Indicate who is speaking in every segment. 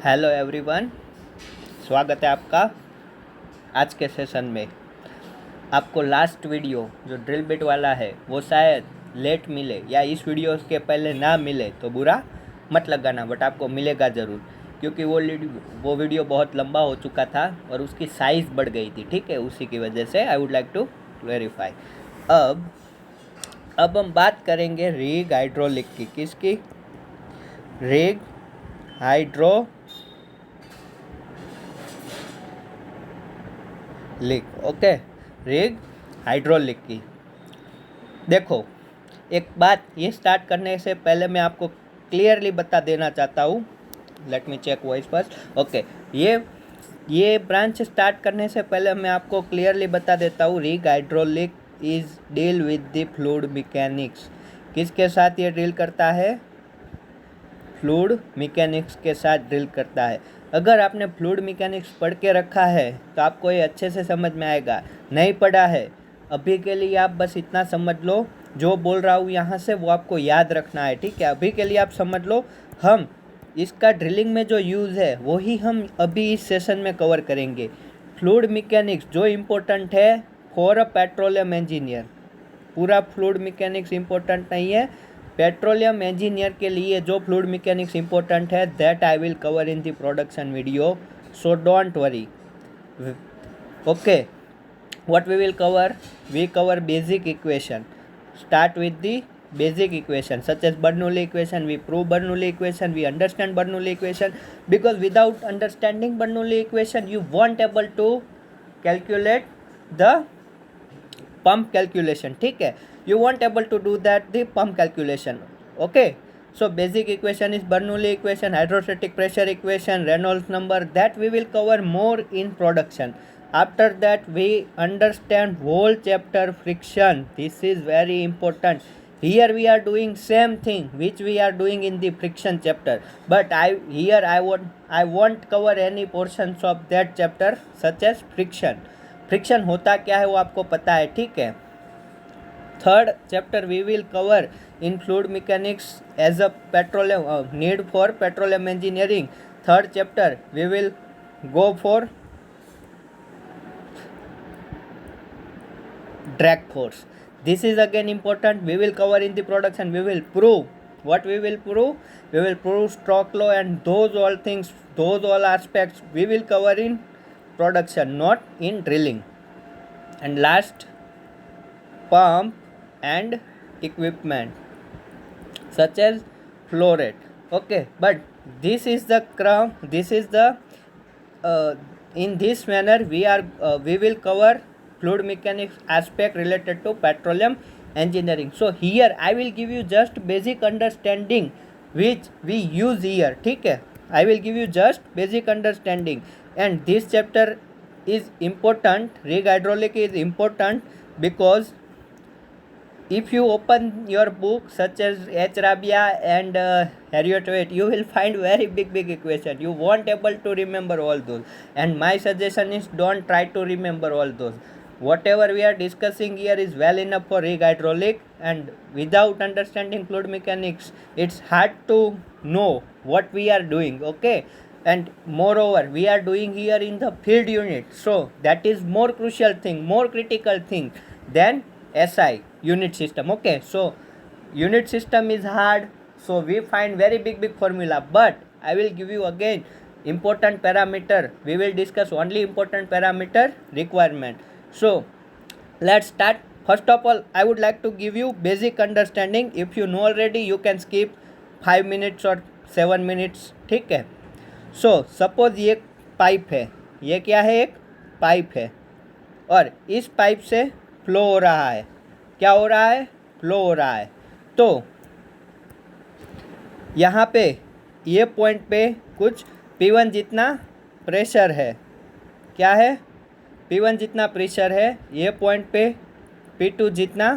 Speaker 1: Hello everyone, स्वागत है आपका आज के सेशन में। आपको लास्ट वीडियो जो ड्रिल बिट वाला है वो शायद लेट मिले या इस वीडियो के पहले ना मिले तो बुरा मत लगाना, बट आपको मिलेगा ज़रूर, क्योंकि वो वीडियो बहुत लंबा हो चुका था और उसकी साइज़ बढ़ गई थी। ठीक है, उसी की वजह से I would like to clarify. अब हम बात करेंगे रिग हाइड्रोलिक की। किसकी? Rig hydraulic. Okay, rig hydraulic की। देखो, एक बात ये स्टार्ट करने से पहले मैं आपको क्लियरली बता देना चाहता हूँ। Let me check voice first. Okay, ये ब्रांच स्टार्ट करने से पहले मैं आपको क्लियरली बता देता हूँ, rig hydraulic is deal with the fluid mechanics. किसके साथ ये डील करता है? फ्लूइड मैकेनिक्स के साथ डील करता है। अगर आपने फ्लूइड मैकेनिक्स पढ़ के रखा है तो आपको ये अच्छे से समझ में आएगा। नहीं पढ़ा है, अभी के लिए आप बस इतना समझ लो, जो बोल रहा हूँ यहाँ से वो आपको याद रखना है। ठीक है, अभी के लिए आप समझ लो, हम इसका ड्रिलिंग में जो यूज़ है वही हम अभी इस सेशन में कवर करेंगे। फ्लूइड मैकेनिक्स जो इम्पोर्टेंट है फॉर अ पेट्रोलियम इंजीनियर, पूरा फ्लूइड मैकेनिक्स इम्पोर्टेंट नहीं है, पेट्रोलियम इंजीनियर के लिए जो फ्लूइड मैकेनिक्स इम्पोर्टेंट है that I will cover in the production video, so don't worry. Okay, what we will cover? We cover basic equation. Start with the basic equation such as Bernoulli equation. We prove Bernoulli equation, we understand Bernoulli equation, because without understanding Bernoulli equation you won't able to calculate the pump calculation. ठीक है, you won't able to do that the pump calculation. Okay, so basic equation is Bernoulli equation, hydrostatic pressure equation, Reynolds number, that we will cover more in production. After that we understand whole chapter friction. This is very important. Here we are doing same thing which we are doing in the friction chapter, but I won't cover any portions of that chapter such as friction. Friction होता क्या है वो आपको पता है। ठीक है, third chapter we will cover in fluid mechanics as a petroleum need for petroleum engineering. Third chapter we will go for drag force. This is again important, we will cover in the production. We will prove what we will prove. We will prove stroke law and those all things, those all aspects we will cover in production, not in drilling. And last, pump and equipment such as flow rate. Okay, but this is the crown, this is the in this manner we will cover fluid mechanics aspect related to petroleum engineering. So here I will give you just basic understanding which we use here. ठीक है, I will give you just basic understanding, and this chapter is important. Rig hydraulic is important because if you open your book such as H. Rabia and Harriet Waite, you will find very big equation. You won't able to remember all those, and my suggestion is don't try to remember all those. Whatever we are discussing here is well enough for rig hydraulic, and without understanding fluid mechanics it's hard to know what we are doing. Okay, and moreover we are doing here in the field unit, so that is more crucial thing, more critical thing than SI unit system. Okay, so unit system is hard, so we find very big formula, but I will give you again important parameter. We will discuss only important parameter requirement. So let's start. First of all, I would like to give you basic understanding. If you know already, you can skip 5 minutes or 7 minutes. ठीक है, so suppose ये pipe है, ये क्या है? एक pipe है, और इस पाइप से फ्लो हो रहा है। क्या हो रहा है? फ्लो हो रहा है। तो यहाँ पे ये पॉइंट पे कुछ P1 जितना प्रेशर है। क्या है? P1 जितना प्रेशर है। ये पॉइंट पे P2 जितना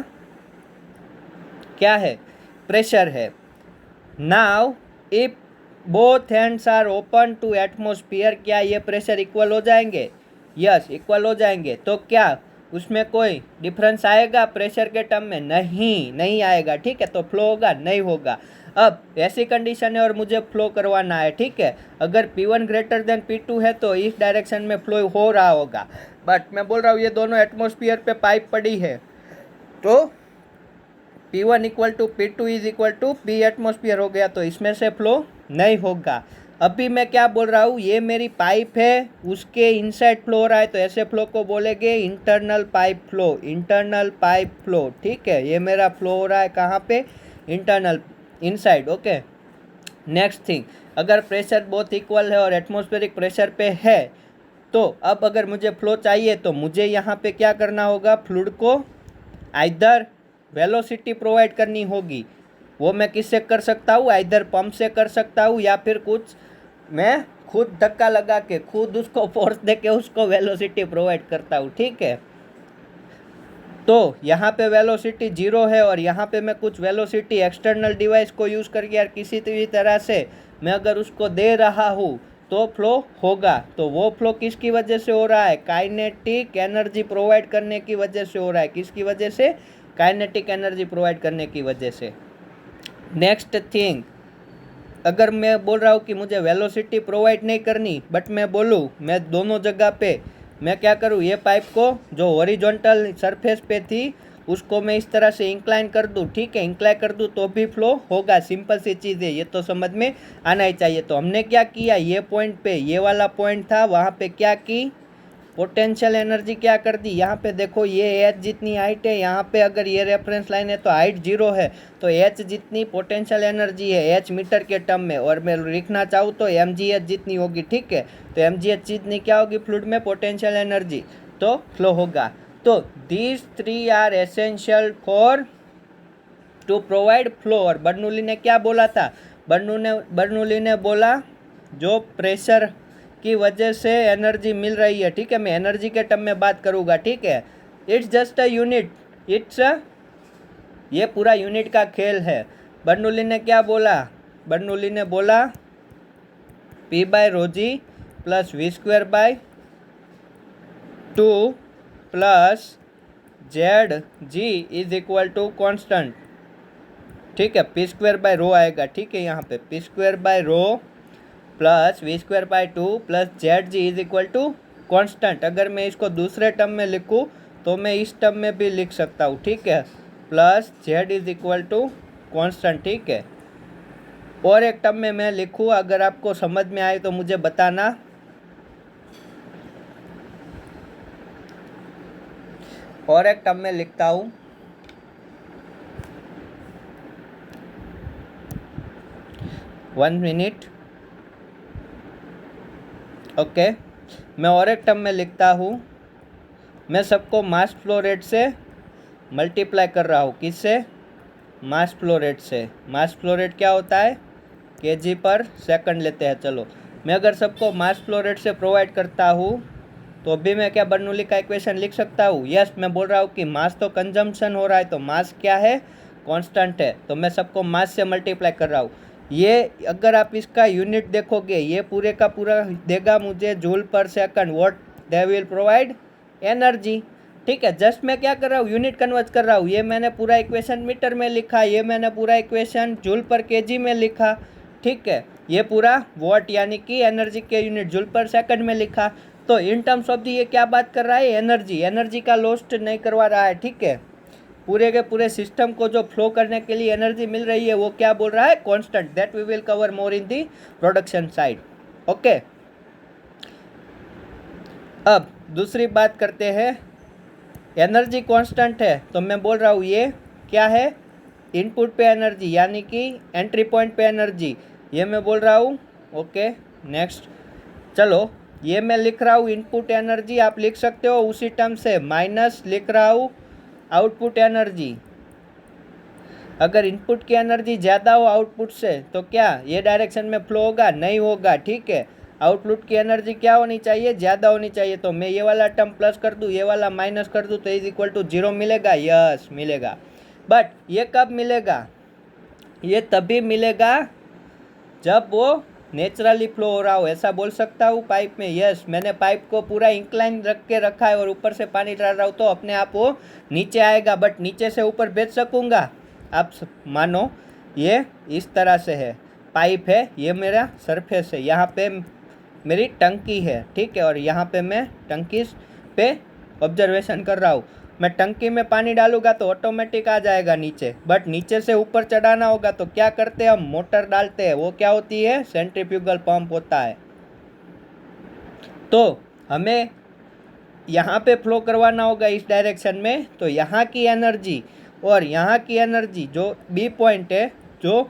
Speaker 1: क्या है? प्रेशर है। Now if both hands are open to atmosphere, क्या ये प्रेशर इक्वल हो जाएंगे? यस, इक्वल हो जाएंगे। तो क्या उसमें कोई डिफरेंस आएगा प्रेशर के टर्म में? नहीं आएगा। ठीक है, तो फ्लो होगा? नहीं होगा। अब ऐसी कंडीशन है और मुझे फ्लो करवाना है, ठीक है। अगर P1 ग्रेटर देन P2 है तो इस डायरेक्शन में फ्लो हो रहा होगा, बट मैं बोल रहा हूँ ये दोनों एटमॉस्फेयर पे पाइप पड़ी है तो P1 equal to P2 is equal to P atmosphere हो गया, तो इसमें से फ्लो नहीं होगा। अभी मैं क्या बोल रहा हूँ, ये मेरी पाइप है, उसके इनसाइड फ्लो हो रहा है, तो ऐसे फ्लो को बोलेंगे internal pipe flow, internal pipe flow, ठीक है। ये मेरा फ्लो हो रहा है कहाँ पे, internal, inside, okay. Next thing, अगर प्रेशर बहुत इक्वल है और एटमॉस्फेरिक प्रेशर पे है, तो अब अगर मुझे फ्लो चाहिए तो मुझे यहाँ पे क्या करना होगा, फ्लूइड को आइदर वेलोसिटी प्रोवाइड करनी होगी। वो मैं किससे कर सकता हूँ, आइदर पंप से कर सकता हूँ या फिर कुछ मैं खुद धक्का लगा के खुद उसको फोर्स दे के उसको वेलोसिटी प्रोवाइड करता हूँ, ठीक है। तो यहाँ पे वेलोसिटी 0 है और यहाँ पे मैं कुछ वेलोसिटी एक्सटर्नल डिवाइस को यूज़ करके यार किसी भी तरह से मैं अगर उसको दे रहा हूँ तो फ्लो होगा। तो वो फ्लो किसकी वजह से हो रहा है, काइनेटिक एनर्जी प्रोवाइड करने की वजह से हो रहा है। किसकी वजह से, काइनेटिक एनर्जी प्रोवाइड करने की वजह से। नेक्स्ट थिंग, अगर मैं बोल रहा हूँ कि मुझे वेलोसिटी प्रोवाइड नहीं करनी, बट मैं बोलूँ मैं दोनों जगह पे मैं क्या करूँ, ये पाइप को जो हॉरिजॉन्टल सरफेस पे थी उसको मैं इस तरह से इंक्लाइन कर दूँ, ठीक है। इंक्लाइन कर दूँ तो भी फ्लो होगा, सिंपल सी चीज़ है, ये तो समझ में आना ही चाहिए। तो हमने क्या किया, ये पॉइंट पे, ये वाला पॉइंट था, वहाँ पे क्या की, पोटेंशियल एनर्जी क्या कर दी, यहाँ पे देखो ये एच जितनी हाइट है, यहाँ पे अगर ये रेफरेंस लाइन है तो हाइट 0 है, तो एच जितनी पोटेंशियल एनर्जी है, एच मीटर के टर्म में, और मैं लिखना चाहूँ तो mgh जितनी होगी, ठीक है। तो mgh जितनी क्या होगी फ्लूइड में, पोटेंशियल एनर्जी, तो फ्लो होगा। तो these 3 are essential for to provide flow. और बर्नौली ने क्या बोला था, बर्नौली ने बोला जो प्रेशर की वजह से एनर्जी मिल रही है, ठीक है, मैं एनर्जी के टर्म में बात करूँगा, ठीक है। It's just a unit, it's ये पूरा यूनिट का खेल है। बर्नौली ने क्या बोला, बर्नौली ने बोला P/ρg plus V²/2 plus ZG is equal to constant, ठीक है। P² आएगा, ठीक है, यहाँ पे P² plus V²/2 plus ZG is equal to constant. अगर मैं इसको दूसरे टर्म में लिखूँ तो मैं इस टर्म में भी लिख सकता हूँ, ठीक है, plus Z is equal to constant, ठीक है। और एक टर्म में मैं लिखूँ, अगर आपको समझ में आए तो मुझे बताना। और एक टर्म में लिखता हूँ, वन मिनट, ओके। मैं और एक टर्म में लिखता हूँ, मैं सबको मास फ्लो रेट से मल्टीप्लाई कर रहा हूँ, किससे, मास फ्लो रेट से। मास फ्लो रेट क्या होता है, kg/सेकंड लेते हैं। चलो, मैं अगर सबको मास फ्लो रेट से प्रोवाइड करता हूँ तो भी मैं क्या बर्नौली का इक्वेशन लिख सकता हूँ। यस, मैं बोल रहा हूँ कि मास तो कंजम्पशन हो रहा है, तो मास क्या है, कांस्टेंट है, तो मैं सबको मास से मल्टीप्लाई कर रहा हूँ। ये अगर आप इसका यूनिट देखोगे, ये पूरे का पूरा देगा मुझे joule second, what they will provide, energy, ठीक है। जस्ट मैं क्या कर रहा हूँ, यूनिट कन्वर्ट कर रहा हूँ। ये मैंने पूरा इक्वेशन मीटर में लिखा, ये मैंने पूरा इक्वेशन जूल/kg में लिखा, ठीक है। ये पूरा वॉट यानी कि एनर्जी के यूनिट जूल/सेकंड में लिखा। तो इन टर्म्स ऑफ दी ये क्या बात कर रहा है, एनर्जी, एनर्जी का लॉस्ट नहीं करवा रहा है, ठीक है। पूरे के पूरे सिस्टम को जो फ्लो करने के लिए एनर्जी मिल रही है वो क्या बोल रहा है, constant. That we will cover more in the production side, okay. अब दूसरी बात करते हैं, एनर्जी कांस्टेंट है तो मैं बोल रहा हूँ ये क्या है, इनपुट पे एनर्जी यानी कि एंट्री पॉइंट पे एनर्जी, ये मैं बोल रहा हूँ, ओके। नेक्स्ट, चलो ये मैं लिख रहा हूँ इनपुट एनर्जी, आप लिख सकते हो उसी टर्म से, माइनस लिख रहा हूँ आउटपुट एनर्जी। अगर इनपुट की एनर्जी ज़्यादा हो आउटपुट से तो क्या ये डायरेक्शन में फ्लो होगा, नहीं होगा, ठीक है। आउटपुट की एनर्जी क्या होनी चाहिए, ज़्यादा होनी चाहिए। तो मैं ये वाला टर्म प्लस कर दूँ, ये वाला माइनस कर दूँ, तो इज इक्वल टू 0 मिलेगा, यस मिलेगा। बट ये कब मिलेगा, ये तभी मिलेगा जब वो नेचुरली फ्लो हो रहा हो, ऐसा बोल सकता हूँ पाइप में। यस, मैंने पाइप को पूरा इंक्लाइन रख के रखा है और ऊपर से पानी डाल रहा हूँ तो अपने आप वो नीचे आएगा, बट नीचे से ऊपर भेज सकूँगा, आप मानो ये इस तरह से है, पाइप है, ये मेरा सरफेस है, यहाँ पे मेरी टंकी है, ठीक है। और यहाँ पे मैं टंकी पे ऑब्जर्वेशन कर रहा हूँ। मैं टंकी में पानी डालूंगा तो ऑटोमेटिक आ जाएगा नीचे, बट नीचे से ऊपर चढ़ाना होगा तो क्या करते हैं हम, मोटर डालते हैं। वो क्या होती है, सेंट्रीफ्यूगल पंप होता है। तो हमें यहाँ पे फ्लो करवाना होगा इस डायरेक्शन में, तो यहाँ की एनर्जी और यहाँ की एनर्जी जो बी पॉइंट है, जो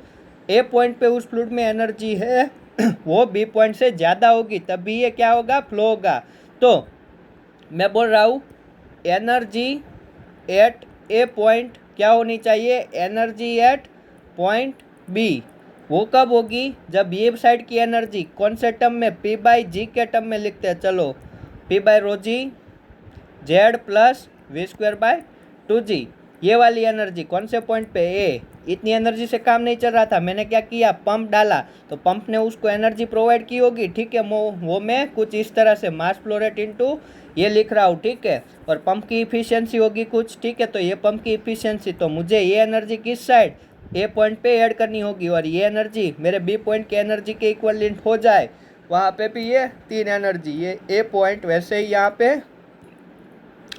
Speaker 1: ए पॉइंट पे उस फ्लूइड में एनर्जी है वो बी पॉइंट से ज़्यादा होगी, तभी ये क्या होगा, फ्लो होगा। तो मैं बोल रहा हूँ एनर्जी एट ए पॉइंट क्या होनी चाहिए, एनर्जी एट पॉइंट बी। वो कब होगी, जब ये साइड की एनर्जी कौन से टर्म में, पी बाई जी के टर्म में लिखते हैं। चलो, P by rho G Z plus V square by 2g। ये वाली एनर्जी कौन से पॉइंट पे, ए। इतनी एनर्जी से काम नहीं चल रहा था, मैंने क्या किया, पंप डाला, तो पंप ने उसको एनर्जी प्रोवाइड की होगी, ठीक है। वो मैं कुछ इस तरह से मास फ्लो रेट इनटू ये लिख रहा हूँ, ठीक है। और पंप की इफिशियंसी होगी कुछ, ठीक है। तो ये पंप की इफिशियंसी, तो मुझे ये एनर्जी किस साइड, ए पॉइंट पे ऐड करनी होगी, और ये एनर्जी मेरे बी पॉइंट की एनर्जी के इक्वलेंट हो जाए। वहाँ पे भी ये 3 एनर्जी, ये ए पॉइंट वैसे ही यहाँ पे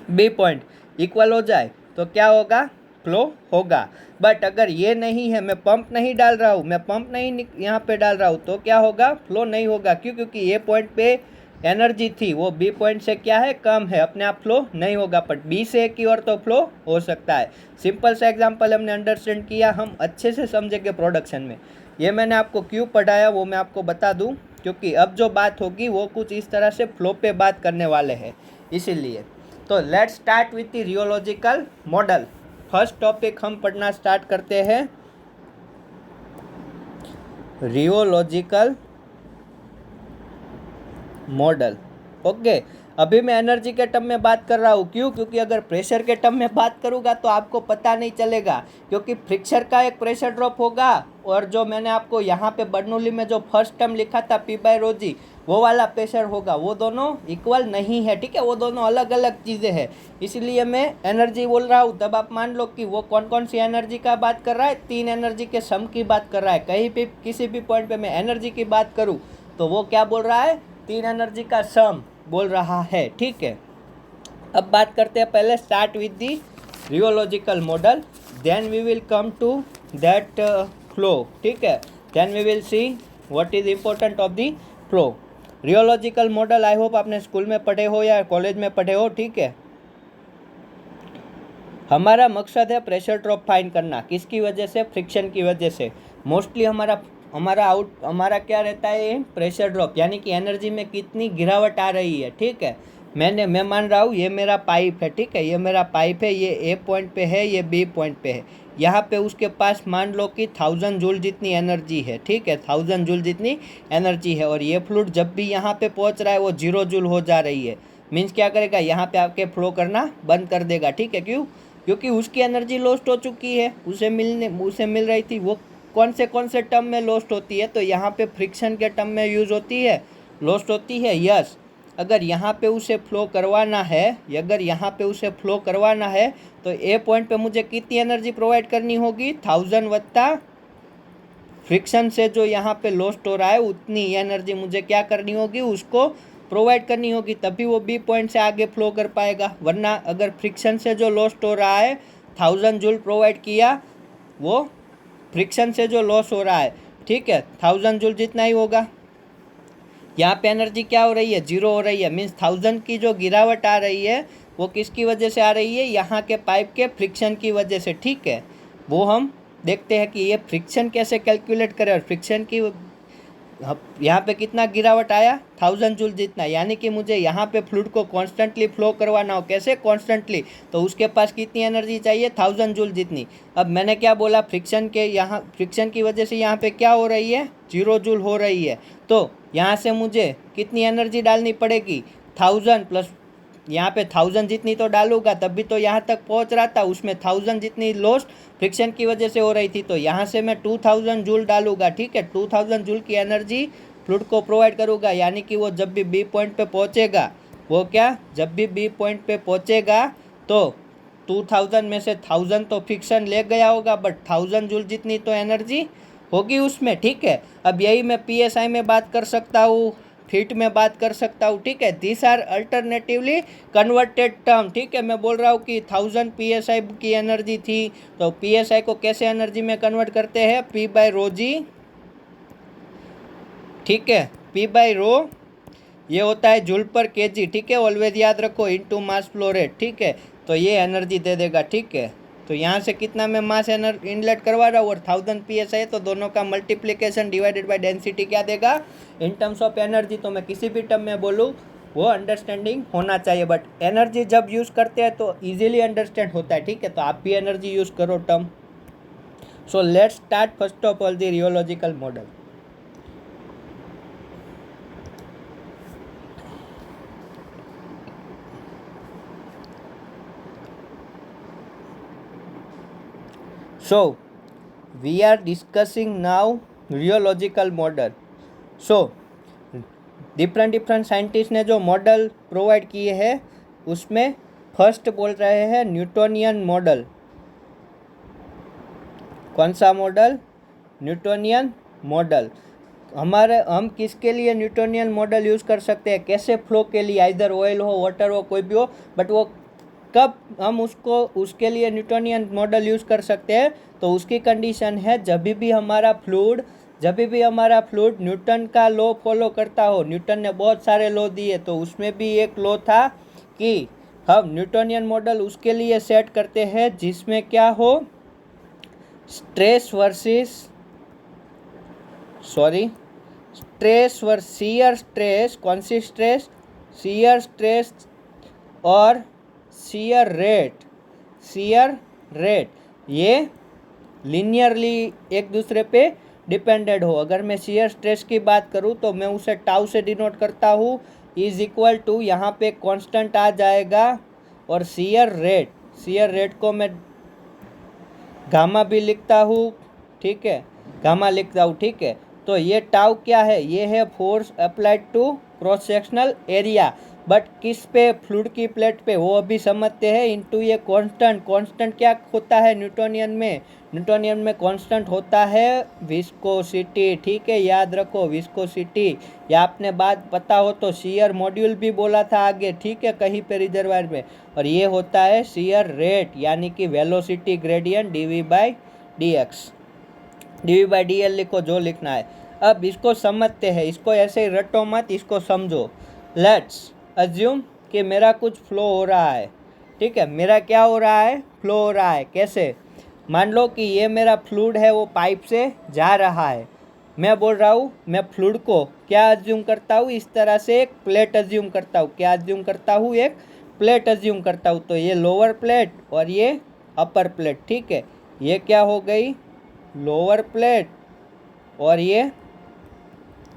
Speaker 1: बी पॉइंट इक्वल हो जाए तो क्या होगा, फ्लो होगा। बट अगर ये नहीं है, मैं पंप नहीं डाल रहा हूँ, मैं पंप नहीं यहाँ पे डाल रहा हूँ, तो क्या होगा, फ्लो नहीं होगा। क्यों, क्योंकि ए पॉइंट पे एनर्जी थी, वो बी पॉइंट से क्या है, कम है, अपने आप फ्लो नहीं होगा। बट बी से ए की ओर तो फ्लो हो सकता है। सिंपल सा एग्जांपल हमने अंडरस्टैंड किया, हम अच्छे से समझेंगे प्रोडक्शन में। ये मैंने आपको क्यों पढ़ाया वो मैं आपको बता दूं, क्योंकि अब जो बात होगी वो कुछ इस तरह से फ्लो पे बात करने वाले हैं, इसीलिए। तो let's start with the rheological model. First topic हम पढ़ना स्टार्ट करते हैं, रियोलॉजिकल मॉडल। ओके, अभी मैं एनर्जी के टर्म में बात कर रहा हूँ, क्यों, क्योंकि अगर प्रेशर के टर्म में बात करूँगा तो आपको पता नहीं चलेगा, क्योंकि फ्रिक्शन का एक प्रेशर ड्रॉप होगा, और जो मैंने आपको यहाँ पे बर्नौली में जो फर्स्ट टर्म लिखा था पी बाई रो जी, वो वाला प्रेशर होगा, वो दोनों इक्वल नहीं है, ठीक है। वो दोनों अलग अलग चीज़ें हैं, इसीलिए मैं एनर्जी बोल रहा हूँ। तब आप मान लो कि वो कौन कौन सी एनर्जी का बात कर रहा है, 3 एनर्जी के सम की बात कर रहा है। कहीं भी किसी भी पॉइंट पे मैं एनर्जी की बात करूँ तो वो क्या बोल रहा है, 3 एनर्जी का सम बोल रहा है, ठीक है। अब बात करते हैं, पहले start with the rheological model, then we will come to that flow, ठीक है। Then we will see what is important of the flow. Rheological model I hope आपने स्कूल में पढ़े हो या कॉलेज में पढ़े हो, ठीक है। हमारा मकसद है प्रेशर ड्रॉप फाइंड करना, किसकी वजह से, फ्रिक्शन की वजह से। मोस्टली हमारा क्या रहता है, प्रेशर ड्रॉप, यानी कि एनर्जी में कितनी गिरावट आ रही है, ठीक है। मैं मान रहा हूँ ये मेरा पाइप है, ठीक है, ये मेरा पाइप है, ये ए पॉइंट पे है, ये बी पॉइंट पे है। यहाँ पे उसके पास मान लो कि 1000 जूल जितनी एनर्जी है, ठीक है, 1000 जूल जितनी एनर्जी है। और ये फ्लूइड जब भी यहाँ पे पहुँच रहा है वो 0 जूल हो जा रही है। मीन्स क्या करेगा, यहाँ पे आपके फ्लो करना बंद कर देगा, ठीक है। क्यों, क्योंकि उसकी एनर्जी लॉस्ट हो चुकी है, उसे मिल रही थी। वो कौन से टर्म में लॉस्ट होती है, तो यहाँ पे फ्रिक्शन के टर्म में यूज़ होती है, लॉस्ट होती है, यस। अगर यहाँ पे उसे फ्लो करवाना है, तो ए पॉइंट पे मुझे कितनी एनर्जी प्रोवाइड करनी होगी, 1000 वत्ता फ्रिक्शन से जो यहाँ पे लॉस्ट हो रहा है उतनी एनर्जी मुझे क्या करनी होगी, उसको प्रोवाइड करनी होगी, तभी वो बी पॉइंट से आगे फ्लो कर पाएगा। वरना अगर फ्रिक्शन से जो लॉस्ट हो रहा है 1000 जूल प्रोवाइड किया, वो फ्रिक्शन से जो लॉस हो रहा है, ठीक है, 1000 जूल जितना ही होगा। यहाँ पे एनर्जी क्या हो रही है, 0 हो रही है। मीन्स 1000 की जो गिरावट आ रही है वो किसकी वजह से आ रही है, यहाँ के पाइप के फ्रिक्शन की वजह से, ठीक है। वो हम देखते हैं कि ये फ्रिक्शन कैसे कैलकुलेट करें, और फ्रिक्शन की यहाँ पे कितना गिरावट आया, 1000 जूल जितना, यानी कि मुझे यहाँ पे फ्लूइड को कॉन्स्टेंटली फ्लो करवाना हो। कैसे कॉन्स्टेंटली, तो उसके पास कितनी एनर्जी चाहिए, 1000 जूल जितनी। अब मैंने क्या बोला, फ्रिक्शन की वजह से यहाँ पे क्या हो रही है, 0 जूल हो रही है। तो यहाँ से मुझे कितनी एनर्जी डालनी पड़ेगी, 1000 प्लस यहाँ पे 1000 जितनी तो डालूंगा तभी तो यहाँ तक पहुँच रहा था, उसमें 1000 जितनी लॉस्ट फ्रिक्शन की वजह से हो रही थी, तो यहाँ से मैं 2000 जूल डालूंगा, ठीक है। 2000 जूल की एनर्जी फ्लूइड को प्रोवाइड करूँगा, यानी कि वो जब भी बी पॉइंट पे पहुँचेगा, वो क्या, जब भी बी पॉइंट पे पहुँचेगा तो 2000 में से 1000 तो फ्रिक्शन ले गया होगा, बट 1000 जूल जितनी तो एनर्जी होगी उसमें, ठीक है। अब यही मैं PSI में बात कर सकता हूँ, फीट में बात कर सकता हूँ, ठीक है। This are alternatively converted term, ठीक है। मैं बोल रहा हूँ कि 1000 PSI की एनर्जी थी, तो PSI को कैसे एनर्जी में कन्वर्ट करते हैं, P/ρg, ठीक है। P/ρ ये होता है जूल पर kg, ठीक है। ऑलवेज याद रखो, इनटू मास फ्लो रेट, ठीक है। तो ये एनर्जी दे देगा, ठीक है। तो यहाँ से कितना मैं मास इनलेट करवा रहा हूँ और 1000 PSI है, तो दोनों का मल्टीप्लिकेशन डिवाइडेड बाय डेंसिटी क्या देगा इन टर्म्स ऑफ एनर्जी। तो मैं किसी भी टर्म में बोलूँ वो अंडरस्टैंडिंग होना चाहिए, बट एनर्जी जब यूज़ करते हैं तो ईजिली अंडरस्टैंड होता है, ठीक है। तो आप भी एनर्जी यूज़ करो term. So let's start first of all the rheological model. So we are discussing now rheological model. So different scientist ने जो मॉडल प्रोवाइड किए हैं उसमें फर्स्ट बोल रहे हैं न्यूटोनियन मॉडल। कौन सा मॉडल, न्यूटोनियन मॉडल। हम किसके लिए न्यूटोनियन मॉडल यूज़ कर सकते हैं, कैसे फ्लो के लिए, आइदर ऑयल हो, वाटर हो, कोई भी हो, बट वो कब हम उसके लिए न्यूटोनियन मॉडल यूज़ कर सकते हैं, तो उसकी कंडीशन है जब भी हमारा फ्लूइड न्यूटन का लॉ फॉलो करता हो। न्यूटन ने बहुत सारे लॉ दिए, तो उसमें भी एक लॉ था कि हम न्यूटोनियन मॉडल उसके लिए सेट करते हैं जिसमें क्या हो, शियर स्ट्रेस, कौन सी स्ट्रेस, शियर स्ट्रेस और शियर रेट ये लीनियरली एक दूसरे पे डिपेंडेड हो। अगर मैं शियर स्ट्रेस की बात करूँ तो मैं उसे टाउ से डिनोट करता हूँ, इज इक्वल टू यहाँ पे कांस्टेंट आ जाएगा, और शियर रेट को मैं गामा भी लिखता हूँ, ठीक है, गामा लिखता हूँ, ठीक है। तो ये टाउ क्या है, ये है force applied to cross sectional area, but किस पे, फ्लूइड की प्लेट पे, वो अभी समझते हैं। इनटू ये कांस्टेंट क्या होता है न्यूटोनियन में कांस्टेंट होता है विस्कोसिटी, ठीक है, याद रखो विस्कोसिटी। या आपने बात पता हो तो शियर मॉड्यूल भी बोला था आगे, ठीक है, कहीं पे रिजर्वायर में। और ये होता है शियर रेट, यानी कि वेलोसिटी ग्रेडियंट dV/dx, dV/dl लिखो जो लिखना है। अब इसको समझते हैं, इसको ऐसे ही रटो मत, इसको समझो। लेट्स अज्यूम कि मेरा कुछ फ्लो हो रहा है, ठीक है, मेरा क्या हो रहा है, फ्लो हो रहा है। कैसे, मान लो कि ये मेरा फ्लूइड है, वो पाइप से जा रहा है। मैं बोल रहा हूँ, मैं फ्लूइड को क्या अज्यूम करता हूँ, इस तरह से एक प्लेट अज्यूम करता हूँ। क्या अज्यूम करता हूँ, एक प्लेट अज्यूम करता हूँ। तो ये लोअर प्लेट और ये अपर प्लेट, ठीक है। ये क्या हो गई, लोअर प्लेट और ये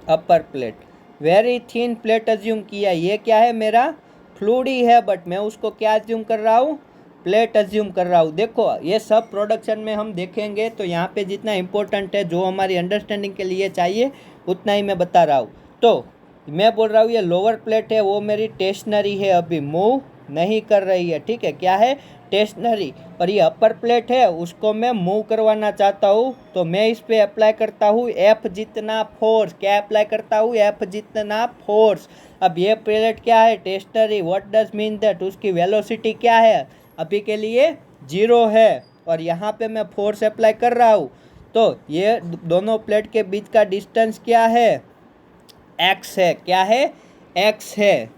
Speaker 1: upper plate. Very thin plate assume किया। ये क्या है, मेरा फ्लूइड ही है, बट मैं उसको क्या अज्यूम कर रहा हूँ, प्लेट अज्यूम कर रहा हूँ। देखो ये सब प्रोडक्शन में हम देखेंगे, तो यहाँ पे जितना इम्पोर्टेंट है, जो हमारी अंडरस्टैंडिंग के लिए चाहिए, उतना ही मैं बता रहा हूँ। तो मैं बोल रहा हूँ ये लोअर प्लेट है, वो मेरी टेस्टनरी है, अभी मूव नहीं कर रही है, ठीक है, क्या है, टेस्टनरी। और ये अपर प्लेट है, उसको मैं मूव करवाना चाहता हूँ, तो मैं इस पर अप्लाई करता हूँ F जितना फोर्स। क्या अप्लाई करता हूँ, F जितना फोर्स। अब ये प्लेट क्या है, टेस्टनरी, व्हाट डज मीन दैट, उसकी वेलोसिटी क्या है, अभी के लिए 0 है, और यहाँ पे मैं फोर्स अप्लाई कर रहा हूँ। तो ये दोनों प्लेट के बीच का डिस्टेंस क्या है, x है। क्या है, x है,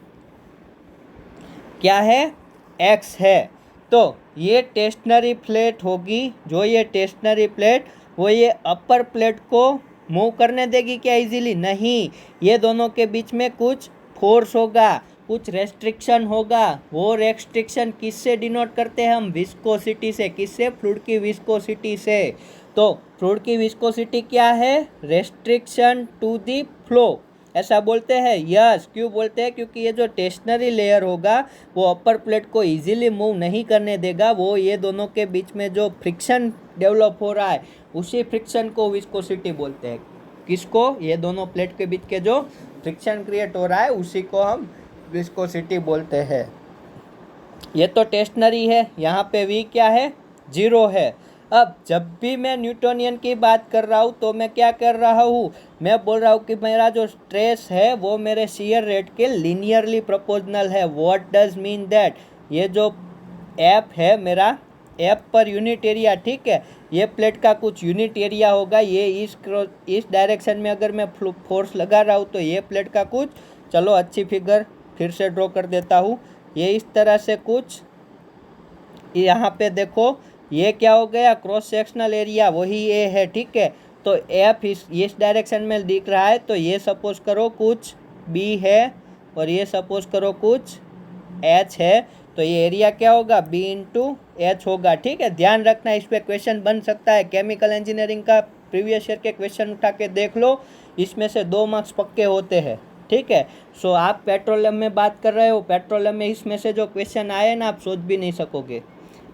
Speaker 1: क्या है, x है। तो ये टेस्टनरी प्लेट होगी, जो ये टेस्टनरी प्लेट, वो ये अपर प्लेट को मूव करने देगी क्या इजीली, नहीं। ये दोनों के बीच में कुछ फोर्स होगा, कुछ रेस्ट्रिक्शन होगा। वो रेस्ट्रिक्शन किससे डिनोट करते हैं हम, विस्कोसिटी से। किससे, फ्लूइड की विस्कोसिटी से। तो फ्लूइड की विस्कोसिटी क्या है, रेस्ट्रिक्शन टू दी फ्लो, ऐसा बोलते हैं। यस, क्यों बोलते हैं, क्योंकि ये जो टेस्टनरी लेयर होगा वो अपर प्लेट को इजीली मूव नहीं करने देगा। वो ये दोनों के बीच में जो फ्रिक्शन डेवलप हो रहा है, उसी फ्रिक्शन को विस्कोसिटी बोलते हैं। किसको, ये दोनों प्लेट के बीच के जो फ्रिक्शन क्रिएट हो रहा है, उसी को हम विस्कोसिटी बोलते हैं। ये तो टेस्टनरी है, यहाँ पे v क्या है, 0 है। अब जब भी मैं न्यूटोनियन की बात कर रहा हूँ तो मैं क्या कर रहा हूँ, मैं बोल रहा हूँ कि मेरा जो स्ट्रेस है वो मेरे शियर रेट के लीनियरली प्रोपोर्शनल है। व्हाट डज मीन दैट, ये जो एफ है मेरा, एफ पर यूनिट एरिया, ठीक है, ये प्लेट का कुछ यूनिट एरिया होगा। ये इस डायरेक्शन में अगर मैं फोर्स लगा रहा हूँ तो ये प्लेट का कुछ, चलो अच्छी फिगर फिर से ड्रॉ कर देता हूँ। ये इस तरह से कुछ, यहाँ पे देखो ये क्या हो गया, क्रॉस सेक्शनल एरिया वही ए है, ठीक है। तो एफ इस डायरेक्शन में दिख रहा है, तो ये सपोज करो कुछ बी है और ये सपोज करो कुछ एच है, तो ये एरिया क्या होगा, बी इंटू एच होगा, ठीक है। ध्यान रखना, इस पर क्वेश्चन बन सकता है। केमिकल इंजीनियरिंग का प्रीवियस ईयर के क्वेश्चन उठा के देख लो, इसमें से 2 मार्क्स पक्के होते हैं, ठीक है। सो आप पेट्रोलियम में बात कर रहे हो, पेट्रोलियम में इसमें से जो क्वेश्चन आए ना, आप सोच भी नहीं सकोगे,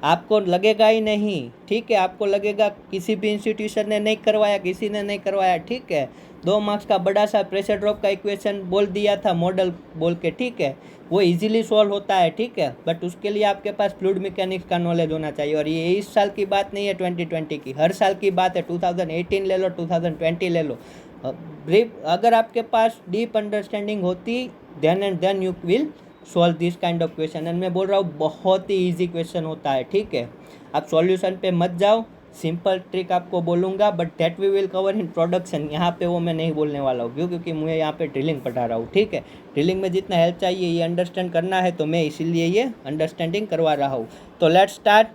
Speaker 1: आपको लगेगा ही नहीं, ठीक है। आपको लगेगा किसी भी इंस्टीट्यूशन ने नहीं करवाया, किसी ने नहीं करवाया, ठीक है। 2 मार्क्स का बड़ा सा प्रेशर ड्रॉप का इक्वेशन बोल दिया था, मॉडल बोल के, ठीक है। वो इजीली सॉल्व होता है, ठीक है, बट उसके लिए आपके पास फ्लूइड मैकेनिक्स का नॉलेज होना चाहिए। और ये इस साल की बात नहीं है 2020 की, हर साल की बात है। 2018 ले लो, 2020 ले लो। ब्रीफ, अगर आपके पास डीप अंडरस्टैंडिंग होती then you will solve this kind of question. And मैं बोल रहा हूँ बहुत ही ईजी क्वेश्चन होता है, ठीक है। आप सॉल्यूशन पे मत जाओ, सिंपल ट्रिक आपको बोलूँगा, but that we will cover in production. यहाँ पे वो मैं नहीं बोलने वाला हूँ, क्यों, क्योंकि मुझे यहाँ पे ड्रिलिंग पढ़ा रहा हूँ, ठीक है। ड्रिलिंग में जितना हेल्प चाहिए ये अंडरस्टैंड करना है, तो मैं इसीलिए ये अंडरस्टैंडिंग करवा रहा हूँ। तो लेट्स स्टार्ट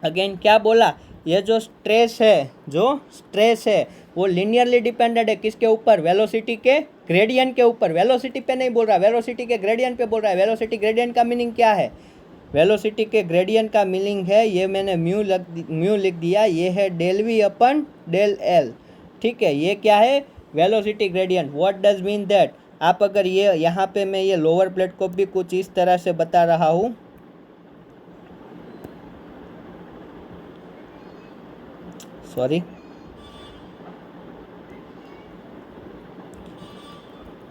Speaker 1: अगेन। क्या बोला, ये जो स्ट्रेस है वो लीनियरली डिपेंडेंट है किसके ऊपर, वेलोसिटी के ग्रेडियंट के ऊपर। वेलोसिटी पे नहीं बोल रहा, वेलोसिटी के ग्रेडियंट पे बोल रहा है। वेलोसिटी ग्रेडियंट का मीनिंग क्या है, वेलोसिटी के ग्रेडियंट का मीनिंग है, ये मैंने म्यू लिख दिया, ये है del V upon del L, ठीक है। ये क्या है, velocity gradient. What does mean that, आप अगर ये यहाँ पे मैं ये लोअर प्लेट को भी कुछ इस तरह से बता रहा हूँ, सॉरी,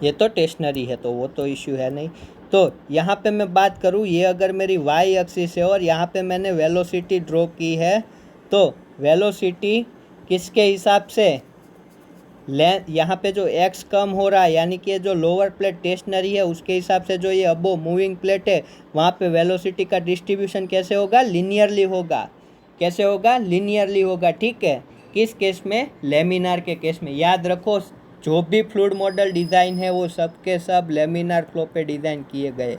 Speaker 1: ये तो टेस्टनरी है तो वो तो इश्यू है नहीं। तो यहाँ पे मैं बात करूँ, ये अगर मेरी वाई एक्सिस है और यहाँ पे मैंने वेलोसिटी ड्रॉ की है, तो वेलोसिटी किसके हिसाब से, यहाँ पे जो एक्स कम हो रहा है, यानी कि जो लोअर प्लेट टेस्टनरी है उसके हिसाब से जो ये अबो मूविंग प्लेट है, वहाँ पे वेलोसिटी का डिस्ट्रीब्यूशन कैसे होगा, लीनियरली होगा। कैसे होगा, लीनियरली होगा, ठीक है। किस केस में, लेमिनार के केस में। याद रखो, जो भी फ्लूइड मॉडल डिज़ाइन है वो सब के सब लेमिनार फ्लो पे डिज़ाइन किए गए,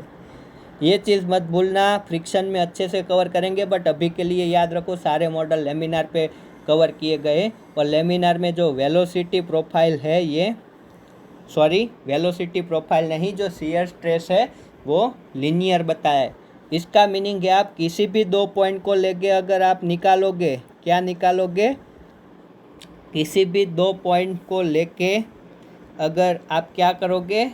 Speaker 1: ये चीज़ मत भूलना। फ्रिक्शन में अच्छे से कवर करेंगे, बट अभी के लिए याद रखो सारे मॉडल लेमिनार पे कवर किए गए। और लेमिनार में जो वेलोसिटी प्रोफाइल है, ये सॉरी वेलोसिटी प्रोफाइल नहीं, जो शियर स्ट्रेस है वो लीनियर बताया है। इसका मीनिंग है आप किसी भी 2 पॉइंट को लेके अगर आप निकालोगे, क्या निकालोगे, किसी भी 2 पॉइंट को लेके अगर आप क्या करोगे,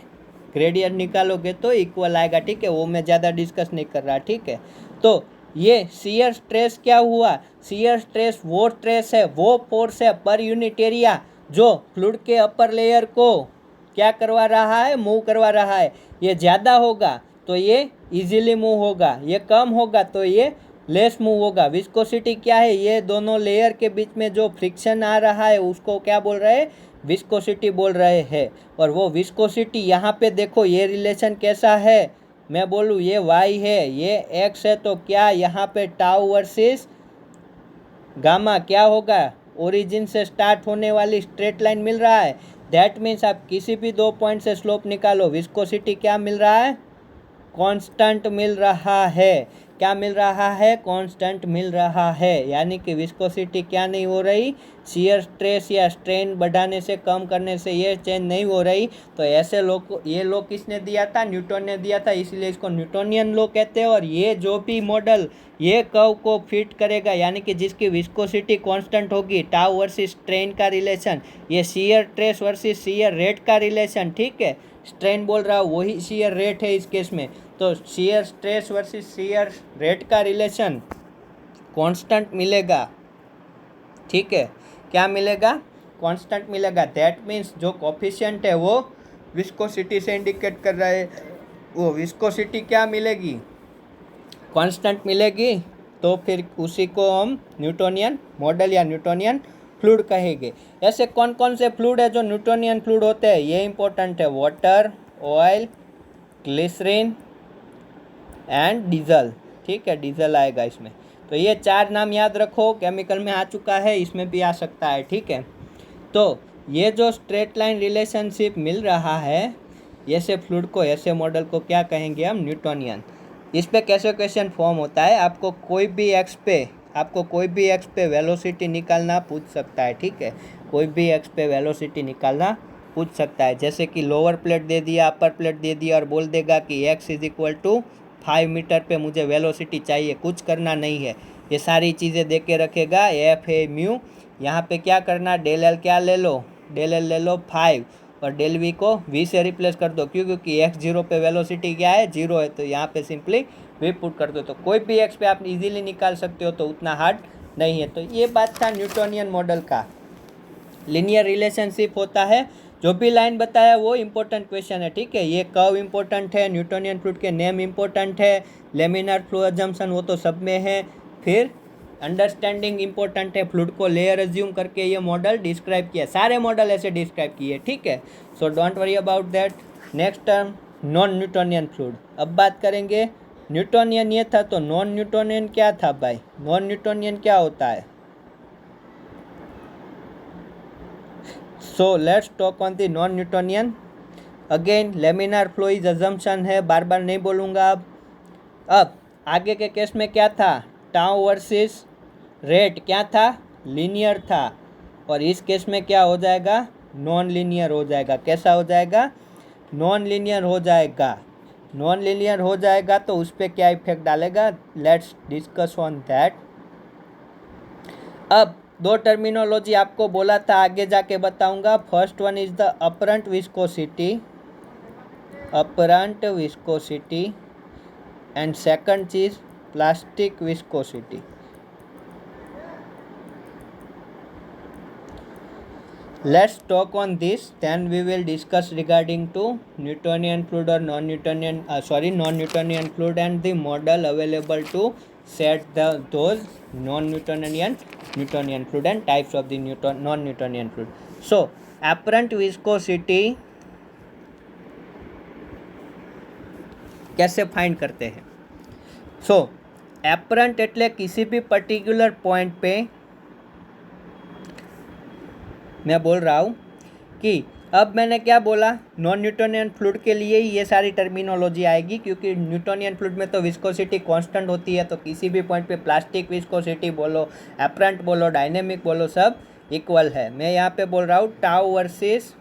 Speaker 1: ग्रेडियंट निकालोगे तो इक्वल आएगा, ठीक है। वो मैं ज़्यादा डिस्कस नहीं कर रहा, ठीक है। तो ये शियर स्ट्रेस क्या हुआ, शियर स्ट्रेस वो स्ट्रेस है, वो फोर्स है पर यूनिट एरिया जो फ्लूइड के अपर लेयर को क्या करवा रहा है, मूव करवा रहा है। ये ज़्यादा होगा तो ये इजीली मूव होगा, ये कम होगा तो ये लेस मूव होगा। विस्कोसिटी क्या है, ये दोनों लेयर के बीच में जो फ्रिक्शन आ रहा है उसको क्या बोल रहे हैं, विस्कोसिटी बोल रहे हैं। और वो विस्कोसिटी यहाँ पे देखो, ये रिलेशन कैसा है, मैं बोलूँ ये y है, ये x है, तो क्या यहाँ पे टाउ वर्सेस गामा क्या होगा, ओरिजिन से स्टार्ट होने वाली स्ट्रेट लाइन मिल रहा है। दैट मीन्स आप किसी भी 2 पॉइंट से स्लोप निकालो, विस्कोसिटी क्या मिल रहा है, कांस्टेंट मिल रहा है। क्या मिल रहा है, कांस्टेंट मिल रहा है। यानी कि विस्कोसिटी क्या नहीं हो रही, शियर स्ट्रेस या स्ट्रेन बढ़ाने से कम करने से ये चेंज नहीं हो रही। तो ऐसे ये लॉ किसने दिया था, न्यूटन ने दिया था, इसलिए इसको न्यूटोनियन लॉ कहते हैं। और ये जो भी मॉडल ये कर्व को फिट करेगा, यानी कि जिसकी विस्कोसिटी कांस्टेंट होगी, टाउ वर्सेस स्ट्रेन का रिलेशन, ये shear stress versus shear rate का रिलेशन, ठीक है। स्ट्रेन बोल रहा हूँ वही शियर रेट है इस केस में, तो shear stress versus shear rate का रिलेशन कांस्टेंट मिलेगा, ठीक है। क्या मिलेगा, कांस्टेंट मिलेगा। दैट मीन्स जो कोफिशिएंट है वो विस्कोसिटी से इंडिकेट कर रहा है, वो विस्कोसिटी क्या मिलेगी, कांस्टेंट मिलेगी तो फिर उसी को हम न्यूटोनियन मॉडल या न्यूटोनियन फ्लूइड कहेंगे। ऐसे कौन कौन से फ्लूइड है जो न्यूटोनियन फ्लूइड होते हैं, ये इंपॉर्टेंट है, water, oil, glycerine and diesel. ठीक है, डीजल आएगा इसमें। तो ये 4 नाम याद रखो, केमिकल में आ चुका है, इसमें भी आ सकता है। ठीक है, तो ये जो स्ट्रेट लाइन रिलेशनशिप मिल रहा है, ऐसे फ्लूइड को, ऐसे मॉडल को क्या कहेंगे हम, न्यूटोनियन। इस पे कैसे क्वेश्चन फॉर्म होता है, आपको कोई भी एक्स पे वेलोसिटी निकालना पूछ सकता है। ठीक है, कोई भी एक्स पे वेलोसिटी निकालना पूछ सकता है। जैसे कि लोअर प्लेट दे दिया, अपर प्लेट दे दिया और बोल देगा कि x is equal to 5 metre पे मुझे वेलोसिटी चाहिए, कुछ करना नहीं है, ये सारी चीज़ें दे के रखेगा। एफ है म्यू, यहाँ पे क्या करना, डेल एल क्या ले लो, डेल एल ले लो 5 और डेल वी को वी से रिप्लेस कर दो, क्यों, क्योंकि एक्स जीरो पे वेलोसिटी क्या है, जीरो है, तो यहाँ पे सिंपली वी पुट कर दो। तो कोई भी एक्स पे आप इजीली निकाल सकते हो, तो उतना हार्ड नहीं है। तो ये बात था न्यूटोनियन मॉडल का। लीनियर रिलेशनशिप होता है, जो भी लाइन बताया वो इंपॉर्टेंट क्वेश्चन है। ठीक है, ये कर्व इंपॉर्टेंट है, न्यूटोनियन फ्लूइड के नेम इंपॉर्टेंट है, लेमिनार फ्लो अजम्पशन वो तो सब में है, फिर अंडरस्टैंडिंग इंपॉर्टेंट है, फ्लूइड को लेयर अज्यूम करके ये मॉडल डिस्क्राइब किया, सारे मॉडल ऐसे डिस्क्राइब किए। ठीक है, सो don't worry about that. Next term non Newtonian fluid. अब बात करेंगे, न्यूटोनियन ये था, तो नॉन न्यूटोनियन क्या था भाई, नॉन न्यूटोनियन क्या होता है। सो let's talk on the non Newtonian. Again laminar flow is assumption है, बार बार नहीं बोलूँगा। अब आगे के केस में क्या था, टाउ वर्सेस रेट क्या था, लीनियर था, और इस केस में क्या हो जाएगा, नॉन लीनियर हो जाएगा। कैसा हो जाएगा, नॉन लीनियर हो जाएगा। नॉन लीनियर हो जाएगा तो उस पर क्या इफेक्ट डालेगा, लेट्स डिस्कस ऑन दैट। अब 2 टर्मिनोलॉजी आपको बोला था, आगे जाके बताऊंगा। First one is the apparent viscosity, apparent viscosity, and second चीज plastic viscosity. Let's talk on this, then we will discuss regarding to Newtonian fluid or non-Newtonian fluid and the model available to set those non-Newtonian Newtonian fluid and types of the non-Newtonian fluid. So apparent viscosity कैसे find करते हैं। सो apparent એટલે किसी भी particular point पे मैं बोल रहा हूँ कि अब मैंने क्या बोला, नॉन न्यूटोनियन फ्लूइड के लिए ही ये सारी टर्मिनोलॉजी आएगी, क्योंकि न्यूटोनियन फ्लूइड में तो विस्कोसिटी कांस्टेंट होती है, तो किसी भी पॉइंट पे प्लास्टिक विस्कोसिटी बोलो, एपरेंट बोलो, डायनेमिक बोलो, सब इक्वल है। मैं यहाँ पे बोल रहा हूँ टाउ वर्सेस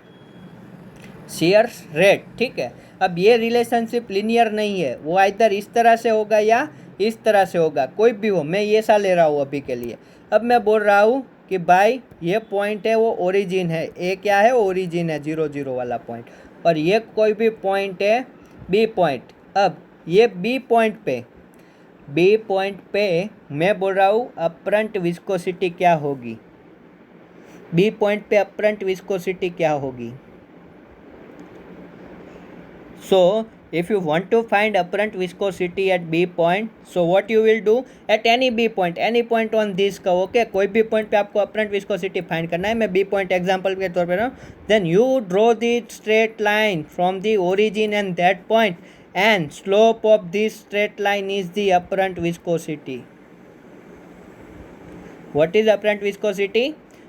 Speaker 1: शियर रेट। ठीक है, अब ये रिलेशनशिप लीनियर नहीं है, वो आइदर इस तरह से होगा या इस तरह से होगा, कोई भी हो, मैं ये सा ले रहा हूँ अभी के लिए। अब मैं बोल रहा हूँ कि भाई ये पॉइंट है वो ओरिजिन है, ए क्या है, ओरिजिन है, 0 0 वाला पॉइंट, और ये कोई भी पॉइंट है बी पॉइंट। अब ये बी पॉइंट पे मैं बोल रहा हूँ अपरंट विस्कोसिटी क्या होगी, बी पॉइंट पे अपरंट विस्कोसिटी क्या होगी। So if you want to find apparent viscosity at B point, so what you will do at any B point, any point on this curve, okay, कोई भी point पे आपको apparent viscosity find करना है, मैं B point example के तौर पे रहा हूँ, then you draw the straight line from the origin and that point, and slope of this straight line is the apparent viscosity. What is apparent viscosity?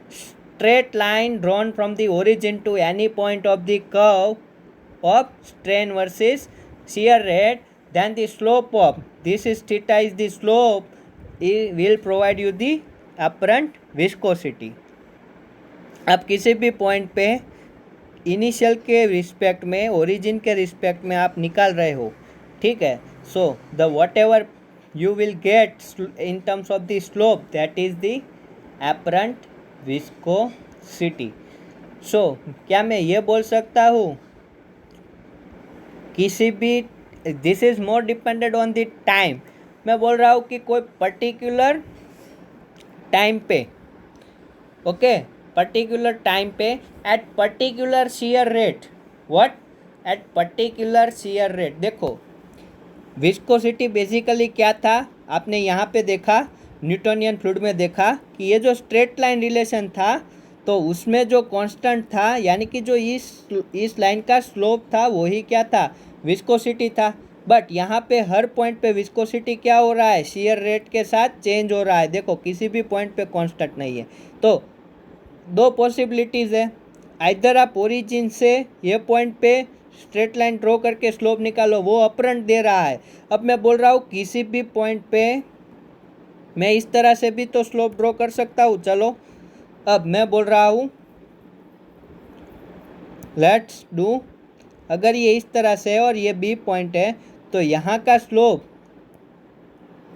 Speaker 1: Straight line drawn from the origin to any point of the curve of strain versus shear rate, then the slope of this is theta is the slope, it will provide you the apparent viscosity. आप किसी भी point पे initial के respect में, origin के respect में आप निकाल रहे हो, ठीक है, so the what ever you will get in terms of the slope, that is the apparent viscosity. सो क्या मैं ये बोल सकता हूँ किसी भी, this is more depended on the time, मैं बोल रहा हूँ कि कोई पर्टिकुलर टाइम पे, ओके, पर्टिकुलर टाइम पे at particular shear rate, what, at particular shear rate. देखो विस्कोसिटी बेसिकली क्या था, आपने यहाँ पे देखा न्यूटोनियन फ्लूइड में देखा कि ये जो स्ट्रेट लाइन रिलेशन था तो उसमें जो कांस्टेंट था यानी कि जो इस लाइन का स्लोप था वही क्या था, विस्कोसिटी था। बट यहाँ पे हर पॉइंट पे विस्कोसिटी क्या हो रहा है, शियर रेट के साथ चेंज हो रहा है। देखो किसी भी पॉइंट पे कांस्टेंट नहीं है। तो दो पॉसिबिलिटीज़ है, आइदर आप ओरिजिन से ये पॉइंट पे स्ट्रेट लाइन ड्रॉ करके स्लोप निकालो, वो अपरंट दे रहा है। अब मैं बोल रहा हूँ किसी भी पॉइंट पे मैं इस तरह से भी तो स्लोप ड्रॉ कर सकता हूँ। चलो अब मैं बोल रहा हूँ लेट्स डू, अगर ये इस तरह से है और ये बी पॉइंट है तो यहाँ का slope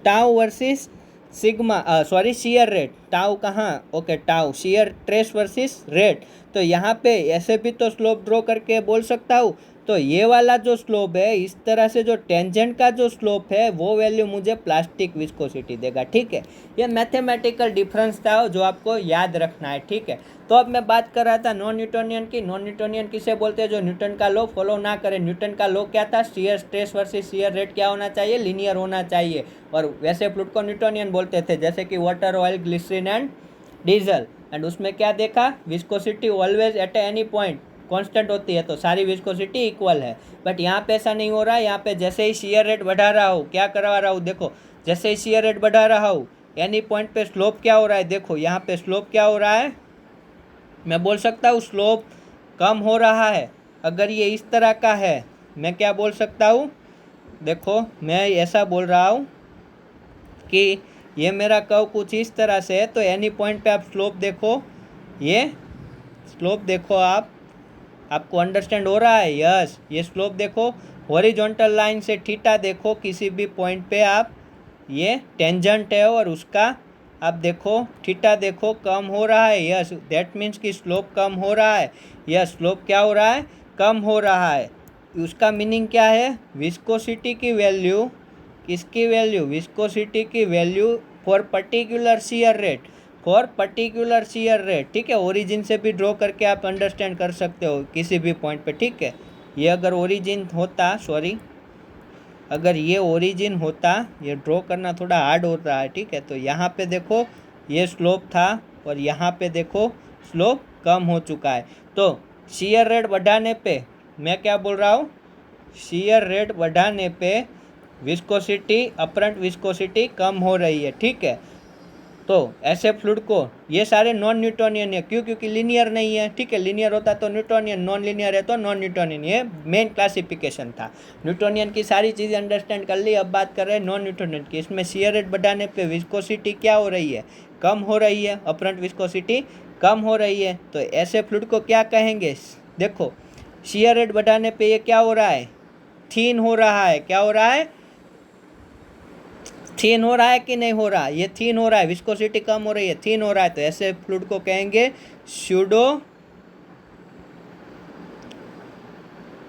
Speaker 1: tau versus sigma sorry shear rate, tau कहाँ, okay tau shear stress versus rate. तो यहाँ पे ऐसे भी तो स्लोप ड्रॉ करके बोल सकता हूँ। तो ये वाला जो स्लोप है इस तरह से जो टेंजेंट का जो स्लोप है वो वैल्यू मुझे प्लास्टिक विस्कोसिटी देगा। ठीक है, ये मैथमेटिकल डिफरेंस था जो आपको याद रखना है। ठीक है, तो अब मैं बात कर रहा था नॉन न्यूटोनियन की। नॉन न्यूटोनियन किसे बोलते हैं, जो न्यूटन का लॉ फॉलो ना करे। न्यूटन का लॉ क्या था, shear stress versus shear rate क्या होना चाहिए, लीनियर होना चाहिए। और वैसे फ्लूइड को न्यूटोनियन बोलते थे, जैसे कि water, oil, glycerine and diesel. And उसमें क्या देखा, viscosity always at any point constant होती है, तो सारी विस्कोसिटी इक्वल है। बट यहाँ पे ऐसा नहीं हो रहा है। यहाँ पे जैसे ही शियर रेट बढ़ा रहा हूँ, क्या करवा रहा हूँ, देखो जैसे ही शियर रेट बढ़ा रहा हूँ एनी पॉइंट पे स्लोप क्या हो रहा है, देखो यहाँ पे स्लोप क्या हो रहा है, मैं बोल सकता हूँ स्लोप कम हो रहा है। अगर ये इस तरह का है मैं क्या बोल सकता हूँ, देखो मैं ऐसा बोल रहा हूँ कि ये मेरा कर्व कुछ इस तरह से है। तो एनी पॉइंट पे आप स्लोप देखो, ये स्लोप देखो, आपको अंडरस्टैंड हो रहा है, यस। ये स्लोप देखो, हॉरिजॉन्टल लाइन से थीटा देखो किसी भी पॉइंट पे आप, ये टेंजेंट है और उसका आप देखो थीटा देखो कम हो रहा है, यस। दैट मीन्स कि स्लोप कम हो रहा है, यस। स्लोप क्या हो रहा है, कम हो रहा है। उसका मीनिंग क्या है, विस्कोसिटी की वैल्यू, किसकी वैल्यू, विस्कोसिटी की value for particular shear rate, for particular shear rate. ठीक है, ओरिजिन से भी ड्रॉ करके आप अंडरस्टैंड कर सकते हो किसी भी पॉइंट पे। ठीक है, ये अगर ओरिजिन होता, सॉरी अगर ये ओरिजिन होता, ये ड्रॉ करना थोड़ा हार्ड होता है। ठीक है, तो यहाँ पे देखो ये स्लोप था और यहाँ पे देखो स्लोप कम हो चुका है। तो शियर रेट बढ़ाने पे, मैं क्या बोल रहा हूँ, शियर रेट बढ़ाने पे विस्कोसिटी, अपरंट विस्कोसिटी कम हो रही है। ठीक है, तो ऐसे फ्लूइड को, ये सारे नॉन न्यूटोनियन है, क्यों, क्योंकि लीनियर नहीं है। ठीक है, लीनियर होता तो न्यूटोनियन, नॉन लीनियर है तो नॉन न्यूटोनियन। ये मेन क्लासिफिकेशन था। न्यूटोनियन की सारी चीज़ें अंडरस्टैंड कर ली, अब बात कर रहे हैं नॉन न्यूटोनियन की। इसमें शियर रेट बढ़ाने पे विस्कोसिटी क्या हो रही है, कम हो रही है, अपरंट विस्कोसिटी कम हो रही है। तो ऐसे फ्लूइड को क्या कहेंगे, देखो शियर रेट बढ़ाने पे ये क्या हो रहा है, थीन हो रहा है। क्या हो रहा है, थीन हो रहा है कि नहीं हो रहा, ये थीन हो रहा है, विस्कोसिटी कम हो रही है, थीन हो रहा है। तो ऐसे फ्लूइड को कहेंगे स्यूडो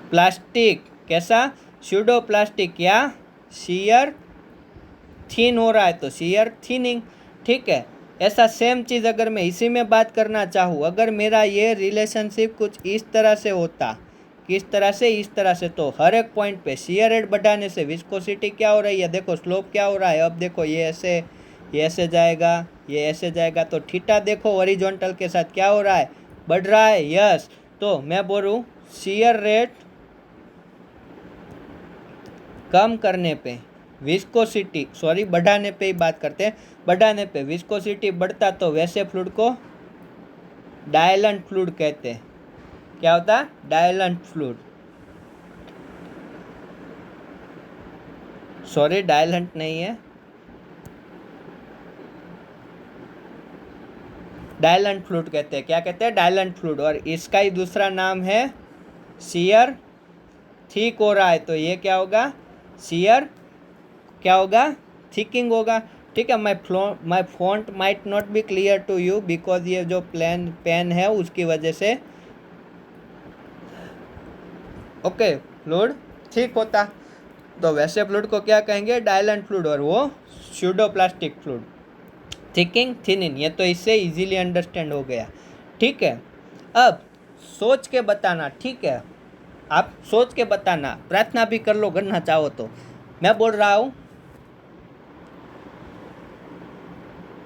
Speaker 1: प्लास्टिक। कैसा, स्यूडो प्लास्टिक या शियर थीन हो रहा है तो शियर थीनिंग। ठीक है, ऐसा सेम चीज़ अगर मैं इसी में बात करना चाहूँ, अगर मेरा ये रिलेशनशिप कुछ इस तरह से होता, किस तरह से, इस तरह से, तो हर एक पॉइंट पे शियर रेट बढ़ाने से विस्कोसिटी क्या हो रही है, देखो स्लोप क्या हो रहा है। अब देखो ये ऐसे जाएगा, ये ऐसे जाएगा, तो थीटा देखो हॉरिजॉन्टल के साथ क्या हो रहा है, बढ़ रहा है, यस। तो मैं बोलूँ शियर रेट कम करने पे विस्कोसिटी, सॉरी बढ़ाने पे ही बात करते हैं, बढ़ाने पे विस्कोसिटी बढ़ता तो वैसे फ्लूइड को डायलेंट फ्लूइड कहते हैं। क्या होता, डायलेंट फ्लूइड, सॉरी डायलेंट नहीं है, डायलेंट फ्लूइड कहते हैं। क्या कहते हैं, डायलेंट फ्लूइड। और इसका ही दूसरा नाम है शियर थिक हो रहा है, तो ये क्या होगा, शियर क्या होगा, थिकिंग होगा। ठीक है, my font might not be clear to you because ये जो पेन है उसकी वजह से। ओके, फ्लूइड थिक होता तो वैसे फ्लूइड को क्या कहेंगे, डायलेंट फ्लूइड, और वो pseudo plastic fluid, thickening thinning. ये तो इससे इजीली अंडरस्टैंड हो गया। ठीक है, अब सोच के बताना। ठीक है, आप सोच के बताना, प्रार्थना भी कर लो करना चाहो तो। मैं बोल रहा हूँ,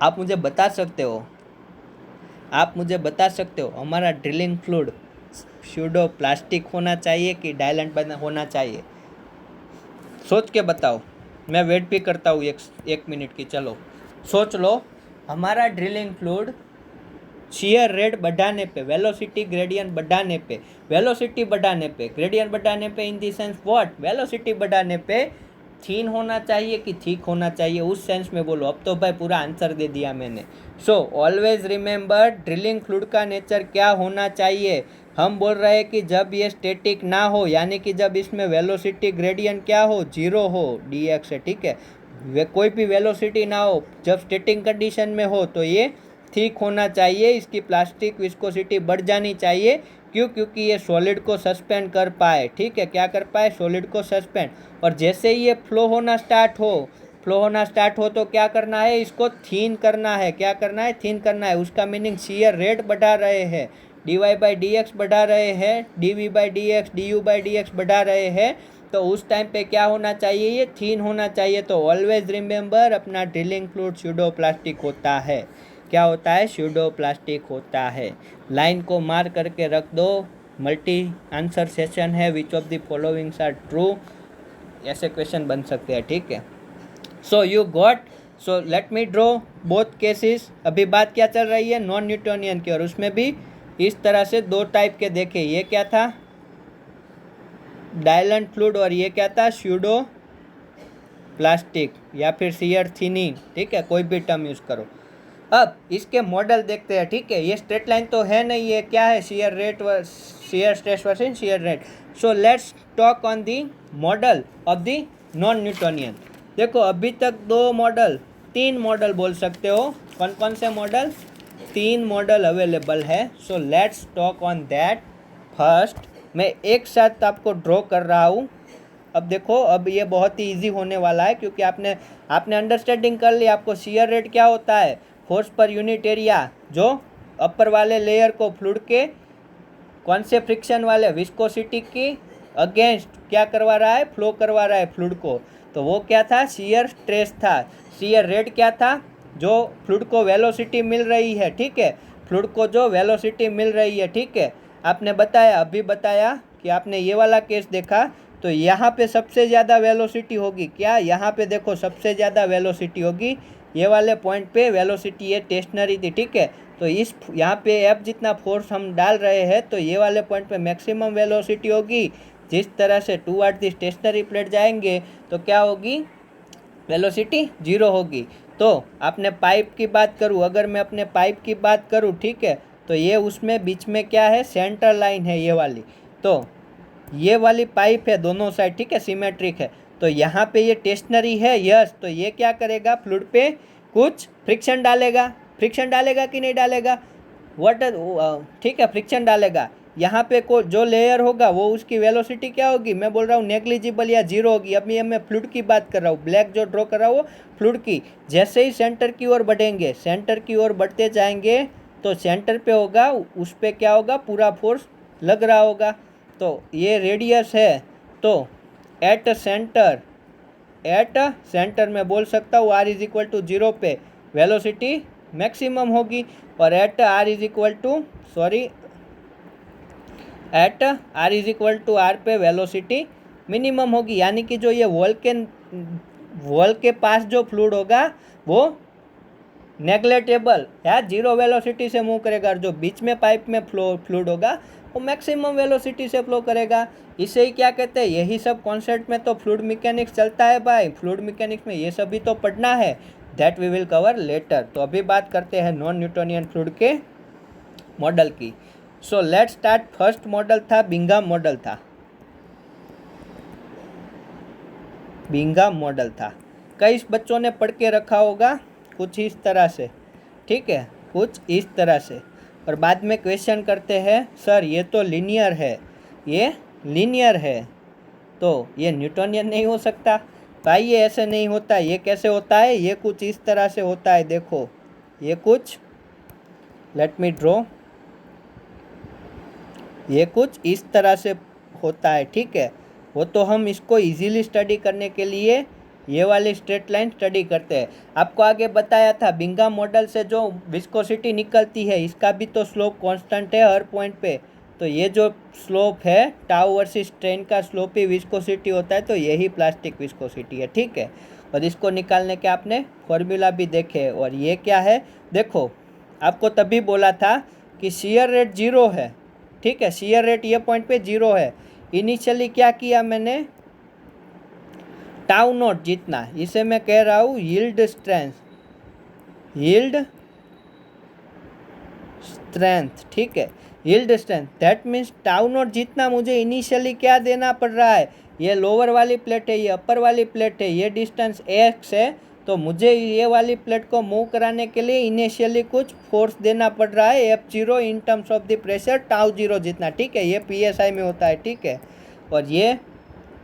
Speaker 1: आप मुझे बता सकते हो, हमारा ड्रिलिंग फ्लूइड स्यूडो प्लास्टिक होना चाहिए कि डायलेंट बना होना चाहिए? सोच के बताओ, मैं वेट भी करता हूँ एक मिनट की। चलो सोच लो, हमारा ड्रिलिंग फ्लूइड शियर रेट बढ़ाने पे, वेलोसिटी ग्रेडियंट बढ़ाने पे, ग्रेडियंट बढ़ाने पे इन दी सेंस व्हाट, वेलोसिटी बढ़ाने पे थीन होना चाहिए कि थिक होना चाहिए, उस सेंस में बोलो। अब तो भाई पूरा आंसर दे दिया मैंने। So always remember, drilling fluid का नेचर क्या होना चाहिए? हम बोल रहे हैं कि जब ये स्टैटिक ना हो, यानी कि जब इसमें वेलोसिटी ग्रेडियंट क्या हो, जीरो हो, डी एक्स है, ठीक है, कोई भी वेलोसिटी ना हो, जब स्टैटिक कंडीशन में हो, तो ये थिक होना चाहिए, इसकी प्लास्टिक विस्कोसिटी बढ़ जानी चाहिए। क्यों? क्योंकि ये सॉलिड को सस्पेंड कर पाए, ठीक है, क्या कर पाए, सॉलिड को सस्पेंड। और जैसे ही ये फ्लो होना स्टार्ट हो तो क्या करना है, इसको थीन करना है। क्या करना है? थीन करना है। उसका मीनिंग शियर रेट बढ़ा रहे हैं, dy बाई डी एक्स बढ़ा रहे हैं, dv by D x, du by D x बढ़ा रहे हैं, तो उस टाइम पे क्या होना चाहिए, ये थीन होना चाहिए। तो ऑलवेज रिमेंबर, अपना ड्रिलिंग फ्लूइड स्यूडो प्लास्टिक होता है। क्या होता है? स्यूडो प्लास्टिक होता है। लाइन को मार करके रख दो। मल्टी आंसर सेशन है, which of the followings are true, ऐसे क्वेश्चन बन सकते हैं, ठीक है। So you got, so let me draw both cases. अभी बात क्या चल रही है, नॉन न्यूटोनियन की, और उसमें भी इस तरह से दो टाइप के देखे। ये क्या था, डायलेंट फ्लूइड, और ये क्या था, स्यूडो प्लास्टिक या फिर शियर थिनिंग, ठीक है, कोई भी टर्म यूज करो। अब इसके मॉडल देखते हैं, ठीक है। ये स्ट्रेट लाइन तो है नहीं, ये क्या है, shear rate, shear stress versus shear rate. So let's talk on the model of the non Newtonian. देखो अभी तक तीन मॉडल बोल सकते हो। कौन कौन से मॉडल? तीन मॉडल अवेलेबल है। सो let's talk on that. First, मैं एक साथ आपको ड्रॉ कर रहा हूँ। अब देखो, अब ये बहुत ही इजी होने वाला है, क्योंकि आपने अंडरस्टैंडिंग कर ली। आपको शियर रेट क्या होता है, फोर्स पर यूनिट एरिया, जो अपर वाले लेयर को फ्लूइड के कौन से फ्रिक्शन वाले विस्कोसिटी की अगेंस्ट क्या करवा रहा है, फ्लो करवा रहा है फ्लूइड को, तो वो क्या था, शियर स्ट्रेस था। शियर रेट क्या था, जो फ्लूइड को वेलोसिटी मिल रही है, ठीक है, फ्लूइड को जो वेलोसिटी मिल रही है, ठीक है। आपने बताया, अभी बताया कि आपने ये वाला केस देखा, तो यहाँ पे सबसे ज़्यादा वेलोसिटी होगी। क्या? यहाँ पे देखो सबसे ज़्यादा वेलोसिटी होगी, ये वाले पॉइंट पे वेलोसिटी ये स्टेशनरी थी, ठीक है। तो इस यहाँ पे एफ जितना फोर्स हम डाल रहे हैं, तो ये वाले पॉइंट पे मैक्सिमम वेलोसिटी होगी। जिस तरह से टूवर्ड दी स्टेशनरी प्लेट जाएंगे तो क्या होगी, वेलोसिटी जीरो होगी। तो आपने पाइप की बात करूँ, अगर मैं अपने पाइप की बात करूँ, ठीक है, तो ये उसमें बीच में क्या है, सेंटर लाइन है ये वाली। तो ये वाली पाइप है दोनों साइड, ठीक है, सिमेट्रिक है। तो यहाँ पे ये स्टेशनरी है, यस, तो ये क्या करेगा, फ्लूइड पे कुछ फ्रिक्शन डालेगा। फ्रिक्शन डालेगा कि नहीं डालेगा, ठीक है, फ्रिक्शन डालेगा। यहाँ पे को जो लेयर होगा वो उसकी वेलोसिटी क्या होगी, मैं बोल रहा हूँ नेग्लिजिबल या जीरो होगी। अभी मैं फ्लूइड की बात कर रहा हूँ, ब्लैक जो ड्रॉ कर रहा हूँ फ्लूइड की। जैसे ही सेंटर की ओर बढ़ेंगे, सेंटर की ओर बढ़ते जाएंगे, तो सेंटर पे होगा, उस पर क्या होगा, पूरा फोर्स लग रहा होगा। तो ये रेडियस है, तो एट सेंटर में बोल सकता हूँ R is equal to zero पे वेलोसिटी मैक्सिमम होगी, और at R is equal to R पे वेलोसिटी मिनिमम होगी। यानी कि जो ये वॉल के पास जो फ्लूइड होगा वो नेग्लेक्टेबल या जीरो वेलोसिटी से मूव करेगा, और जो बीच में पाइप में फ्लूइड होगा वो मैक्सिमम वेलोसिटी से फ्लो करेगा। इसे ही क्या कहते हैं, यही सब कॉन्सेप्ट में तो फ्लूइड मैकेनिक्स चलता है भाई। फ्लूइड मैकेनिक्स में ये सब भी तो पढ़ना है, that we will cover later. तो अभी बात करते हैं नॉन न्यूटोनियन फ्लूइड के मॉडल की। So let start. First model था बिंघम मॉडल था। कई बच्चों ने पढ़ के रखा होगा कुछ इस तरह से, ठीक है, कुछ इस तरह से। और बाद में क्वेश्चन करते हैं, सर ये तो लीनियर है, तो ये न्यूटोनियन नहीं हो सकता। भाई ये ऐसे नहीं होता। ये कैसे होता है, ये कुछ इस तरह से होता है। देखो ये कुछ, लेट मी ड्रॉ, ये कुछ इस तरह से होता है, ठीक है। वो तो हम इसको इजीली स्टडी करने के लिए ये वाली स्ट्रेट लाइन स्टडी करते हैं। आपको आगे बताया था बिंघम मॉडल से जो विस्कोसिटी निकलती है इसका भी तो स्लोप कांस्टेंट है हर पॉइंट पे। तो ये जो स्लोप है टाउ वर्सेस स्ट्रेन का स्लोप ही विस्कोसिटी होता है, तो यही प्लास्टिक विस्कोसिटी है, ठीक है। और इसको निकालने के आपने फॉर्मूला भी देखे। और ये क्या है, देखो आपको तभी बोला था कि शियर रेट 0 है, ठीक है। शियर रेट ये पॉइंट पे 0 है। इनिशियली क्या किया मैंने, टाउ नॉट जितना, इसे मैं कह रहा हूँ यील्ड स्ट्रेंथ, यील्ड स्ट्रेंथ, ठीक है, yield strength. That means tau not जितना मुझे इनिशियली क्या देना पड़ रहा है, ये लोअर वाली प्लेट है, ये अपर वाली प्लेट है, ये डिस्टेंस x है, तो मुझे ये वाली प्लेट को मूव कराने के लिए इनिशियली कुछ फोर्स देना पड़ रहा है F0 in terms of the pressure tau 0 जितना, ठीक है। ये PSI में होता है, ठीक है। और ये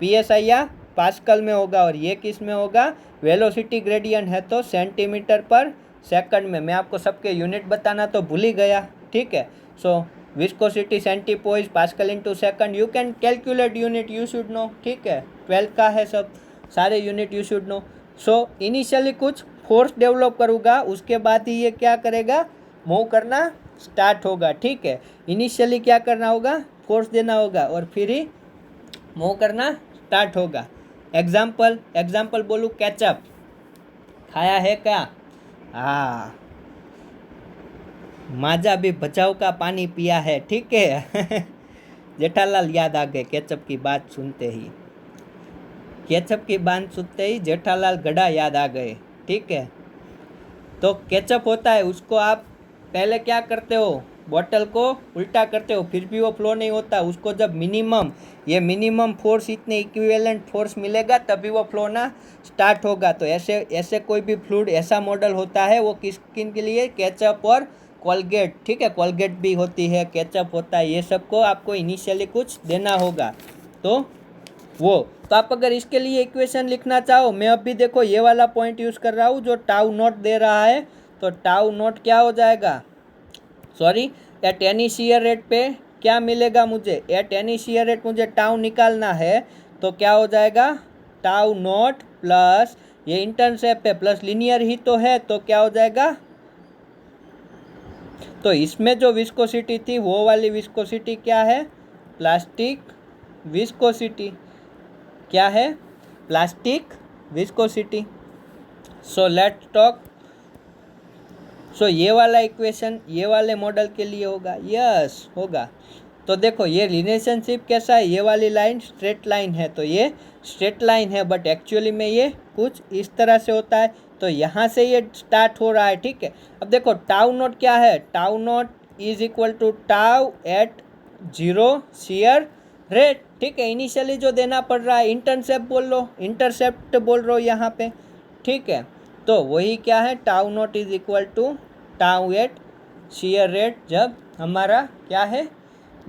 Speaker 1: PSI या पास्कल में होगा, और ये किस में होगा, वेलोसिटी ग्रेडियंट है तो सेंटीमीटर पर सेकंड में। मैं आपको सबके यूनिट बताना तो भूल ही गया, ठीक है। So viscosity centipoise pascal into second, you can calculate unit, you should know, ठीक है। 12 का है सब, सारे unit you should know. So initially कुछ फोर्स डेवलप करूँगा, उसके बाद ही ये क्या करेगा, मूव करना स्टार्ट होगा, ठीक है। इनिशियली क्या करना होगा, फोर्स देना होगा, और फिर ही मूव करना स्टार्ट होगा। एग्जाम्पल बोलूँ, केचप खाया है क्या, हाँ, माजा भी बचाव का पानी पिया है, ठीक है। जेठालाल याद आ गए केचप की बात सुनते ही, केचप की बात सुनते ही जेठालाल गधा याद आ गए, ठीक है। तो केचप होता है, उसको आप पहले क्या करते हो, बॉटल को उल्टा करते हो, फिर भी वो फ्लो नहीं होता। उसको जब मिनिमम फोर्स, इतने इक्विवेलेंट फोर्स मिलेगा तभी वो फ्लो ना स्टार्ट होगा। तो ऐसे कोई भी फ्लूइड ऐसा मॉडल होता है, वो किन के लिए, केचप और कोलगेट, ठीक है। कोलगेट भी होती है, केचप होता है, ये सबको आपको इनिशियली कुछ देना होगा। तो आप अगर इसके लिए इक्वेशन लिखना चाहो, मैं अभी देखो ये वाला पॉइंट यूज़ कर रहा हूँ जो टाउ नॉट दे रहा है, तो टाउ नॉट क्या हो जाएगा, sorry, at any shear rate पे क्या मिलेगा मुझे, एट एनी शियर रेट मुझे टाउ निकालना है, तो क्या हो जाएगा, टाउ नॉट प्लस ये इंटरसेप्ट है प्लस लीनियर ही तो है, तो क्या हो जाएगा, तो इसमें जो विस्कोसिटी थी वो वाली विस्कोसिटी क्या है, प्लास्टिक विस्कोसिटी, क्या है, plastic viscosity. So let's talk, so ये वाला इक्वेशन ये वाले मॉडल के लिए होगा, यस होगा। तो देखो ये रिलेशनशिप कैसा है, ये वाली लाइन स्ट्रेट लाइन है, तो ये स्ट्रेट लाइन है, बट एक्चुअली में ये कुछ इस तरह से होता है। तो यहाँ से ये स्टार्ट हो रहा है, ठीक है। अब देखो टाउ नॉट क्या है, tau naught is equal to tau at 0 shear rate, ठीक है। इनिशियली जो देना पड़ रहा है, इंटरसेप्ट बोल रहा हो यहाँ पे, ठीक है। तो वही क्या है, tau naught is equal to tau at shear rate, जब हमारा क्या है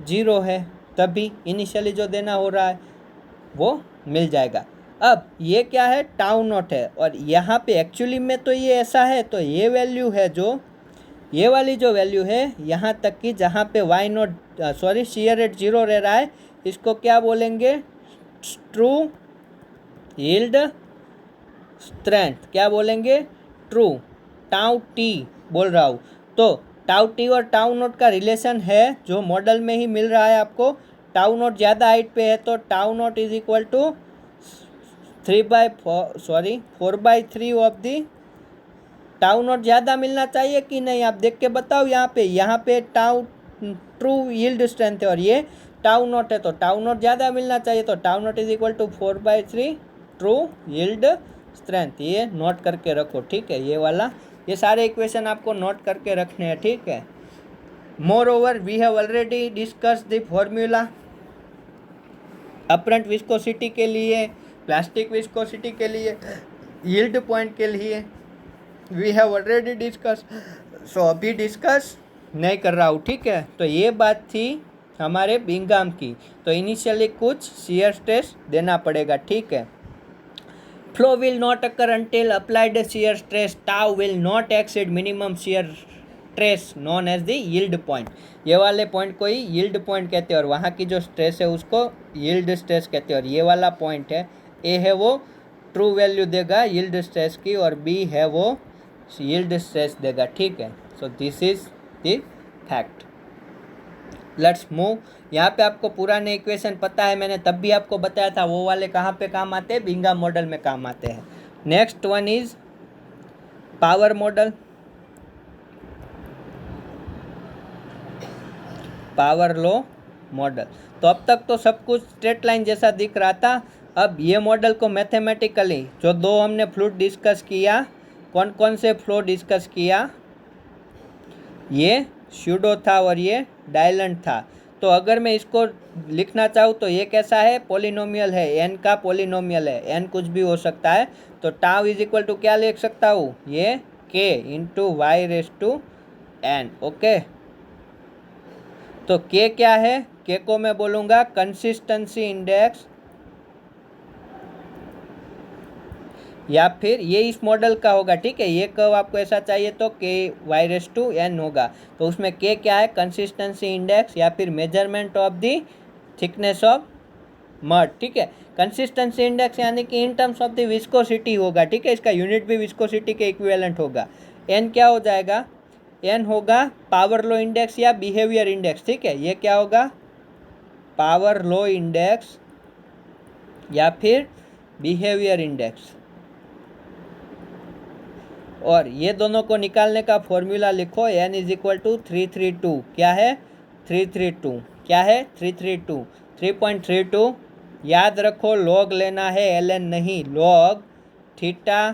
Speaker 1: 0 है, तभी इनिशियली जो देना हो रहा है वो मिल जाएगा। अब ये क्या है, टाउ नॉट है, और यहाँ पे एक्चुअली में तो ये ऐसा है, तो ये वैल्यू है जो ये वाली जो वैल्यू है यहाँ तक की, जहाँ पे y naught sorry shear rate 0 रह रहा है, इसको क्या बोलेंगे, ट्रू यील्ड स्ट्रेंथ, क्या बोलेंगे, ट्रू टाउ टी बोल रहा हूँ। तो टाउ टी और टाउ नॉट का रिलेशन है जो मॉडल में ही मिल रहा है आपको। टाउ नॉट ज़्यादा हाइट पे है, तो tau naught is equal to 4/3 of the, tau naught ज़्यादा मिलना चाहिए कि नहीं, आप देख के बताओ। यहाँ पे टाउ ट्रू यील्ड स्ट्रेंथ है और ये टाउ नॉट है, तो टाउ नॉट ज़्यादा मिलना चाहिए, तो tau naught is equal to 4/3 true yield strength. ये नोट करके रखो, ठीक है। ये वाला, ये सारे इक्वेशन आपको नोट करके रखने हैं, ठीक है। Moreover we have already discuss the formula apparent viscosity के लिए, प्लास्टिक विस्कोसिटी के लिए, यील्ड पॉइंट के लिए वी हैव ऑलरेडी डिस्कस। सो अभी डिस्कस नहीं कर रहा हूँ, ठीक है। तो ये बात थी हमारे बिंघम की। तो इनिशियली कुछ शियर स्ट्रेस देना पड़ेगा, ठीक है। Flow will not occur until applied shear stress tau will not exceed minimum shear stress known as the yield point. ये वाले पॉइंट को ही यील्ड पॉइंट कहते हैं और वहाँ की जो स्ट्रेस है उसको यील्ड स्ट्रेस कहते हैं। और ये वाला पॉइंट है ए है वो ट्रू वैल्यू देगा यील्ड स्ट्रेस की और बी है वो यील्ड स्ट्रेस देगा, ठीक है। So this is the fact. Let's move. यहाँ पे आपको पुराने इक्वेशन पता है, मैंने तब भी आपको बताया था वो वाले कहाँ पे काम आते हैं, बिंघम मॉडल में काम आते हैं। Next one is power model. Power law model. तो अब तक तो सब कुछ स्ट्रेट लाइन जैसा दिख रहा था। अब ये मॉडल को मैथमेटिकली जो दो हमने फ्लूइड डिस्कस किया, कौन कौन से फ्लो डिस्कस किया, ये स्यूडो था और ये डायलेंट था। तो अगर मैं इसको लिखना चाहूँ तो ये कैसा है, पॉलिनोमियल है, एन का पॉलिनोमियल है, एन कुछ भी हो सकता है। तो टाउ इज इक्वल टू क्या लिख सकता हूँ, ये K into y raise to n. Okay, तो के क्या है, के को मैं बोलूँगा कंसिस्टेंसी इंडेक्स, या फिर ये इस मॉडल का होगा, ठीक है। ये कर्व आपको ऐसा चाहिए तो के वाई रेस टू एन होगा। तो उसमें के क्या है, कंसिस्टेंसी इंडेक्स या फिर measurement of the thickness of mud, ठीक है। कंसिस्टेंसी इंडेक्स यानी कि इन टर्म्स ऑफ द विस्कोसिटी होगा, ठीक है। इसका यूनिट भी विस्कोसिटी के इक्विवेलेंट होगा। एन क्या हो जाएगा, एन होगा पावर लो इंडेक्स या बिहेवियर इंडेक्स, ठीक है। ये क्या होगा, पावर लो इंडेक्स या फिर बिहेवियर इंडेक्स। और ये दोनों को निकालने का फॉर्मूला लिखो, एन इज इक्वल टू 332। क्या है, 332। क्या है, 332, 3.32। याद रखो लॉग लेना है, एल एन नहीं, लॉग थीटा,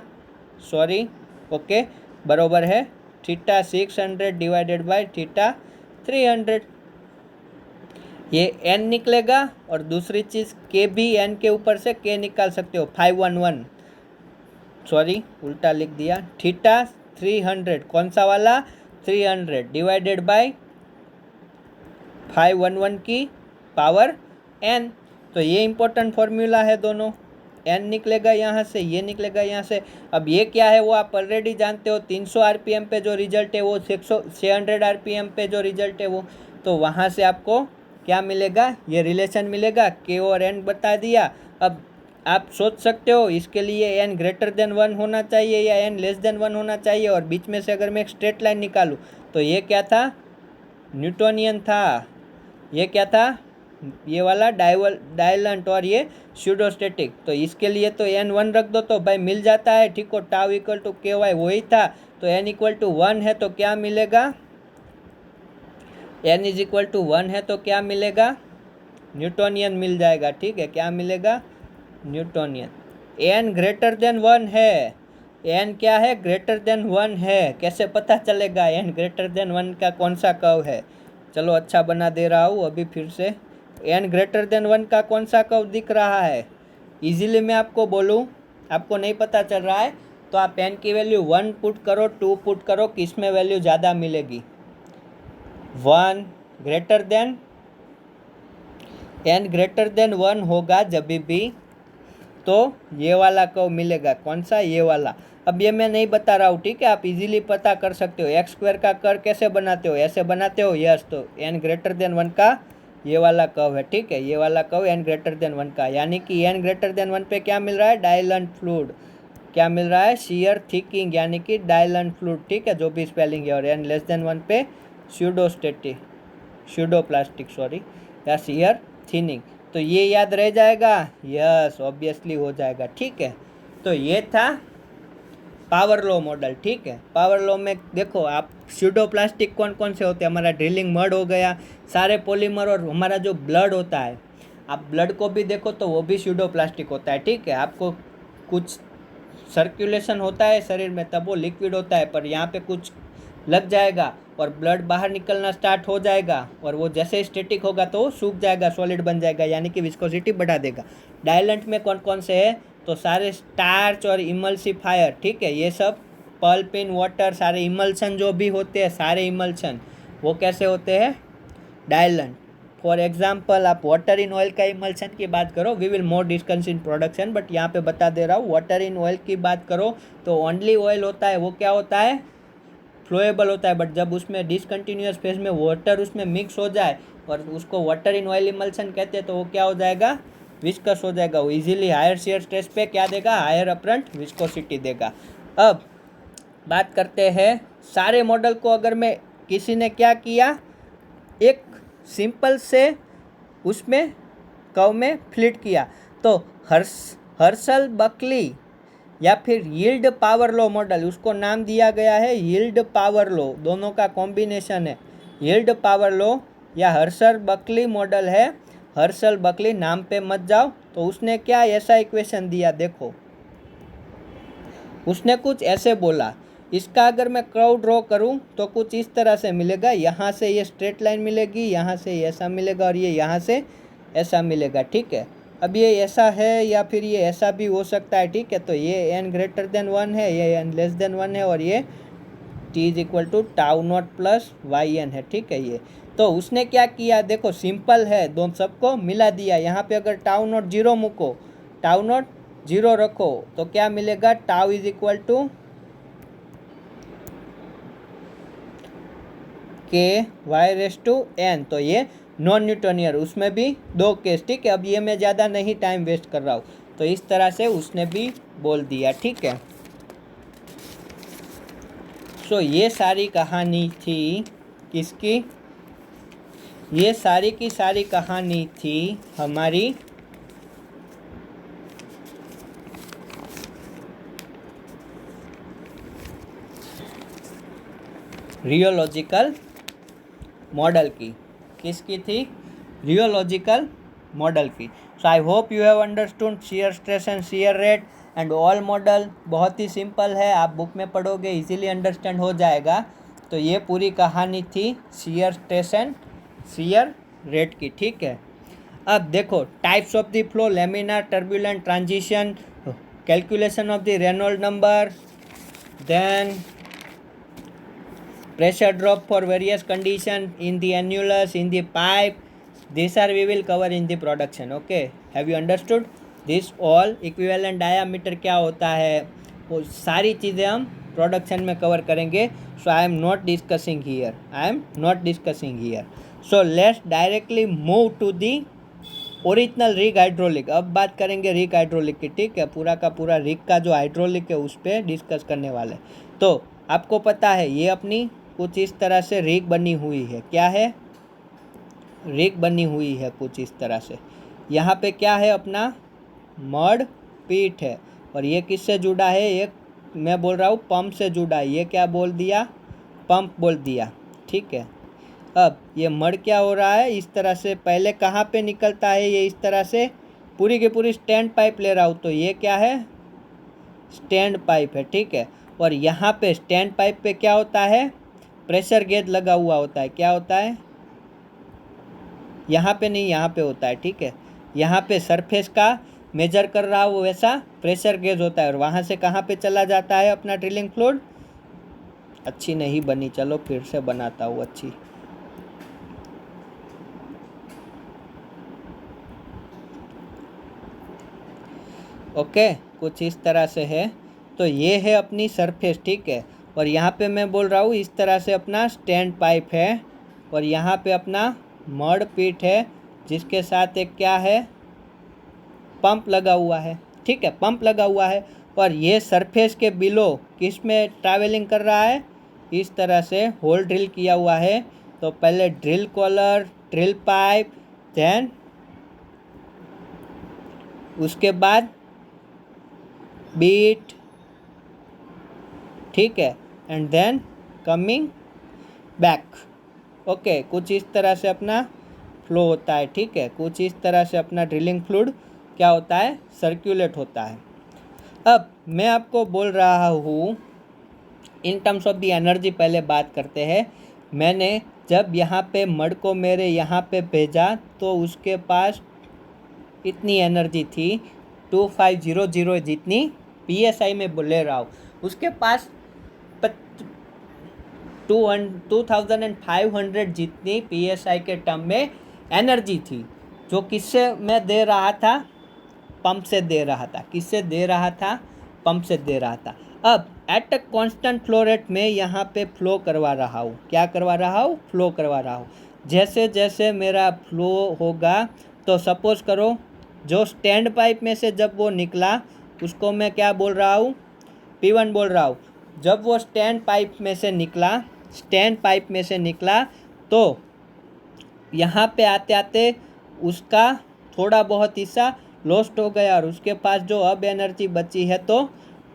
Speaker 1: सॉरी, ओके, बरोबर है थीटा 600 डिवाइडेड बाय थीटा 300। ये एन निकलेगा और दूसरी चीज़ के भी एन के ऊपर से के निकाल सकते हो, 511, सॉरी उल्टा लिख दिया, थीटा 300, कौन सा वाला, 300 डिवाइडेड बाय 511 की पावर एन। तो ये इंपॉर्टेंट फॉर्मूला है दोनों, एन निकलेगा यहाँ से, ये निकलेगा यहाँ से। अब ये क्या है वो आप ऑलरेडी जानते हो, 300 आरपीएम पे जो रिजल्ट है वो 600 आरपीएम पे जो रिजल्ट है वो, तो वहाँ से आपको क्या मिलेगा, ये रिलेशन मिलेगा, के और एन बता दिया। अब आप सोच सकते हो इसके लिए एन ग्रेटर देन 1 होना चाहिए या एन लेस देन 1 होना चाहिए, और बीच में से अगर मैं एक स्ट्रेट लाइन निकालूँ तो ये क्या था, न्यूटोनियन था। ये क्या था, ये वाला डायलेंट और ये स्यूडोस्टेटिक। तो इसके लिए तो एन 1 रख दो तो भाई मिल जाता है, ठीक हो। टाउ इक्वल टू के वाई वही था, तो एन इक्वल टू 1 है तो क्या मिलेगा, एन इज इक्वल टू 1 है तो क्या मिलेगा, न्यूटोनियन मिल जाएगा, ठीक है। क्या मिलेगा, न्यूटोनियन। एन ग्रेटर देन 1 है, एन क्या है, ग्रेटर देन 1 है। कैसे पता चलेगा एन ग्रेटर देन 1 का कौन सा कर्व है, चलो अच्छा बना दे रहा हूँ अभी फिर से। एन ग्रेटर देन 1 का कौन सा कर्व दिख रहा है, इजीली मैं आपको बोलूँ, आपको नहीं पता चल रहा है तो आप एन की वैल्यू 1 पुट करो, 2 पुट करो, किस में वैल्यू ज़्यादा मिलेगी, 1 greater than, n greater than 1 होगा जब भी तो ये वाला कर्व मिलेगा, कौन सा, ये वाला। अब ये मैं नहीं बता रहा हूँ, ठीक है, आप इजीली पता कर सकते हो। एक्स स्क्वायर का कर्व कैसे बनाते हो, ऐसे बनाते हो, यस। तो एन ग्रेटर देन 1 का ये वाला कर्व है, ठीक है, ये वाला कर्व एन ग्रेटर देन 1 का, यानी कि एन ग्रेटर देन 1 पे क्या मिल रहा है, डायलेंट फ्लूइड। क्या मिल रहा है, शियर थिकिंग यानी कि डायलेंट फ्लूइड, ठीक है, जो भी स्पेलिंग है। और एन लेस देन 1 पे स्यूडोस्टेटिक, स्यूडोप्लास्टिक सॉरी, या शियर थिनिंग। तो ये याद रह जाएगा, यस ऑब्वियसली हो जाएगा, ठीक है। तो ये था पावर लॉ मॉडल, ठीक है। पावर लॉ में देखो आप स्यूडोप्लास्टिक कौन कौन से होते हैं, हमारा ड्रिलिंग मड हो गया, सारे पॉलीमर, और हमारा जो ब्लड होता है, आप ब्लड को भी देखो तो वो भी स्यूडोप्लास्टिक होता है, ठीक है। आपको कुछ सर्कुलेशन होता है शरीर में तब वो लिक्विड होता है, पर यहाँ पे कुछ लग जाएगा और ब्लड बाहर निकलना स्टार्ट हो जाएगा, और वो जैसे स्टैटिक होगा तो वो सूख जाएगा, सॉलिड बन जाएगा, यानी कि विस्कोसिटी बढ़ा देगा। डायलेंट में कौन कौन से है, तो सारे स्टार्च और इमल्सिफायर, ठीक है, ये सब पल्प इन वाटर, सारे इमल्सन जो भी होते हैं, सारे इमल्सन वो कैसे होते हैं, डायलेंट। फॉर एग्जाम्पल आप वाटर इन ऑयल का इमल्सन की बात करो, we will more discuss in production, but यहाँ पे बता दे रहा हूँ, वाटर इन ऑयल की बात करो तो ओनली ऑयल होता है, वो क्या होता है, फ्लोएबल होता है, बट जब उसमें डिसकंटिन्यूअस फेज में वाटर उसमें मिक्स हो जाए और उसको वाटर इन ऑयल इमल्सन कहते हैं, तो वो क्या हो जाएगा, विस्कस हो जाएगा। वो इजीली हायर शियर स्ट्रेस पे क्या देगा, हायर अपरंट विस्कोसिटी देगा। अब बात करते हैं सारे मॉडल को, अगर मैं किसी ने क्या किया, एक सिंपल से उसमें कर्व में फ्लिट किया, तो हर्शल बकली या फिर यील्ड पावर लॉ मॉडल, उसको नाम दिया गया है यील्ड पावर लॉ, दोनों का कॉम्बिनेशन है यील्ड पावर लॉ या हर्शल बकली मॉडल है। हर्शल बकली नाम पे मत जाओ। तो उसने क्या ऐसा इक्वेशन दिया, देखो उसने कुछ ऐसे बोला, इसका अगर मैं कर्व ड्रॉ करूं तो कुछ इस तरह से मिलेगा, यहाँ से ये स्ट्रेट लाइन मिलेगी, यहाँ से ऐसा मिलेगा और ये यहाँ से ऐसा मिलेगा, ठीक है। अब ये ऐसा है या फिर ये ऐसा भी हो सकता है, ठीक है। तो ये n ग्रेटर देन 1 है, ये n लेस देन 1 है और ये t is equal to tau naught plus y n है, ठीक है। ये तो उसने क्या किया, देखो सिंपल है, दोनों सबको मिला दिया। यहाँ पे अगर टाउ नॉट 0 मूको, टाउ नॉट 0 रखो तो क्या मिलेगा, टाउ इज इक्वल टू के वाई रेस टू एन। तो ये नॉन न्यूटोनियर, उसमें भी 2 केस, ठीक है। अब ये मैं ज़्यादा नहीं टाइम वेस्ट कर रहा हूँ, तो इस तरह से उसने भी बोल दिया, ठीक है। सो ये सारी कहानी थी किसकी, ये सारी की सारी कहानी थी हमारी रियोलॉजिकल मॉडल की। किसकी थी, रियोलॉजिकल मॉडल की। So I hope you have understood shear stress and shear rate and all model. बहुत ही सिंपल है, आप बुक में पढ़ोगे इजीली अंडरस्टैंड हो जाएगा। तो ये पूरी कहानी थी shear stress and shear rate की, ठीक है। अब देखो types of the flow, laminar, turbulent, transition, calculation of the Reynold number, then pressure drop for various condition in the annulus, in the pipe, these are we will cover in the production, okay। have you understood this all? equivalent diameter क्या होता है, वो सारी चीज़ें हम production में cover करेंगे। So I am not discussing here, I am not discussing here. So let's directly move to the original rig hydraulic. अब बात करेंगे रिग हाइड्रोलिक की, ठीक है। पूरा का पूरा रिग का जो हाइड्रोलिक है उस पर डिस्कस करने वाले। तो आपको पता है ये अपनी कुछ इस तरह से रिग बनी हुई है, क्या है, रिग बनी हुई है कुछ इस तरह से। यहाँ पे क्या है, अपना मड पीट है और ये किससे जुड़ा है, एक मैं बोल रहा हूँ पंप से जुड़ा है। ये क्या बोल दिया, पंप बोल दिया, ठीक है। अब ये मड क्या हो रहा है, इस तरह से पहले कहाँ पे निकलता है, ये इस तरह से पूरी की पूरी स्टैंड पाइप ले रहा हूँ, तो ये क्या है, स्टैंड पाइप है, ठीक है। और यहाँ पे स्टैंड पाइप पे क्या होता है, प्रेशर गेज लगा हुआ होता है, क्या होता है, यहाँ पे नहीं यहाँ पे होता है, ठीक है। यहाँ पे सरफेस का मेजर कर रहा हो वैसा प्रेशर गेज होता है और वहाँ से कहाँ पे चला जाता है अपना ड्रिलिंग फ्लूइड। अच्छी नहीं बनी, चलो फिर से बनाता हूँ अच्छी। ओके कुछ इस तरह से है। तो ये है अपनी सरफेस, ठीक है। और यहाँ पे मैं बोल रहा हूँ इस तरह से अपना स्टैंड पाइप है और यहाँ पे अपना मड पिट है जिसके साथ एक क्या है, पंप लगा हुआ है, ठीक है, पंप लगा हुआ है। और ये सरफेस के बिलो किस में ट्रैवलिंग कर रहा है, इस तरह से होल ड्रिल किया हुआ है। तो पहले drill collar, drill pipe, then उसके बाद बीट, ठीक है, and then coming back. Okay कुछ इस तरह से अपना फ्लो होता है, ठीक है। कुछ इस तरह से अपना ड्रिलिंग फ्लूइड क्या होता है, सर्कुलेट होता है। अब मैं आपको बोल रहा हूँ इन टर्म्स ऑफ द एनर्जी। पहले बात करते हैं, मैंने जब यहाँ पे मड को मेरे यहाँ पे भेजा तो उसके पास इतनी एनर्जी थी 2500 जितनी PSI में ले रहा हूँ, उसके पास 2500 जितनी PSI के टर्म में एनर्जी थी, जो किससे मैं दे रहा था, पंप से दे रहा था। किससे दे रहा था, पंप से दे रहा था। अब at a constant flow rate में यहाँ पे फ्लो करवा रहा हूँ, क्या करवा रहा हूँ, फ्लो करवा रहा हूँ। जैसे जैसे मेरा फ्लो होगा तो सपोज करो जो स्टैंड पाइप में से जब वो निकला उसको मैं क्या बोल रहा हूँ, P1 बोल रहा हूँ। जब वो स्टैंड पाइप में से निकला तो यहाँ पे आते आते उसका थोड़ा बहुत हिस्सा लॉस्ट हो गया और उसके पास जो अब एनर्जी बची है तो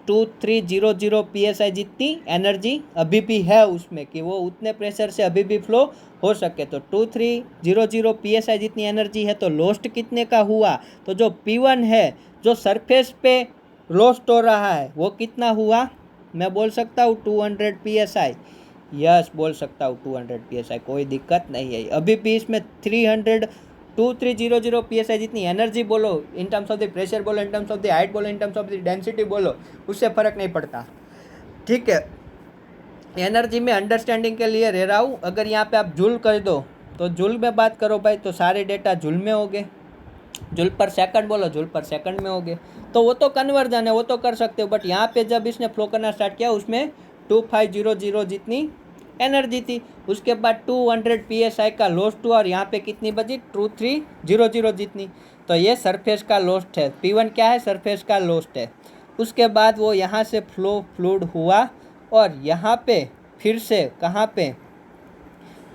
Speaker 1: 2300 PSI जितनी एनर्जी अभी भी है उसमें कि वो उतने प्रेशर से अभी भी फ्लो हो सके। तो 2300 PSI जितनी एनर्जी है तो लॉस्ट कितने का हुआ, तो जो P1 है जो सरफेस पे लॉस्ट हो रहा है वो कितना हुआ, मैं बोल सकता हूँ 200 PSI। यस बोल सकता हूँ 200 PSI, कोई दिक्कत नहीं है। अभी भी इसमें 2300 PSI जितनी एनर्जी बोलो, in terms of the pressure बोलो, in terms of the height बोलो, in terms of the density बोलो, उससे फ़र्क नहीं पड़ता, ठीक है। एनर्जी में अंडरस्टैंडिंग के लिए रह रहा हूँ। अगर यहाँ पे आप जूल कर दो तो जूल में बात करो भाई तो सारे डेटा जूल में हो गए, जूल पर सेकंड बोलो जूल पर सेकंड में हो गए, तो वो तो कन्वर्जन है, वो तो कर सकते हो। बट यहाँ पे जब इसने फ्लो करना स्टार्ट किया उसमें 2500 जितनी एनर्जी थी, उसके बाद 200 PSI का लॉस्ट हुआ और यहाँ पे कितनी बची 2300 जितनी। तो ये सरफेस का लॉस्ट है, P1 क्या है, सरफेस का लॉस्ट है। उसके बाद वो यहाँ से फ्लूड हुआ और यहाँ पे फिर से कहाँ पे,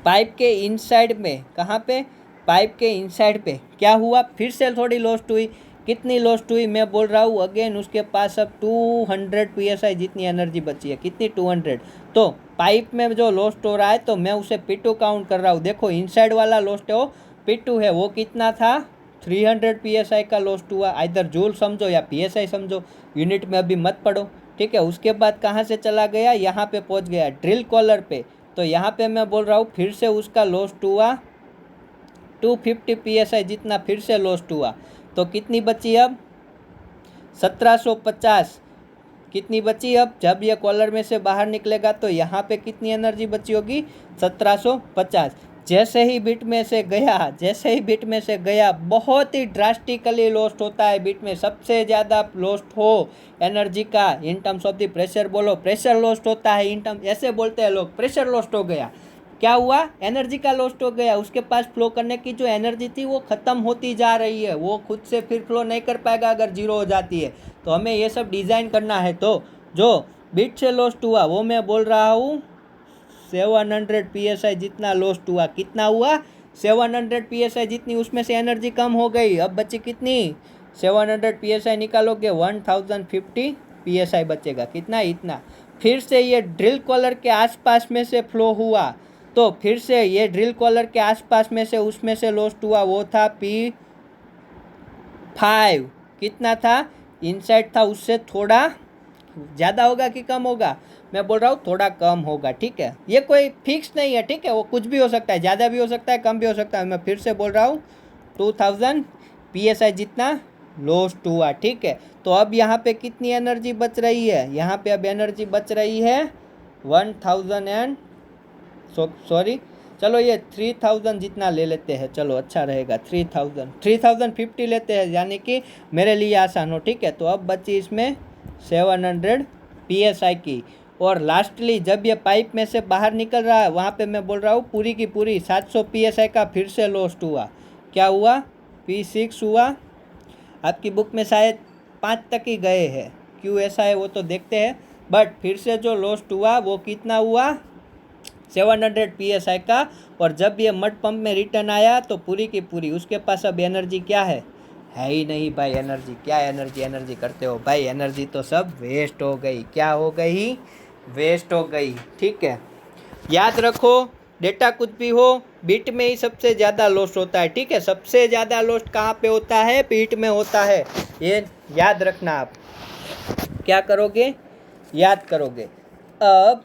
Speaker 1: पाइप के इनसाइड में, कहाँ पे, पाइप के इनसाइड पे क्या हुआ, फिर से थोड़ी लॉस्ट हुई। कितनी लॉस्ट हुई, मैं बोल रहा हूँ अगेन, उसके पास अब 200 PSI जितनी एनर्जी बची है, कितनी 200। तो पाइप में जो लॉस्ट हो रहा है तो मैं उसे P2 काउंट कर रहा हूँ। देखो इनसाइड वाला लॉस्ट है वो P2 है, वो कितना था 300 PSI का लॉस्ट हुआ। इधर जूल समझो या PSI समझो, यूनिट में अभी मत पढ़ो, ठीक है। उसके बाद कहाँ से चला गया, यहाँ पे पहुँच गया ड्रिल कॉलर पे। तो यहाँ पे मैं बोल रहा हूँ फिर से उसका लॉस्ट हुआ 250 PSI जितना फिर से लॉस्ट हुआ। तो कितनी बची अब 1750, कितनी बची अब, जब ये कॉलर में से बाहर निकलेगा तो यहाँ पे कितनी एनर्जी बची होगी 1750। जैसे ही बिट में से गया बहुत ही ड्रास्टिकली लॉस्ट होता है बिट में, सबसे ज़्यादा लॉस्ट हो एनर्जी का इन टर्म्स ऑफ द प्रेशर बोलो, प्रेशर लॉस्ट होता है इन टर्म, ऐसे बोलते हैं लोग, प्रेशर लॉस्ट हो गया, क्या हुआ, एनर्जी का लॉस्ट हो गया। उसके पास फ्लो करने की जो एनर्जी थी वो ख़त्म होती जा रही है, वो खुद से फिर फ्लो नहीं कर पाएगा अगर जीरो हो जाती है। तो हमें ये सब डिज़ाइन करना है। तो जो बिट से लॉस्ट हुआ वो मैं बोल रहा हूँ 700 PSI जितना लॉस्ट हुआ, कितना हुआ 700 PSI जितनी, उसमें से एनर्जी कम हो गई, अब बची कितनी 700 PSI निकालोगे 1050 PSI बचेगा, कितना, इतना। फिर से ये ड्रिल कॉलर के आसपास में से फ्लो हुआ तो फिर से ये ड्रिल कॉलर के आसपास में से उसमें से लॉस्ट हुआ, वो था P5, कितना था, इनसाइड था उससे थोड़ा ज़्यादा होगा कि कम होगा, मैं बोल रहा हूँ थोड़ा कम होगा, ठीक है। ये कोई फिक्स नहीं है, ठीक है, वो कुछ भी हो सकता है, ज़्यादा भी हो सकता है, कम भी हो सकता है। मैं फिर से बोल रहा हूँ 2000 PSI जितना लॉस्ट हुआ, ठीक है। तो अब यहाँ पे कितनी एनर्जी बच रही है, यहाँ पे अब एनर्जी बच रही है 3000 जितना ले लेते हैं, चलो अच्छा रहेगा, 3050 लेते हैं, यानी कि मेरे लिए आसान हो, ठीक है। तो अब बची इसमें 700 PSI की। और लास्टली जब ये पाइप में से बाहर निकल रहा है वहाँ पे मैं बोल रहा हूँ पूरी की पूरी 700 PSI का फिर से लॉस्ट हुआ, क्या हुआ P6 हुआ। आपकी बुक में शायद 5 तक ही गए हैं, क्यों ऐसा है वो तो देखते हैं। बट फिर से जो लॉस्ट हुआ वो कितना हुआ 700 PSI का। और जब ये मड पंप में रिटर्न आया तो पूरी की पूरी उसके पास अब एनर्जी क्या है ही नहीं भाई। एनर्जी क्या, एनर्जी करते हो भाई, एनर्जी तो सब वेस्ट हो गई, क्या हो गई, वेस्ट हो गई, ठीक है। याद रखो डेटा कुछ भी हो बीट में ही सबसे ज़्यादा लॉस होता है, ठीक है। सबसे ज़्यादा लॉस कहाँ पे होता है, बीट में होता है, ये याद रखना। आप क्या करोगे, याद करोगे। अब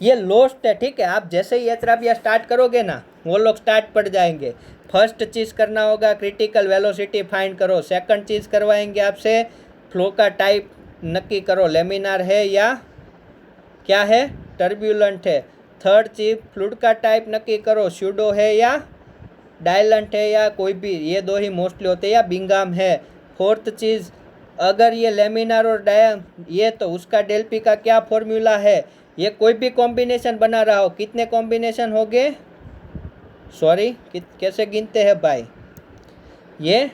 Speaker 1: ये लॉस्ट है, ठीक है। आप जैसे ही एथराबिया स्टार्ट करोगे ना वो लोग स्टार्ट पड़ जाएंगे। फर्स्ट चीज़ करना होगा क्रिटिकल वेलोसिटी फाइंड करो। सेकंड चीज़ करवाएंगे आपसे फ्लो का टाइप नक्की करो, लेमिनार है या क्या है टर्ब्यूलेंट है। थर्ड चीज़ फ्लूइड का टाइप नक्की करो, स्यूडो है या डायलेंट है या कोई भी, ये दो ही मोस्टली होते हैं, या बिंगाम है। फोर्थ चीज़ अगर ये लेमिनार और डाया ये, तो उसका डेल पी का क्या फॉर्मूला है? ये कोई भी कॉम्बिनेशन बना रहा हो, कितने कॉम्बिनेशन हो गए, सॉरी कैसे गिनते हैं भाई, ये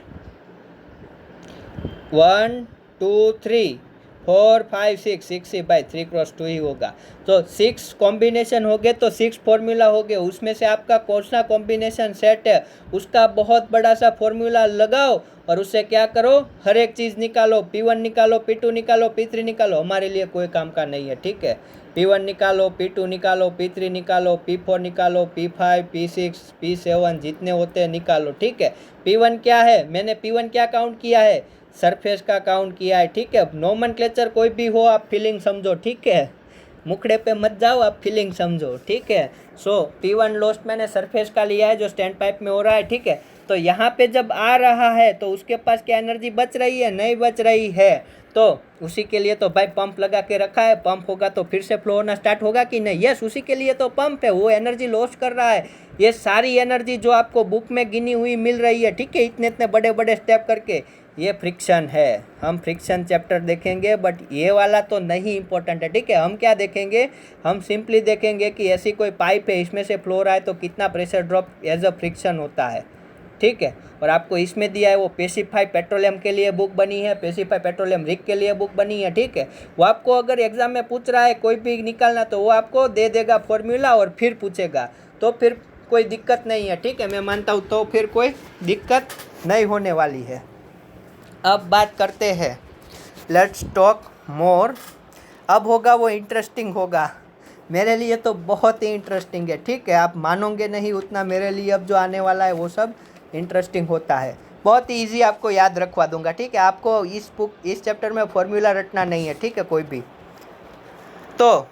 Speaker 1: 1 2 3 4 5 6 6 ही भाई 3 क्रॉस 2 ही होगा। तो 6 कॉम्बिनेशन हो गए, तो 6 फॉर्मूला हो गए, उसमें से आपका कौन सा कॉम्बिनेशन सेट है उसका बहुत बड़ा सा फॉर्मूला लगाओ और उससे क्या करो, हर एक चीज़ निकालो, P1 निकालो, P2 निकालो, P3 निकालो। हमारे लिए कोई काम का नहीं है, ठीक है। P1 निकालो, P2 निकालो, P3 निकालो, P4 निकालो, P5 P6 P7 जितने होते हैं निकालो, ठीक है। P1 क्या है, मैंने P1 क्या काउंट किया है, सरफेस का काउंट किया है, ठीक है। नोमेनक्लेचर कोई भी हो आप फीलिंग समझो, ठीक है, मुखड़े पे मत जाओ, आप फीलिंग समझो, ठीक है। सो P1 लॉस्ट मैंने सरफेस का लिया है जो स्टैंड पाइप में हो रहा है, ठीक है। तो यहाँ पे जब आ रहा है तो उसके पास क्या एनर्जी बच रही है, नहीं बच रही है, तो उसी के लिए तो भाई पंप लगा के रखा है। पंप होगा तो फिर से फ्लो होना स्टार्ट होगा कि नहीं, यस, उसी के लिए तो पंप है, वो एनर्जी लॉस कर रहा है। ये सारी एनर्जी जो आपको बुक में गिनी हुई मिल रही है, ठीक है, इतने इतने बड़े बड़े स्टेप करके, ये फ्रिक्शन है। हम फ्रिक्शन चैप्टर देखेंगे, बट ये वाला तो नहीं इंपॉर्टेंट है, ठीक है। हम क्या देखेंगे, हम सिंपली देखेंगे कि ऐसी कोई पाइप है, इसमें से फ्लो रहा है तो कितना pressure drop as a friction होता है, ठीक है। और आपको इसमें दिया है वो पेसिफाई पेट्रोलियम के लिए बुक बनी है, पेसिफाई पेट्रोलियम रिग के लिए बुक बनी है, ठीक है। वो आपको अगर एग्जाम में पूछ रहा है कोई भी निकालना, तो वो आपको दे देगा फॉर्मूला और फिर पूछेगा, तो फिर कोई दिक्कत नहीं है, ठीक है, मैं मानता हूँ, तो फिर कोई दिक्कत नहीं होने वाली है। अब बात करते हैं, लेट्स टॉक मोर। अब होगा वो इंटरेस्टिंग होगा, मेरे लिए तो बहुत ही इंटरेस्टिंग है, ठीक है। आप मानोगे नहीं उतना, मेरे लिए अब जो आने वाला है वो सब इंटरेस्टिंग होता है। बहुत ही ईजी आपको याद रखवा दूंगा, ठीक है। आपको इस चैप्टर में फॉर्मूला रटना नहीं है, ठीक है, कोई भी। तो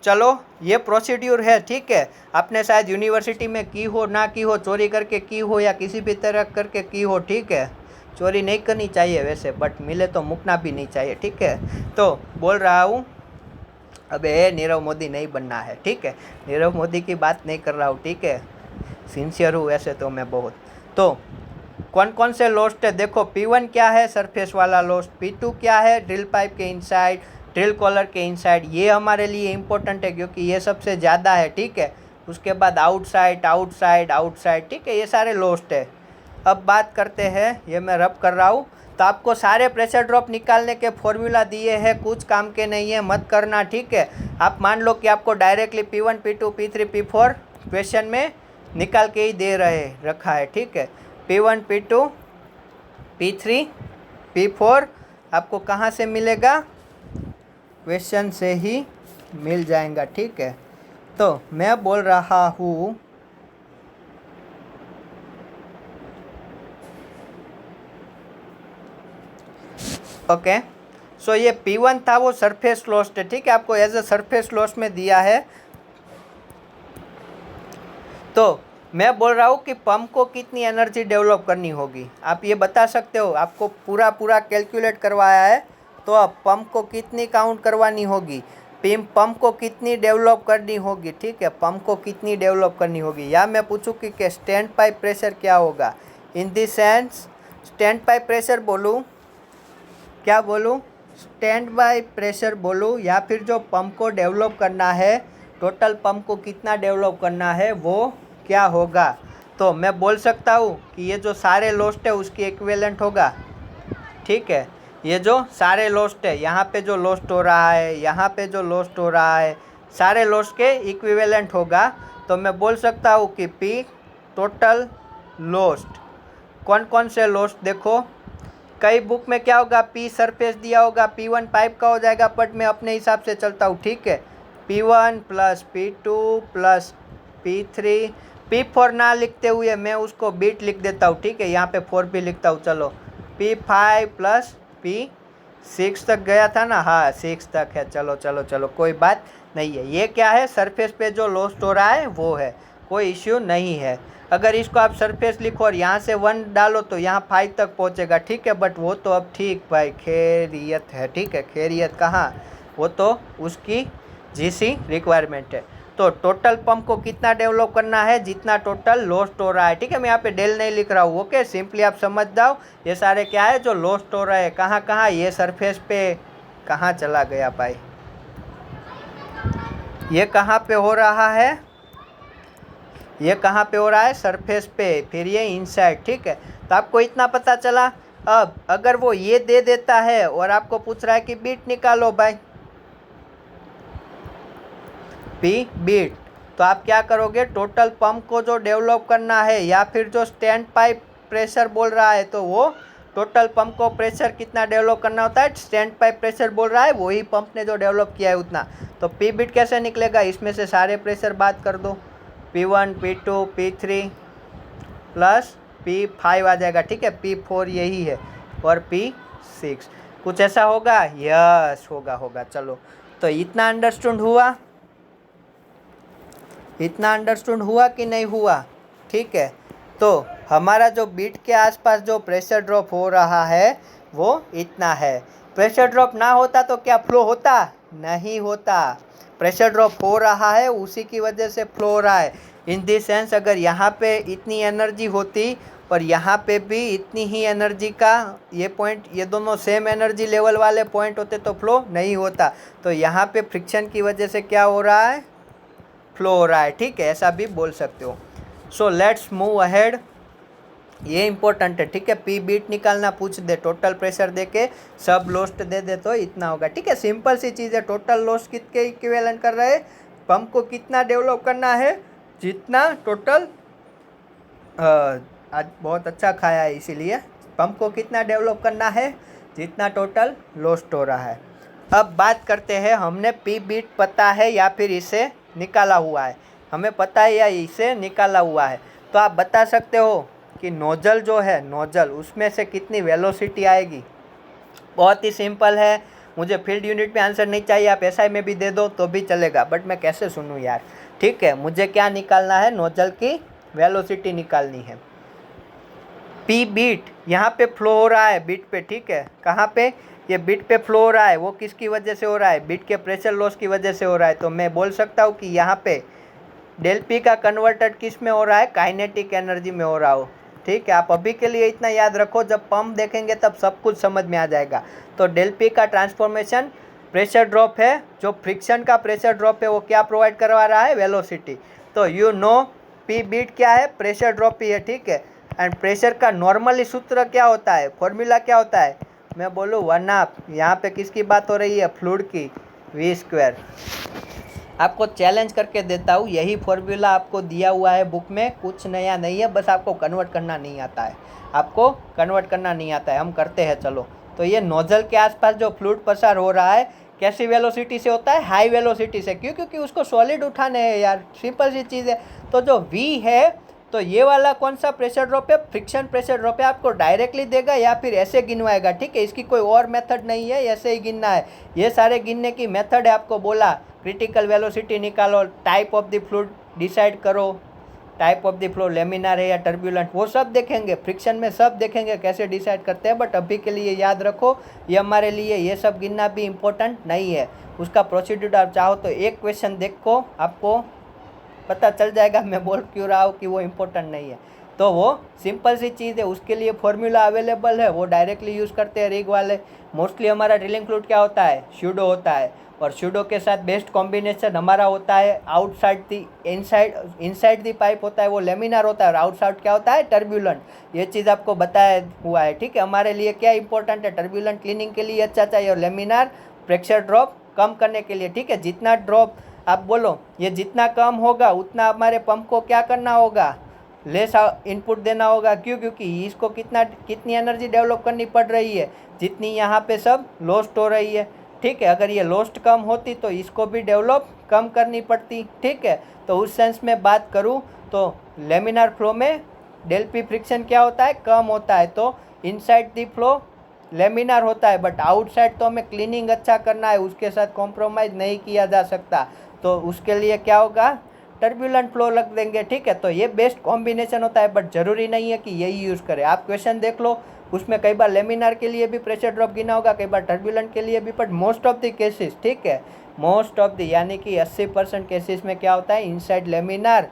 Speaker 1: चलो, ये प्रोसीड्यूर है, ठीक है। आपने शायद यूनिवर्सिटी में की हो, ना की हो, चोरी करके की हो या किसी भी तरह करके की हो, ठीक है। चोरी नहीं करनी चाहिए वैसे, बट मिले तो मुकना भी नहीं चाहिए, ठीक है। तो बोल रहा हूँ, अबे नीरव मोदी नहीं बनना है, ठीक है। नीरव मोदी की बात नहीं कर रहा हूँ, ठीक है, सिंसियर हूँ वैसे तो मैं बहुत। तो कौन कौन से लोस्ट है देखो, P1 क्या है, सरफेस वाला लोस्ट, P2 क्या है, ड्रिल पाइप के इनसाइड, ड्रिल कॉलर के इनसाइड, ये हमारे लिए इम्पोर्टेंट है क्योंकि ये सबसे ज़्यादा है, ठीक है। उसके बाद आउटसाइड आउटसाइड आउटसाइड, ठीक है, ये सारे लोस्ट है। अब बात करते हैं, ये मैं रब कर रहा हूँ, तो आपको सारे प्रेशर ड्रॉप निकालने के फॉर्मूला दिए हैं, कुछ काम के नहीं है, मत करना, ठीक है। आप मान लो कि आपको directly P1 P2 P3 P4 question में निकाल के ही दे रखा है, ठीक है। P1 P2 P3 P4 आपको कहाँ से मिलेगा, क्वेश्चन से ही मिल जाएगा, ठीक है। तो मैं बोल रहा हूँ, ओके, सो ये P1 था वो सरफेस लॉस्ट है, ठीक है, आपको एज अ सरफेस लॉस्ट में दिया है। तो मैं बोल रहा हूँ कि पंप को कितनी एनर्जी डेवलप करनी होगी, आप ये बता सकते हो। आपको पूरा कैलकुलेट करवाया है, तो अब पंप को कितनी काउंट करवानी होगी, पंप को कितनी डेवलप करनी होगी, ठीक है, पंप को कितनी डेवलप करनी होगी। या मैं पूछूँ कि स्टैंड पाइप प्रेशर क्या होगा, in this sense stand pipe pressure बोलूँ, क्या बोलूँ, स्टैंड बाय प्रेशर बोलूँ, या फिर जो पंप को डेवलप करना है, टोटल पंप को कितना डेवलप करना है वो क्या होगा। तो मैं बोल सकता हूँ कि ये जो सारे लोस्ट है उसकी इक्विवेलेंट होगा, ठीक है। ये जो सारे लोस्ट है, यहाँ पे जो लोस्ट हो रहा है, यहाँ पे जो लोस्ट हो रहा है, सारे लोस्ट के इक्विवेलेंट होगा। तो मैं बोल सकता हूँ कि P टोटल लोस्ट, कौन कौन से लोस्ट देखो, कई बुक में क्या होगा, P सरफेस दिया होगा, P1 पाइप का हो जाएगा, बट मैं अपने हिसाब से चलता हूँ, ठीक है। P1 plus P2 plus P3, P4 ना लिखते हुए मैं उसको बीट लिख देता हूँ, ठीक है, यहाँ पे 4 भी लिखता हूँ। चलो P5 प्लस P6 तक गया था ना, हाँ 6 तक है, चलो चलो चलो कोई बात नहीं है। ये क्या है, सरफेस पे जो लॉस्ट हो रहा है वो है, कोई इश्यू नहीं है। अगर इसको आप सरफेस लिखो और यहाँ से 1 डालो तो यहाँ 5 तक पहुँचेगा, ठीक है, बट वो तो अब ठीक भाई खैरियत है, ठीक है, खैरियत कहाँ, वो तो उसकी जीसी रिक्वायरमेंट है। तो टोटल पंप को कितना डेवलप करना है, जितना टोटल लॉस्ट हो रहा है। ठीक है, मैं यहाँ पे डेल नहीं लिख रहा हूँ। ओके, सिंपली आप समझ जाओ ये सारे क्या है जो लॉस्ट हो रहा है। कहाँ कहाँ, ये सरफेस पे। कहाँ चला गया भाई, ये कहाँ पे हो रहा है, ये कहाँ पे हो रहा है, सरफेस पे, फिर ये इनसाइड। ठीक है, तो आपको इतना पता चला। अब अगर वो ये दे देता है और आपको पूछ रहा है कि बीट निकालो भाई, पी बीट, तो आप क्या करोगे, टोटल पंप को जो डेवलप करना है या फिर जो स्टैंड पाइप प्रेशर बोल रहा है, तो वो टोटल पंप को प्रेशर कितना डेवलप करना होता है, स्टैंड पाइप प्रेशर बोल रहा है, वही पंप ने जो डेवलप किया है उतना। तो पी बीट कैसे निकलेगा, इसमें से सारे प्रेशर बात कर दो, P1 P2 P3 plus P5 आ जाएगा। ठीक है, P4 यही है और P6 कुछ ऐसा होगा, यस होगा। चलो, तो इतना अंडरस्टूड हुआ, इतना अंडरस्टूड हुआ कि नहीं हुआ। ठीक है, तो हमारा जो बीट के आसपास जो प्रेशर ड्रॉप हो रहा है वो इतना है। प्रेशर ड्रॉप ना होता तो क्या फ्लो होता, नहीं होता। प्रेशर ड्रॉप हो रहा है, उसी की वजह से फ्लो हो रहा है। इन दी सेंस अगर यहाँ पे इतनी एनर्जी होती और यहाँ पे भी इतनी ही एनर्जी का ये पॉइंट, ये दोनों सेम एनर्जी लेवल वाले पॉइंट होते तो फ्लो नहीं होता। तो यहाँ पे फ्रिक्शन की वजह से क्या हो रहा है, फ्लो हो रहा है। ठीक है, ऐसा भी बोल सकते हो। सो लेट्स मूव अहेड, ये इंपॉर्टेंट है। ठीक है, पी बीट निकालना पूछ दे, टोटल प्रेशर दे के सब लॉस्ट दे दे तो इतना होगा। ठीक है, सिंपल सी चीज़ है। टोटल लॉस कितने इक्विवेलेंट कर रहे हैं, पंप को कितना डेवलप करना है, जितना टोटल, आज बहुत अच्छा खाया है इसीलिए, पंप को कितना डेवलप करना है, जितना टोटल लॉस्ट हो रहा है। अब बात करते हैं, हमने पी बीट पता है या फिर इसे निकाला हुआ है, हमें पता है या इसे निकाला हुआ है। तो आप बता सकते हो कि नोजल जो है, नोजल उसमें से कितनी वेलोसिटी आएगी। बहुत ही सिंपल है, मुझे फील्ड यूनिट में आंसर नहीं चाहिए, आप एसआई में भी दे दो तो भी चलेगा, बट मैं कैसे सुनूं यार। ठीक है, मुझे क्या निकालना है, नोजल की वेलोसिटी निकालनी है। पी बीट यहाँ पे फ्लो हो रहा है बीट पे। ठीक है, कहाँ पे, ये बीट पे फ्लो हो रहा है, वो किसकी वजह से हो रहा है, बीट के प्रेशर लॉस की वजह से हो रहा है। तो मैं बोल सकता हूँ कि यहाँ पे डेल पी का कन्वर्टेड किस में हो रहा है, काइनेटिक एनर्जी में हो रहा हो। ठीक है, आप अभी के लिए इतना याद रखो, जब पंप देखेंगे तब सब कुछ समझ में आ जाएगा। तो डेल पी का ट्रांसफॉर्मेशन प्रेशर ड्रॉप है, जो फ्रिक्शन का प्रेशर ड्रॉप है वो क्या प्रोवाइड करवा रहा है, वेलोसिटी। तो यू नो पी बीट क्या है, प्रेशर ड्रॉप ही है। ठीक है, एंड प्रेशर का नॉर्मली सूत्र क्या होता है, फॉर्मूला क्या होता है, मैं बोलूँ 1/2, यहाँ पे किसकी बात हो रही है, फ्लूइड की, V²। आपको चैलेंज करके देता हूँ, यही फॉर्मूला आपको दिया हुआ है बुक में, कुछ नया नहीं है, बस आपको कन्वर्ट करना नहीं आता है, आपको कन्वर्ट करना नहीं आता है, हम करते हैं। चलो, तो ये नोजल के आसपास जो फ्लूइड पसार हो रहा है कैसी वेलोसिटी से होता है, हाई वेलोसिटी से। क्यों, क्योंकि उसको सॉलिड उठाने हैं यार, सिंपल सी चीज़ है। तो जो V है, तो ये वाला कौन सा प्रेशर ड्रॉप है, फ्रिक्शन प्रेशर ड्रॉप है, आपको डायरेक्टली देगा या फिर ऐसे गिनवाएगा। ठीक है, इसकी कोई और मेथड नहीं है, ऐसे ही गिनना है। ये सारे गिनने की मेथड है, आपको बोला क्रिटिकल वेलोसिटी निकालो, type of the fluid decide करो, type of the flow laminar है या टर्बुलेंट, वो सब देखेंगे, फ्रिक्शन में सब देखेंगे कैसे डिसाइड करते हैं। बट अभी के लिए याद रखो, ये हमारे लिए ये सब गिनना भी इम्पोर्टेंट नहीं है। उसका प्रोसीड्यूर आप चाहो तो एक क्वेश्चन देखो, आपको पता चल जाएगा मैं बोल क्यों रहा हूँ कि वो इम्पोर्टेंट नहीं है। तो वो सिंपल सी चीज़ है, उसके लिए फॉर्मूला अवेलेबल है, वो डायरेक्टली यूज़ करते हैं रिग वाले। मोस्टली हमारा ड्रिलिंग फ्लूइड क्या होता है, स्यूडो होता है, और स्यूडो के साथ बेस्ट कॉम्बिनेशन हमारा होता है outside the inside the pipe होता है वो लेमिनार होता है, और आउटसाइड क्या होता है, टर्बुलेंट। ये चीज़ आपको बताया हुआ है। ठीक है, हमारे लिए क्या इंपॉर्टेंट है, टर्बुलेंट क्लीनिंग के लिए अच्छा चाहिए, और लेमिनार प्रेशर ड्रॉप कम करने के लिए। ठीक है, जितना ड्रॉप आप बोलो ये जितना कम होगा उतना हमारे पंप को क्या करना होगा, लेस इनपुट देना होगा। क्यों, क्योंकि इसको कितनी एनर्जी डेवलप करनी पड़ रही है, जितनी यहाँ पे सब लॉस्ट हो रही है। ठीक है, अगर ये लॉस्ट कम होती तो इसको भी डेवलप कम करनी पड़ती। ठीक है, तो उस सेंस में बात करूँ तो लेमिनार फ्लो में डेल पी फ्रिक्शन क्या होता है, कम होता है, तो इनसाइड दी फ्लो लेमिनार होता है, बट आउटसाइड तो हमें क्लीनिंग अच्छा करना है, उसके साथ कॉम्प्रोमाइज़ नहीं किया जा सकता। तो उसके लिए क्या होगा, टर्बुलेंट फ्लो लग देंगे। ठीक है, तो ये बेस्ट कॉम्बिनेशन होता है, बट ज़रूरी नहीं है कि यही यूज़ करें। आप क्वेश्चन देख लो, उसमें कई बार लेमिनार के लिए भी प्रेशर ड्रॉप गिना होगा, कई बार टर्बुलेंट के लिए भी, but most of the cases, ठीक है, मोस्ट ऑफ द यानी कि 80% केसेस में क्या होता है, इनसाइड लेमिनार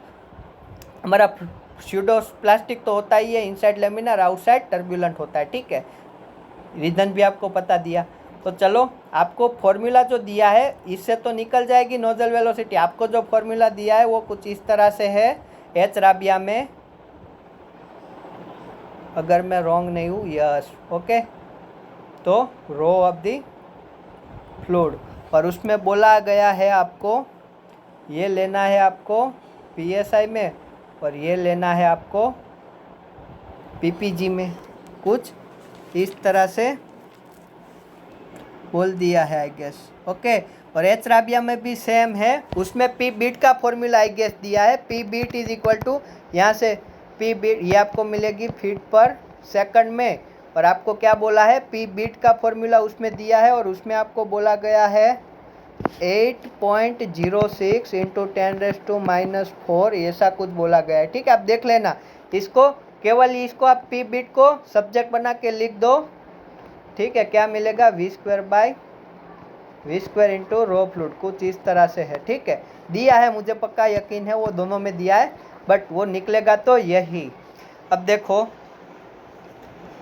Speaker 1: हमारा स्यूडो प्लास्टिक तो होता ही है, इनसाइड लेमिनार, आउटसाइड टर्बुलेंट होता है, ठीक है। रीज़न भी आपको पता दिया। तो चलो आपको फॉर्मूला जो दिया है इससे तो निकल जाएगी नोजल वेलोसिटी। आपको जो फॉर्मूला दिया है वो कुछ इस तरह से है, एच राबिया में, अगर मैं रॉन्ग नहीं हूँ, यस, ओके, तो रो ऑफ द फ्लूइड, और उसमें बोला गया है आपको ये लेना है आपको पीएसआई में, और ये लेना है आपको पीपीजी में, कुछ इस तरह से बोल दिया है आई गेस, ओके। और एच राबिया में भी सेम है, उसमें पी बीट का फॉर्मूला आई गेस दिया है, P bit is equal to, यहाँ से पी बीट ये आपको मिलेगी फीट पर सेकंड में, और आपको क्या बोला है, पी बीट का फॉर्मूला उसमें दिया है, और उसमें आपको बोला गया है 8.06 इंटू 10⁻⁻⁴, ऐसा कुछ बोला गया है, ठीक है। आप देख लेना इसको, केवल इसको आप पी बीट को सब्जेक्ट बना के लिख दो, ठीक है, क्या मिलेगा, v² इंटू रो फ्लूइड, कुछ इस तरह से है, ठीक है। दिया है, मुझे पक्का यकीन है वो दोनों में दिया है, बट वो निकलेगा तो यही। अब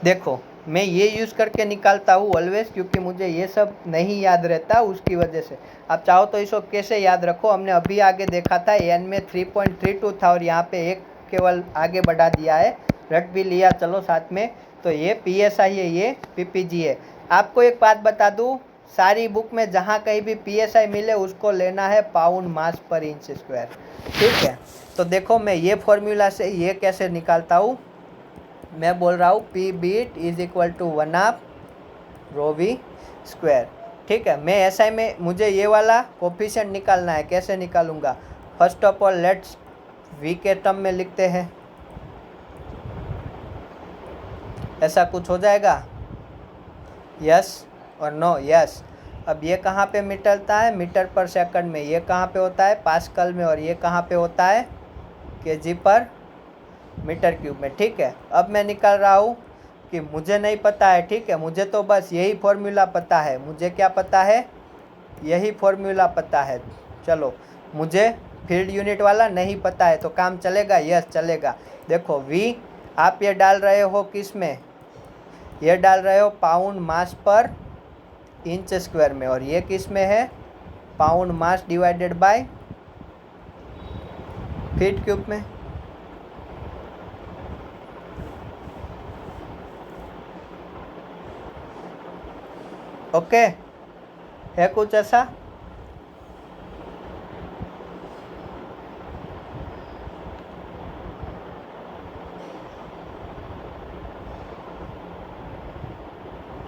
Speaker 1: देखो मैं ये यूज़ करके निकालता हूँ ऑलवेज, क्योंकि मुझे ये सब नहीं याद रहता, उसकी वजह से। आप चाहो तो इसको कैसे याद रखो, हमने अभी आगे देखा था एन में 3.32 था, और यहाँ पे एक केवल आगे बढ़ा दिया है, रट भी लिया चलो साथ में। तो ये पीएसआई है, ये पीपीजी है। आपको एक बात बता दूँ, सारी बुक में जहाँ कहीं भी पीएसआई मिले उसको लेना है पाउंड मास पर इंच स्क्वायर, ठीक है। तो देखो मैं ये फॉर्मूला से ये कैसे निकालता हूँ, मैं बोल रहा हूँ P bit is equal to 1/2 rho V square, ठीक है। मैं एसआई में मुझे ये वाला कोफिशिएंट निकालना है, कैसे निकालूंगा, first of all let's V के टर्म में लिखते हैं, ऐसा कुछ हो जाएगा, यस और नो, यस। अब ये कहाँ पे निकलता है, मीटर पर सेकंड में, ये कहाँ पे होता है, पास्कल में, और ये कहाँ पे होता है, केजी पर मीटर क्यूब में, ठीक है। अब मैं निकाल रहा हूँ कि मुझे नहीं पता है, ठीक है, मुझे तो बस यही फॉर्मूला पता है, मुझे क्या पता है, यही फॉर्मूला पता है। चलो मुझे फील्ड यूनिट वाला नहीं पता है, तो काम चलेगा, यस चलेगा। देखो वी आप ये डाल रहे हो किस में, ये डाल रहे हो पाउंड मास पर इंच स्क्वायर में, और ये किस में है, pound mass divided by feet cube में, ओके। है कुछ ऐसा,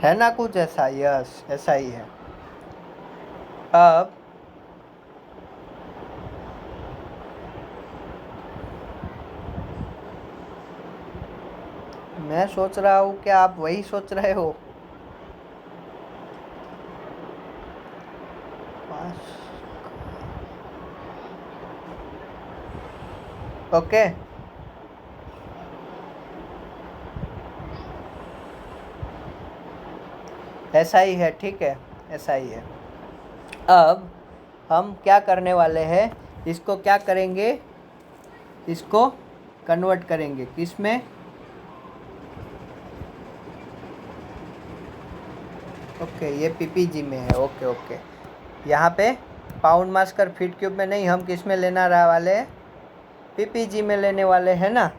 Speaker 1: है ना कुछ ऐसा, यस ऐसा ही है। अब मैं सोच रहा हूँ कि आप वही सोच रहे हो, ओके। ऐसा ही है, ठीक है, ऐसा ही है। अब हम क्या करने वाले हैं, इसको क्या करेंगे, इसको कन्वर्ट करेंगे किस में, ओके, ये पीपीजी में है, ओके ओके। यहाँ पे पाउंड मास कर फीट क्यूब में नहीं, हम किस में लेना रहा वाले, पीपीजी में लेने वाले हैं ना।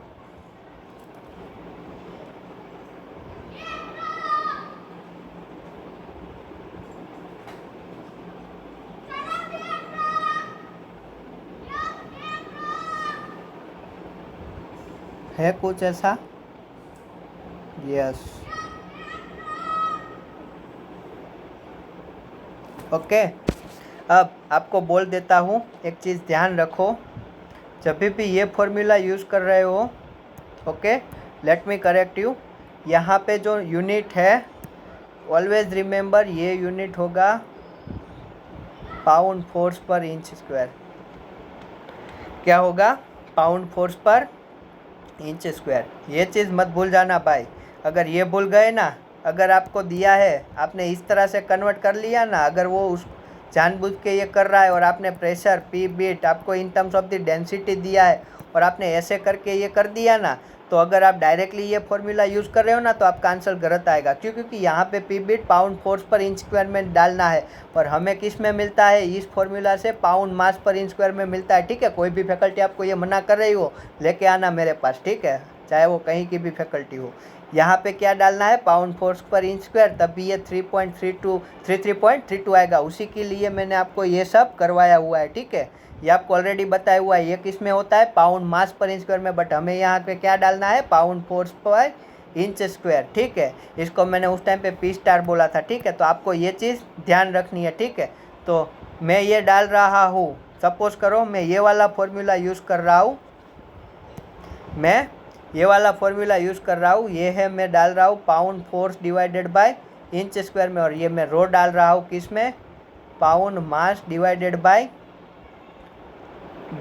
Speaker 1: है कुछ ऐसा, यस, ओके। अब आपको बोल देता हूँ एक चीज़ ध्यान रखो, जब भी ये फॉर्मूला यूज़ कर रहे हो, okay, let me correct you, यहाँ पे जो यूनिट है ऑलवेज रिमेंबर ये यूनिट होगा पाउंड फोर्स पर इंच स्क्वायर, क्या होगा, पाउंड फोर्स पर इंच स्क्वायर, ये चीज़ मत भूल जाना भाई। अगर ये भूल गए ना, अगर आपको दिया है, आपने इस तरह से कन्वर्ट कर लिया ना, अगर वो उस जानबूझ के ये कर रहा है और आपने प्रेशर पी बीट आपको इन टर्म्स ऑफ द डेंसिटी दिया है और आपने ऐसे करके ये कर दिया ना, तो अगर आप डायरेक्टली ये फॉर्मूला यूज़ कर रहे हो ना तो आपका आंसर गलत आएगा। क्यों? क्योंकि यहाँ पे पी बीट पाउंड फोर्स पर इंच स्क्वायर में डालना है और हमें किस में मिलता है, इस फॉर्मूला से पाउंड मास पर इंच स्क्वायर में मिलता है। ठीक है, कोई भी फैकल्टी आपको ये मना कर रही हो, लेके आना मेरे पास। ठीक है, चाहे वो कहीं की भी फैकल्टी हो। यहाँ पे क्या डालना है, पाउंड फोर्स पर इंच स्क्वायर, तभी ये 33.32 आएगा। उसी के लिए मैंने आपको ये सब करवाया हुआ है। ठीक है, ये आपको ऑलरेडी बताया हुआ है। ये किस में होता है, पाउंड मास पर इंच स्क्वायर में, बट हमें यहाँ पे क्या डालना है, पाउंड फोर्स पर इंच स्क्वायर। ठीक है, इसको मैंने उस टाइम पे पी स्टार बोला था। ठीक है, तो आपको ये चीज़ ध्यान रखनी है। ठीक है, तो मैं ये डाल रहा हूँ, सपोज करो मैं ये वाला फॉर्मूला यूज़ कर रहा हूँ, मैं ये वाला फॉर्मूला यूज़ कर रहा हूँ। ये है, मैं डाल रहा हूँ pound force divided by inch square में, और ये मैं रो डाल रहा हूँ किस में, pound mass divided by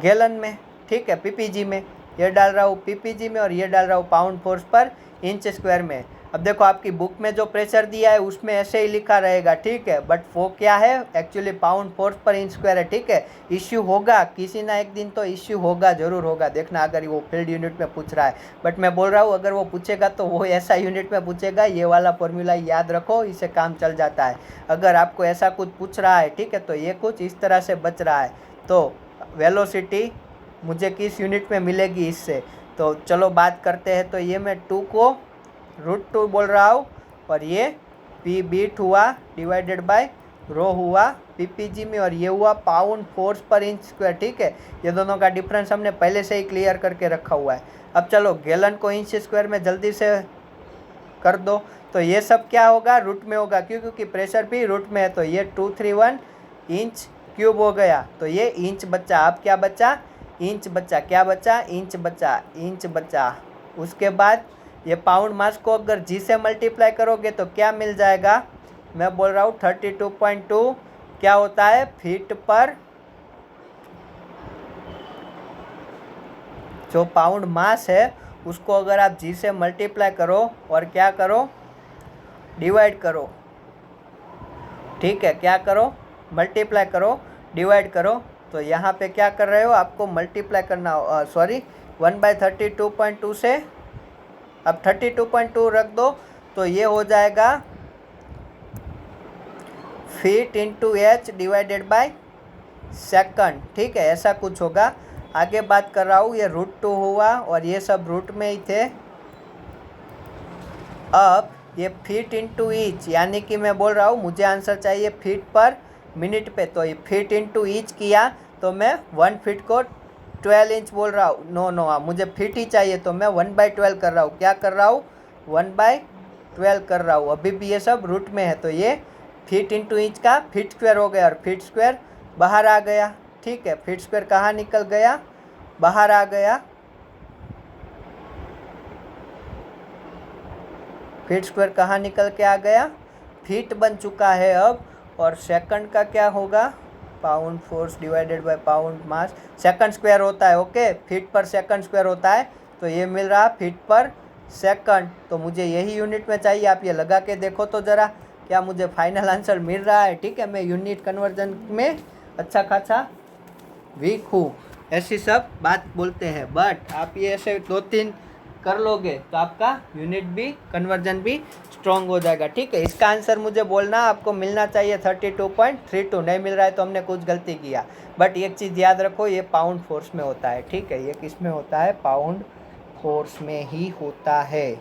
Speaker 1: gallon में। ठीक है, पीपीजी में, ये डाल रहा हूँ पीपीजी में और ये डाल रहा हूँ पाउंड फोर्स पर इंच स्क्वायर में। अब देखो आपकी बुक में जो प्रेशर दिया है उसमें ऐसे ही लिखा रहेगा। ठीक है, बट वो क्या है, एक्चुअली पाउंड फोर्स पर इंच स्क्वायर है। ठीक है, इश्यू होगा किसी ना एक दिन, तो इश्यू होगा, ज़रूर होगा, देखना अगर वो फील्ड यूनिट में पूछ रहा है। बट मैं बोल रहा हूँ अगर वो पूछेगा तो वो ऐसा यूनिट में पूछेगा, ये वाला फॉर्मूला याद रखो, इससे काम चल जाता है। अगर आपको ऐसा कुछ पूछ रहा है, ठीक है, तो ये कुछ इस तरह से बच रहा है। तो वेलोसिटी मुझे किस यूनिट में मिलेगी इससे, तो चलो बात करते हैं। तो ये मैं 2 को √2 बोल रहा हूँ और ये पी बीट हुआ डिवाइडेड बाय रो हुआ पीपीजी में, और ये हुआ पाउंड फोर्स पर इंच स्क्वायर। ठीक है, ये दोनों का डिफरेंस हमने पहले से ही क्लियर करके रखा हुआ है। अब चलो गैलन को इंच स्क्वायर में जल्दी से कर दो, तो ये सब क्या होगा, रूट में होगा। क्यों? क्योंकि प्रेशर भी रूट में है। तो ये 231 इंच क्यूब हो गया, तो ये इंच बचा। अब क्या बचा, इंच बचा। क्या बचा, इंच बचा, इंच बचा। उसके बाद ये पाउंड मास को अगर जी से मल्टीप्लाई करोगे तो क्या मिल जाएगा, मैं बोल रहा हूँ 32.2 क्या होता है, फीट पर, जो पाउंड मास है उसको अगर आप जी से मल्टीप्लाई करो और क्या करो, डिवाइड करो। ठीक है, क्या करो, मल्टीप्लाई करो, डिवाइड करो। तो यहाँ पे क्या कर रहे हो, आपको मल्टीप्लाई करना, सॉरी 1/32.2 से अब 32.2 रख दो, तो ये हो जाएगा feet into H divided by second. ठीक है, ऐसा कुछ होगा। आगे बात कर रहा हूँ, ये √2 हुआ और ये सब रूट में ही थे। अब ये फीट इंटू ईच, यानी कि मैं बोल रहा हूँ मुझे आंसर चाहिए फीट पर मिनट पे, तो ये फीट इंटू ईच किया तो मैं 1 फीट को 12 इंच बोल रहा हूँ। नो, मुझे फीट ही चाहिए, तो मैं 1/12 कर रहा हूँ। क्या कर रहा हूँ, 1/12 कर रहा हूँ। अभी भी ये सब रूट में है, तो ये फीट इंटू इंच का फीट स्क्वायर हो गया और फीट स्क्वायर बाहर आ गया। ठीक है, फीट स्क्वायर कहाँ निकल गया, बाहर आ गया। फीट स्क्वायर कहाँ निकल के आ गया, फीट बन चुका है अब। और सेकंड का क्या होगा, pound force divided by pound mass, second square होता है। ओके, फीट पर सेकंड स्क्वायर होता है, तो ये मिल रहा फीट पर सेकंड। तो मुझे यही यूनिट में चाहिए। आप ये लगा के देखो तो ज़रा, क्या मुझे फाइनल आंसर मिल रहा है। ठीक है, मैं यूनिट कन्वर्जन में अच्छा खासा वीक हूँ, ऐसी सब बात बोलते हैं। बट आप ये ऐसे 2-3 कर लोगे तो आपका यूनिट भी, कन्वर्जन भी स्ट्रॉन्ग हो जाएगा। ठीक है, इसका आंसर मुझे बोलना, आपको मिलना चाहिए 32.32। नहीं मिल रहा है तो हमने कुछ गलती किया। बट एक चीज़ याद रखो, ये पाउंड फोर्स में होता है। ठीक है, ये किस में होता है, पाउंड फोर्स में ही होता है।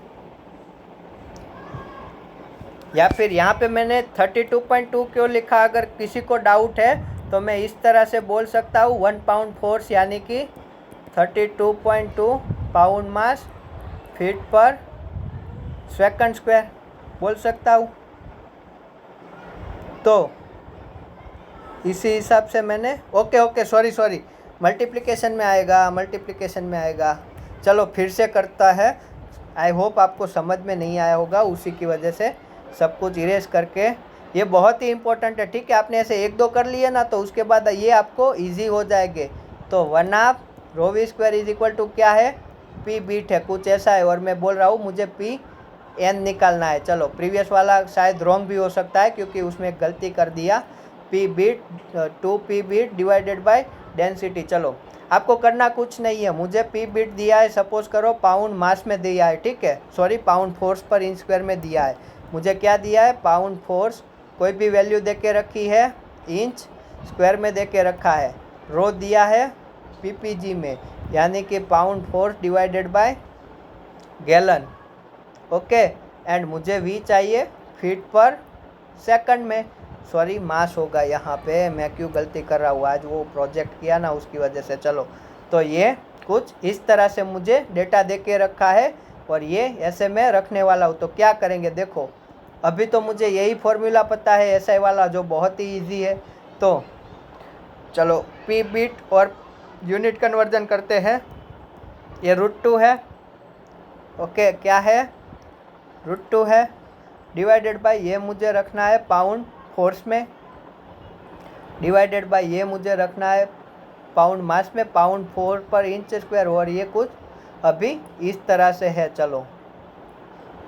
Speaker 1: या फिर यहाँ पे मैंने 32.2 क्यों लिखा, अगर किसी को डाउट है तो मैं इस तरह से बोल सकता हूँ, 1 पाउंड फोर्स यानी कि 32.2 पाउंड मास फीट पर सेकंड स्क्वायर बोल सकता हूँ। तो इसी हिसाब से मैंने, ओके सॉरी मल्टीप्लिकेशन में आएगा। चलो फिर से करता है। आई होप आपको समझ में नहीं आया होगा, उसी की वजह से सब कुछ इरेज करके, ये बहुत ही इंपॉर्टेंट है। ठीक है, आपने ऐसे 1-2 कर लिए ना, तो उसके बाद ये आपको ईजी हो जाएंगे। तो 1/2 ρv² इज इक्वल टू क्या है, पी बीट है, कुछ ऐसा है। और मैं बोल रहा हूँ मुझे पी एन निकालना है। चलो प्रीवियस वाला शायद रॉन्ग भी हो सकता है क्योंकि उसमें गलती कर दिया, P bit 2p bit divided by density. चलो आपको करना कुछ नहीं है, मुझे पी बीट दिया है, सपोज करो पाउंड मास में दिया है, ठीक है, सॉरी पाउंड फोर्स पर इंच स्क्वायर में दिया है। मुझे क्या दिया है, पाउंड फोर्स कोई भी वैल्यू दे के रखी है, इंच स्क्वायर में दे के रखा है। रो दिया है पीपीजी में, यानी कि pound force divided by gallon. Okay, and मुझे वी चाहिए फीट पर सेकंड में, सॉरी मास होगा यहाँ पे, मैं क्यों गलती कर रहा हूँ, आज वो प्रोजेक्ट किया ना उसकी वजह से। चलो तो ये कुछ इस तरह से मुझे डेटा दे के रखा है और ये ऐसे मैं रखने वाला हूँ। तो क्या करेंगे, देखो अभी तो मुझे यही फॉर्मूला पता है एसआई वाला, जो बहुत ही ईजी है। तो चलो पी बीट और यूनिट कन्वर्जन करते हैं। ये √2 है, ओके क्या है, √2 है, डिवाइडेड बाय ये मुझे रखना है पाउंड फोर्स में, डिवाइडेड बाय ये मुझे रखना है पाउंड मास में, पाउंड फोर पर इंच स्क्वायर, और ये कुछ अभी इस तरह से है। चलो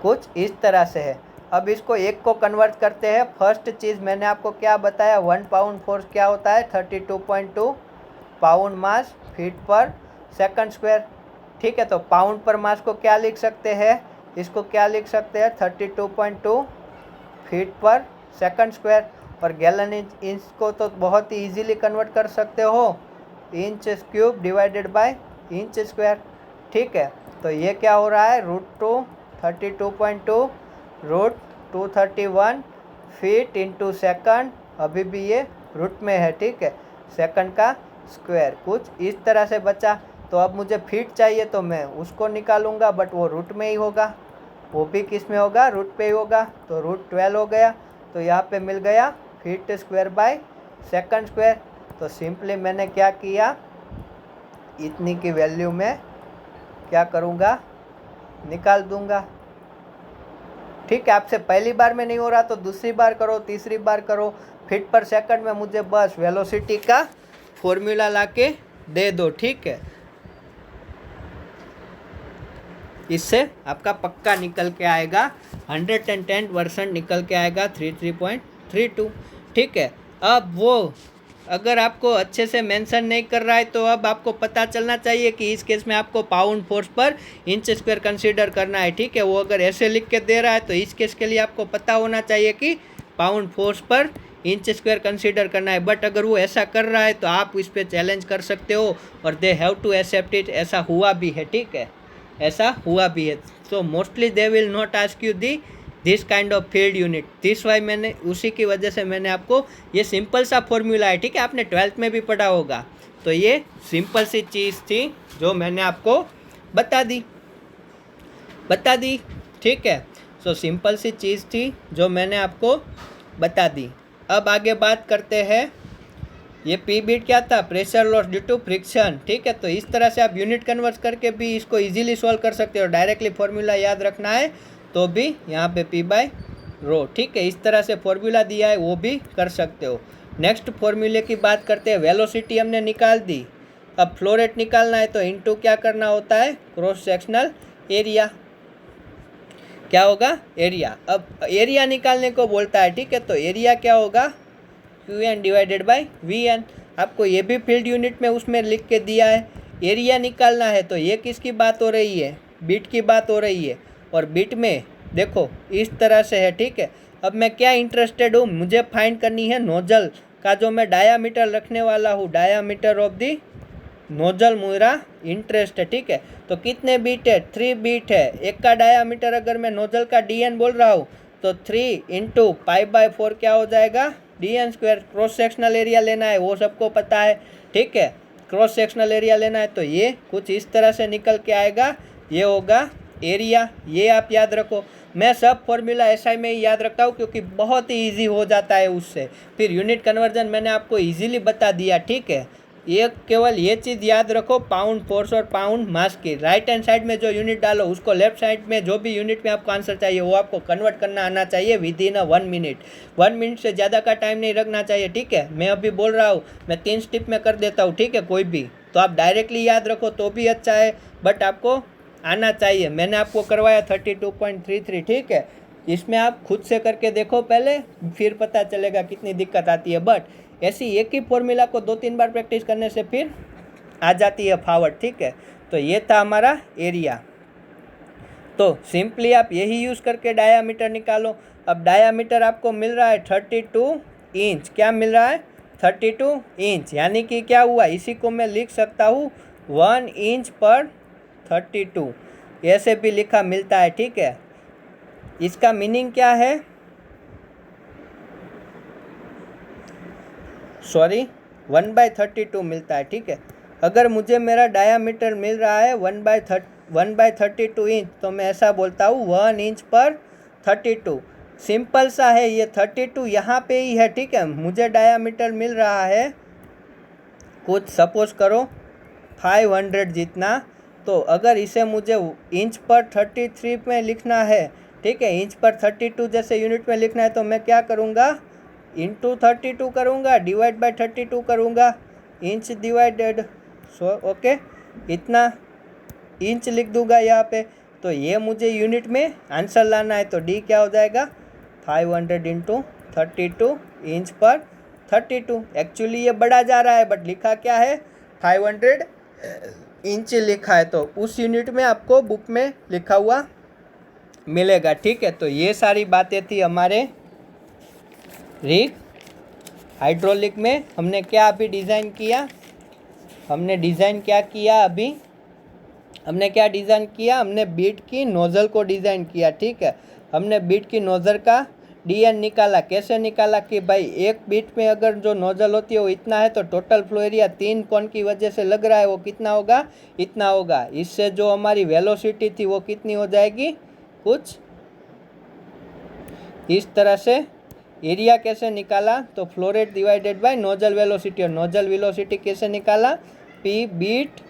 Speaker 1: कुछ इस तरह से है। अब इसको एक को कन्वर्ट करते हैं। फर्स्ट चीज़ मैंने आपको क्या बताया, 1 पाउंड फोर्स क्या होता है, 32.2 पाउंड मास फीट पर सेकंड स्क्वायर, ठीक है। तो पाउंड पर मास को क्या लिख सकते हैं, इसको क्या लिख सकते हैं, 32.2 फीट पर सेकंड स्क्वायर। और गैलन इंच को तो बहुत ही इजीली कन्वर्ट कर सकते हो, inch cube divided by inch square, ठीक है। तो ये क्या हो रहा है, √2 32.2 √231 फीट इंटू सेकंड, अभी भी ये रूट में है, ठीक है, सेकंड का स्क्वायर। कुछ इस तरह से बचा। तो अब मुझे फीट चाहिए तो मैं उसको निकालूंगा, बट वो रूट में ही होगा, वो भी किस में होगा, रूट पे ही होगा। तो √12 हो गया, तो यहाँ पे मिल गया feet square by second square. तो सिंपली मैंने क्या किया, इतनी की वैल्यू में क्या करूँगा, निकाल दूंगा, ठीक है। आपसे पहली बार में नहीं हो रहा तो दूसरी बार करो, तीसरी बार करो। फीट पर सेकंड में मुझे बस वेलोसिटी का फॉर्मूला लाके दे दो, ठीक है। इससे आपका पक्का निकल के आएगा 110% निकल के आएगा 33.32, ठीक है। अब वो अगर आपको अच्छे से मेंशन नहीं कर रहा है तो अब आपको पता चलना चाहिए कि इस केस में आपको पाउंड फोर्स पर इंच स्क्वायर कंसीडर करना है, ठीक है। वो अगर ऐसे लिख के दे रहा है तो इस केस के लिए आपको पता होना चाहिए कि पाउंड फोर्स पर इंच स्क्वायर कंसीडर करना है। बट अगर वो ऐसा कर रहा है तो आप इस पर चैलेंज कर सकते हो और they have to accept it, ऐसा हुआ भी है, ठीक है, ऐसा हुआ भी है। So mostly they will not ask you this kind of field unit, this why मैंने उसी की वजह से मैंने आपको ये सिंपल सा फॉर्मूला है, ठीक है, आपने 12th में भी पढ़ा होगा। तो ये सिंपल सी चीज़ थी जो मैंने आपको बता दी, ठीक है। सो सिंपल सी चीज़ थी जो मैंने आपको बता दी। अब आगे बात करते हैं, ये पी बीट क्या था, pressure loss due to friction, ठीक है। तो इस तरह से आप यूनिट कन्वर्ट करके भी इसको इजीली सॉल्व कर सकते हो। डायरेक्टली फॉर्मूला याद रखना है तो भी यहाँ पे P/ρ, ठीक है, इस तरह से फॉर्मूला दिया है वो भी कर सकते हो। नेक्स्ट फॉर्मूले की बात करते हैं। वेलोसिटी हमने निकाल दी, अब फ्लो रेट निकालना है तो इनटू क्या करना होता है, क्रॉस सेक्शनल एरिया, क्या होगा, एरिया। अब एरिया निकालने को बोलता है, ठीक है, तो एरिया क्या होगा, QN डिवाइडेड बाय VN। आपको ये भी फील्ड यूनिट में उसमें लिख के दिया है। एरिया निकालना है तो ये किसकी बात हो रही है, बीट की बात हो रही है, और बीट में देखो इस तरह से है, ठीक है। अब मैं क्या इंटरेस्टेड हूँ, मुझे फाइंड करनी है नोजल का जो मैं डायामीटर रखने वाला हूँ, डायामीटर ऑफ दी नोजल मेरा इंटरेस्ट है, ठीक है। तो कितने बीट है, 3 बीट है। एक का डायामीटर अगर मैं नोजल का DN बोल रहा हूँ तो 3 × π/4 क्या हो जाएगा, DN²। क्रॉस सेक्शनल एरिया लेना है, वो सबको पता है, ठीक है, क्रॉस सेक्शनल एरिया लेना है तो ये कुछ इस तरह से निकल के आएगा, ये होगा एरिया। ये आप याद रखो। मैं सब फॉर्मूला SI में ही याद रखता हूँ क्योंकि बहुत ही ईजी हो जाता है उससे। फिर यूनिट कन्वर्जन मैंने आपको ईजिली बता दिया, ठीक है। ये केवल ये चीज़ याद रखो, पाउंड फोर्स और पाउंड मास की राइट हैंड साइड में जो यूनिट डालो उसको लेफ्ट साइड में जो भी यूनिट में आपको आंसर चाहिए वो आपको कन्वर्ट करना आना चाहिए विदिन 1 मिनट। 1 मिनट से ज़्यादा का टाइम नहीं रखना चाहिए, ठीक है। मैं अभी बोल रहा हूँ, मैं 3 स्टेप में कर देता हूँ, ठीक है, कोई भी तो आप डायरेक्टली याद रखो तो भी अच्छा है, बट आपको आना चाहिए। मैंने आपको करवाया 32.33, ठीक है। इसमें आप खुद से करके देखो पहले, फिर पता चलेगा कितनी दिक्कत आती है। बट ऐसी एक ही फॉर्मूला को 2-3 बार प्रैक्टिस करने से फिर आ जाती है फावट, ठीक है। तो ये था हमारा एरिया। तो सिंपली आप यही यूज़ करके डायामीटर निकालो। अब डायामीटर आपको मिल रहा है 32 इंच। क्या मिल रहा है? 32 इंच। यानी कि क्या हुआ, इसी को मैं लिख सकता हूँ 1 इंच पर 32, ऐसे भी लिखा मिलता है, ठीक है। इसका मीनिंग क्या है? सॉरी, 1/32 मिलता है, ठीक है। अगर मुझे मेरा डायामीटर मिल रहा है 1/32 इंच, तो मैं ऐसा बोलता हूँ 1 इंच पर 32। सिंपल सा है ये। 32 यहाँ पे ही है, ठीक है। मुझे डायामीटर मिल रहा है कुछ सपोज करो 500 जितना। तो अगर इसे मुझे इंच पर 33 में लिखना है, ठीक है, इंच पर 32 जैसे यूनिट में लिखना है, तो मैं क्या करूँगा? इंटू 32 करूँगा, डिवाइड बाय 32 करूँगा, इंच डिवाइडेड ओके, इतना इंच लिख दूंगा यहाँ पे। तो ये मुझे यूनिट में आंसर लाना है, तो डी क्या हो जाएगा? 500 इंटू 32 इंच पर 32। एक्चुअली ये बढ़ा जा रहा है, बट लिखा क्या है? 500 इंच लिखा है, तो उस यूनिट में आपको बुक में लिखा हुआ मिलेगा, ठीक है। तो ये सारी बातें थी हमारे रिग हाइड्रोलिक में। हमने क्या अभी डिज़ाइन किया? हमने डिज़ाइन क्या किया अभी? हमने क्या डिज़ाइन किया? हमने बीट की नोज़ल को डिज़ाइन किया, ठीक है। हमने बीट की नोज़ल का डीएन निकाला। कैसे निकाला कि भाई एक बीट में अगर जो नोज़ल होती है वो इतना है, तो टोटल फ्लो एरिया 3 कौन की वजह से लग रहा है वो कितना होगा? इतना होगा। इससे जो हमारी वेलोसिटी थी वो कितनी हो जाएगी? कुछ इस तरह से। एरिया कैसे निकाला? तो flow rate divided by nozzle velocity. और नोजल वेलोसिटी कैसे निकाला? P bit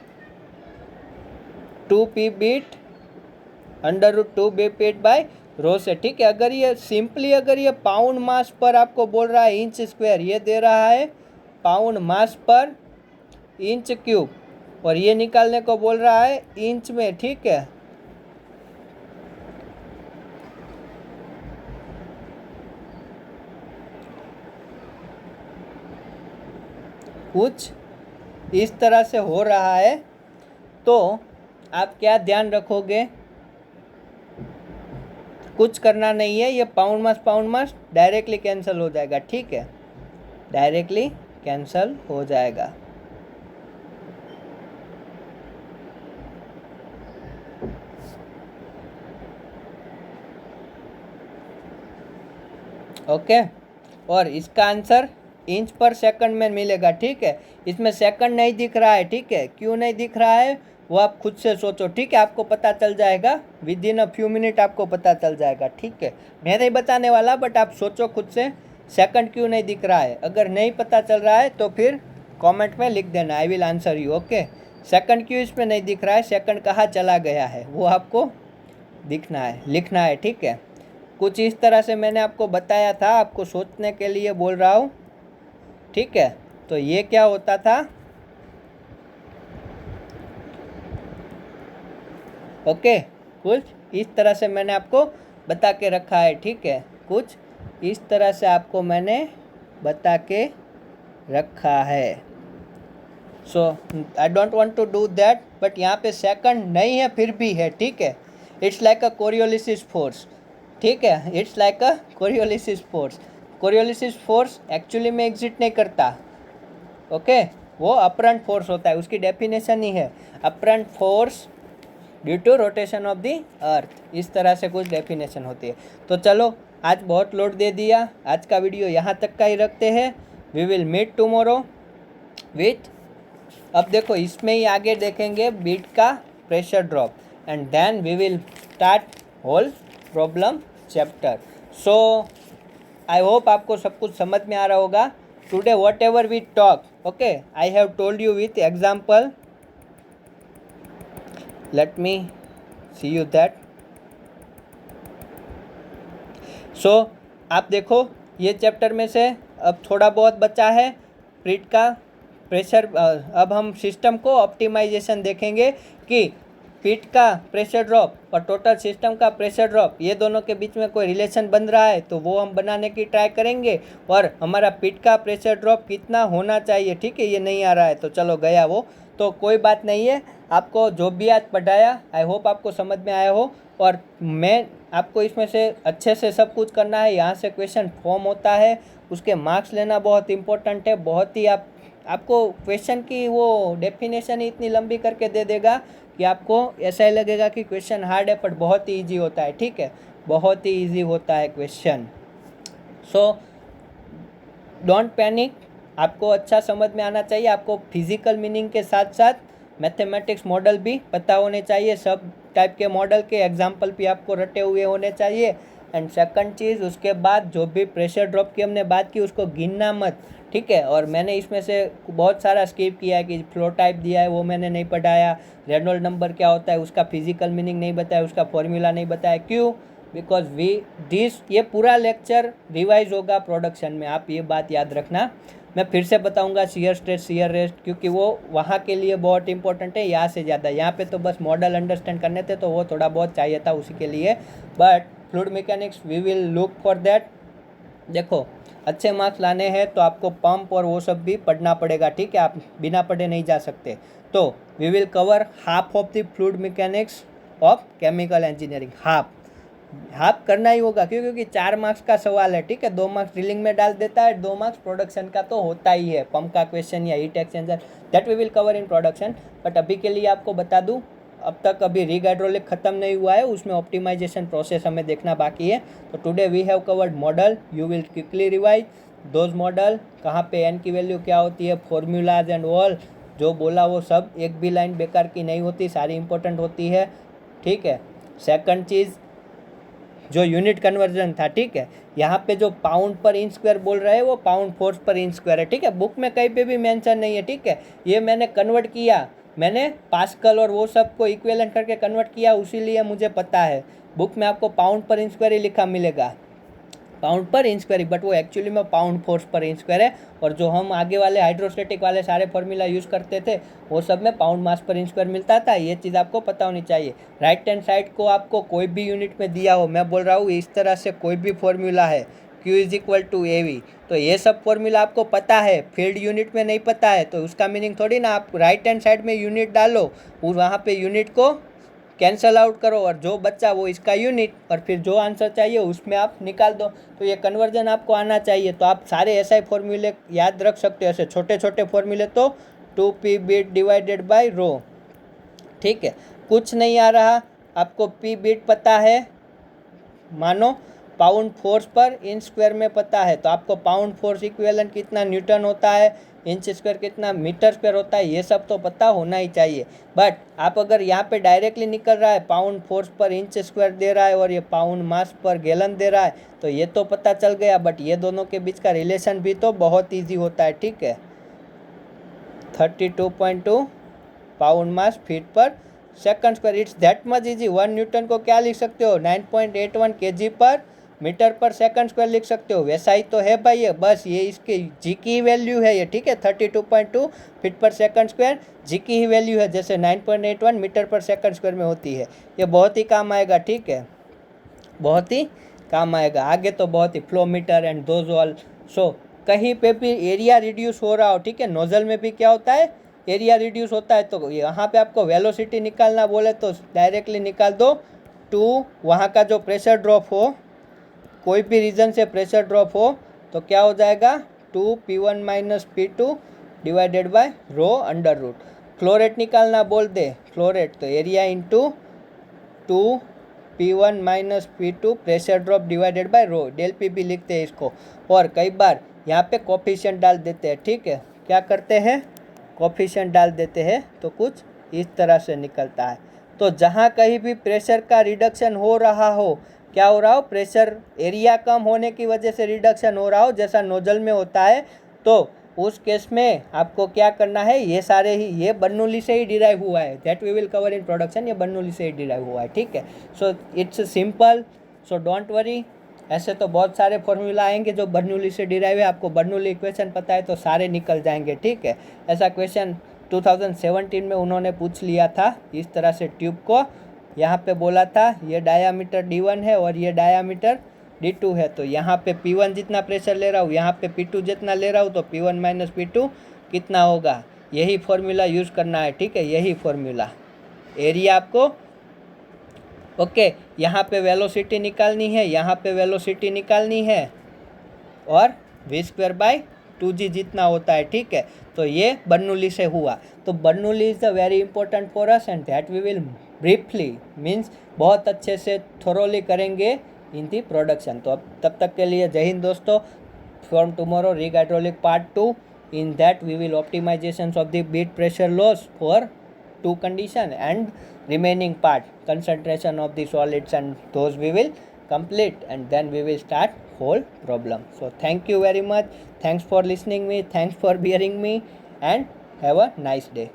Speaker 1: 2p bit √2 bit by rho से, ठीक है। अगर ये सिंपली अगर ये पाउंड मास पर आपको बोल रहा है इंच स्क्वायर, ये दे रहा है पाउंड मास पर इंच क्यूब, और ये निकालने को बोल रहा है इंच में, ठीक है। कुछ इस तरह से हो रहा है, तो आप क्या ध्यान रखोगे? कुछ करना नहीं है, ये पाउंड मास डायरेक्टली कैंसिल हो जाएगा, ठीक है। डायरेक्टली कैंसिल हो जाएगा। ओके, और इसका आंसर इंच पर सेकंड में मिलेगा, ठीक है। इसमें सेकंड नहीं दिख रहा है, ठीक है। क्यों नहीं दिख रहा है वो आप खुद से सोचो, ठीक है। आपको पता चल जाएगा with in a few minute, आपको पता चल जाएगा, ठीक है। मैं नहीं बताने वाला, बट आप सोचो खुद से सेकंड क्यों नहीं दिख रहा है। अगर नहीं पता चल रहा है तो फिर कमेंट में लिख देना, I will answer you, okay. Second क्यों इसमें नहीं दिख रहा है, सेकंड कहाँ चला गया है, वो आपको दिखना है, लिखना है, ठीक है। कुछ इस तरह से मैंने आपको बताया था, आपको सोचने के लिए बोल रहा हूँ, ठीक है। तो ये क्या होता था? ओके, कुछ इस तरह से मैंने आपको बता के रखा है, ठीक है। कुछ इस तरह से आपको मैंने बता के रखा है। So I don't want to do that, but यहाँ पे सेकंड नहीं है फिर भी है, ठीक है। इट्स लाइक अ कोरियोलिसिस फोर्स, ठीक है। It's like a कोरियोलिसिस force. कोरियोलिसिस force actually में एग्जिस्ट नहीं करता, ओके। वो अपरंट फोर्स होता है, उसकी डेफिनेशन ही है apparent force due to rotation of the earth. इस तरह से कुछ डेफिनेशन होती है। तो चलो, आज बहुत लोड दे दिया, आज का वीडियो यहाँ तक का ही रखते हैं। We will meet tomorrow with, अब देखो इसमें ही आगे देखेंगे बीट का pressure drop, and then we will start whole problem chapter. So I hope आपको सब कुछ समझ में आ रहा होगा। Today whatever we talk, okay, I have told you with example. Let me see you that. सो आप देखो ये चैप्टर में से अब थोड़ा बहुत बचा है बीट का प्रेशर। अब हम सिस्टम को ऑप्टिमाइजेशन देखेंगे कि पिट का प्रेशर ड्रॉप और टोटल सिस्टम का प्रेशर ड्रॉप, ये दोनों के बीच में कोई रिलेशन बन रहा है तो वो हम बनाने की ट्राई करेंगे। और हमारा पिट का प्रेशर ड्रॉप कितना होना चाहिए, ठीक है, ये नहीं आ रहा है तो चलो गया वो, तो कोई बात नहीं है। आपको जो भी आज पढ़ाया आई होप आपको समझ में आया हो। और मैं आपको इसमें से अच्छे से सब कुछ करना है। यहाँ से क्वेश्चन फॉर्म होता है, उसके मार्क्स लेना बहुत इंपॉर्टेंट है। बहुत ही आपको क्वेश्चन की वो डेफिनेशन ही इतनी लंबी करके दे देगा कि आपको ऐसा ही लगेगा कि क्वेश्चन हार्ड है, पर बहुत ही ईजी होता है, ठीक है, बहुत ही ईजी होता है क्वेश्चन। सो डोंट पैनिक, आपको अच्छा समझ में आना चाहिए। आपको फिजिकल मीनिंग के साथ साथ मैथमेटिक्स मॉडल भी पता होने चाहिए, सब टाइप के मॉडल के एग्जाम्पल भी आपको रटे हुए होने चाहिए। एंड सेकंड चीज़, उसके बाद जो भी प्रेशर ड्रॉप की हमने बात की उसको गिनना मत, ठीक है। और मैंने इसमें से बहुत सारा स्किप किया है कि फ्लो टाइप दिया है वो मैंने नहीं पढ़ाया, रेनॉल्ड नंबर क्या होता है उसका फिजिकल मीनिंग नहीं बताया, उसका फॉर्मूला नहीं बताया। क्यों? बिकॉज ये पूरा लेक्चर रिवाइज होगा प्रोडक्शन में, आप ये बात याद रखना। मैं फिर से बताऊंगा शियर स्ट्रेस शियर रेस्ट, क्योंकि वो वहाँ के लिए बहुत इंपॉर्टेंट है, यहाँ से ज़्यादा। यहाँ पे तो बस मॉडल अंडरस्टैंड करने थे तो वो थोड़ा बहुत चाहिए था उसी के लिए, but fluid mechanics we will look for that. देखो, अच्छे मार्क्स लाने हैं तो आपको पंप और वो सब भी पढ़ना पड़ेगा, ठीक है, आप बिना पढ़े नहीं जा सकते। तो we will cover half of the fluid mechanics of chemical engineering. Half करना ही होगा, क्योंकि 4 मार्क्स का सवाल है, ठीक है। 2 मार्क्स ड्रिलिंग में डाल देता है, 2 मार्क्स प्रोडक्शन का तो होता ही है, पंप का क्वेश्चन या heat exchanger, that we will cover in production. But अभी के लिए आपको बता दूं, अब तक अभी रिग हाइड्रोलिक ख़त्म नहीं हुआ है, उसमें ऑप्टिमाइजेशन प्रोसेस हमें देखना बाकी है। तो today we have covered model, you will quickly revise those model, कहाँ पे एन की वैल्यू क्या होती है, फॉर्मूलाज एंड ऑल, जो बोला वो सब, एक भी लाइन बेकार की नहीं होती, सारी इंपॉर्टेंट होती है, ठीक है। सेकंड चीज़, जो यूनिट कन्वर्जन था, ठीक है, यहाँ पे जो पाउंड पर इंच स्क्वायर बोल रहे हैं वो पाउंड फोर्स पर इंच स्क्वायर है, ठीक है, बुक में कहीं पे भी मेंशन नहीं है, ठीक है। ये मैंने कन्वर्ट किया, मैंने पास्कल और वो सब को इक्विवेलेंट करके कन्वर्ट किया, उसीलिए मुझे पता है। बुक में आपको पाउंड पर इंच स्क्वायर ही लिखा मिलेगा, पाउंड पर इंच स्क्वायर, बट वो एक्चुअली में पाउंड फोर्स पर इंच स्क्वायर है। और जो हम आगे वाले हाइड्रोस्टेटिक वाले सारे फॉर्मूला यूज़ करते थे वो सब में पाउंड मास पर इंच स्क्वायर मिलता था, ये चीज़ आपको पता होनी चाहिए। राइट हैंड साइड को आपको कोई भी यूनिट में दिया हो, मैं बोल रहा हूँ इस तरह से कोई भी फॉर्मूला है, Q is equal to AV, तो ये सब फॉर्मूला आपको पता है, फील्ड यूनिट में नहीं पता है तो उसका मीनिंग थोड़ी ना आप राइट हैंड साइड में यूनिट डालो, वहाँ पे यूनिट को कैंसल आउट करो और जो बच्चा वो इसका यूनिट, और फिर जो आंसर चाहिए उसमें आप निकाल दो। तो ये कन्वर्जन आपको आना चाहिए। तो आप सारे SI फॉर्मूले याद रख सकते हो, ऐसे छोटे छोटे फॉर्मूले, तो 2P बीट डिवाइडेड बाय रो, ठीक है। कुछ नहीं आ रहा, आपको P बीट पता है, मानो पाउंड फोर्स पर इंच स्क्वायर में पता है, तो आपको पाउंड फोर्स इक्विवेलेंट कितना न्यूटन होता है, इंच स्क्वायर कितना मीटर स्क्वायर होता है, ये सब तो पता होना ही चाहिए। बट आप अगर यहाँ पे डायरेक्टली निकल रहा है पाउंड फोर्स पर इंच स्क्वायर दे रहा है और ये पाउंड मास पर गैलन दे रहा है, तो ये तो पता चल गया, बट ये दोनों के बीच का रिलेशन भी तो बहुत ईजी होता है, ठीक है। 32.2 पाउंड मास फीट पर second square, it's that much easy. 1 Newton को क्या लिख सकते हो, 9.81 kg पर मीटर पर सेकंड स्क्वायर लिख सकते हो, वैसा ही तो है भाई ये, बस ये इसके जी की वैल्यू है ये, ठीक है। 32.2 फीट पर सेकंड स्क्वायर जी की ही वैल्यू है, जैसे 9.81 मीटर पर सेकंड स्क्वायर में होती है। ये बहुत ही काम आएगा, ठीक है, बहुत ही काम आएगा। आगे तो बहुत ही flow meter and those all. So कहीं पे भी एरिया रिड्यूस हो रहा हो, ठीक है, नोजल में भी क्या होता है, एरिया रिड्यूस होता है, तो यहाँ पे आपको वेलोसिटी निकालना बोले तो डायरेक्टली निकाल दो, टू वहाँ का जो प्रेशर ड्रॉप हो, कोई भी रीजन से प्रेशर ड्रॉप हो तो क्या हो जाएगा, 2P1 minus P2 divided by rho under root. Flow rate निकालना बोल दे, फ्लो रेट तो area into 2P1 minus P2 pressure drop divided by rho, del P भी लिखते हैं इसको। और कई बार यहाँ पे कोफिशिएंट डाल देते हैं, ठीक है, क्या करते हैं, कोफिशिएंट डाल देते हैं, तो कुछ इस तरह से निकलता है। तो जहाँ कहीं भी प्रेशर का रिडक्शन हो रहा हो, क्या हो रहा हो, प्रेशर एरिया कम होने की वजह से रिडक्शन हो रहा हो, जैसा नोजल में होता है, तो उस केस में आपको क्या करना है, ये सारे ही, ये बर्नौली से ही डिराइव हुआ है, that we will cover in production, ये बर्नौली से ही डिराइव हुआ है, ठीक है। So it's simple, so don't worry. ऐसे तो बहुत सारे फॉर्मूला आएंगे जो बर्नौली से डिराइव है, आपको बर्नौली इक्वेशन पता है तो सारे निकल जाएंगे, ठीक है। ऐसा क्वेश्चन 2017 में उन्होंने पूछ लिया था इस तरह से ट्यूब को, यहाँ पे बोला था ये डायामीटर D1 है और ये डायामीटर D2 है, तो यहाँ पे P1 जितना प्रेशर ले रहा हूँ, यहाँ पे P2 जितना ले रहा हूँ, तो P1 माइनस P2 कितना होगा, यही फॉर्मूला यूज़ करना है, ठीक है, यही फॉर्मूला। एरिया आपको ओके, यहाँ पे वेलोसिटी निकालनी है, यहाँ पे वेलोसिटी निकालनी है, और v²/2g जितना होता है, ठीक है। तो ये बर्नौली से हुआ। तो Bernoulli is the very important for us and that we will briefly means बहुत अच्छे से थोरोली करेंगे इन दी प्रोडक्शन। तो अब तब तक के लिए जय हिंद दोस्तों। From tomorrow rig hydraulic part 2, in that we will optimizations of the bead pressure loss for 2 condition, and remaining part concentration of the solids, and those we will complete, and then we will start whole problem. So thank you very much, thanks for listening me, thanks for bearing me, and have a nice day.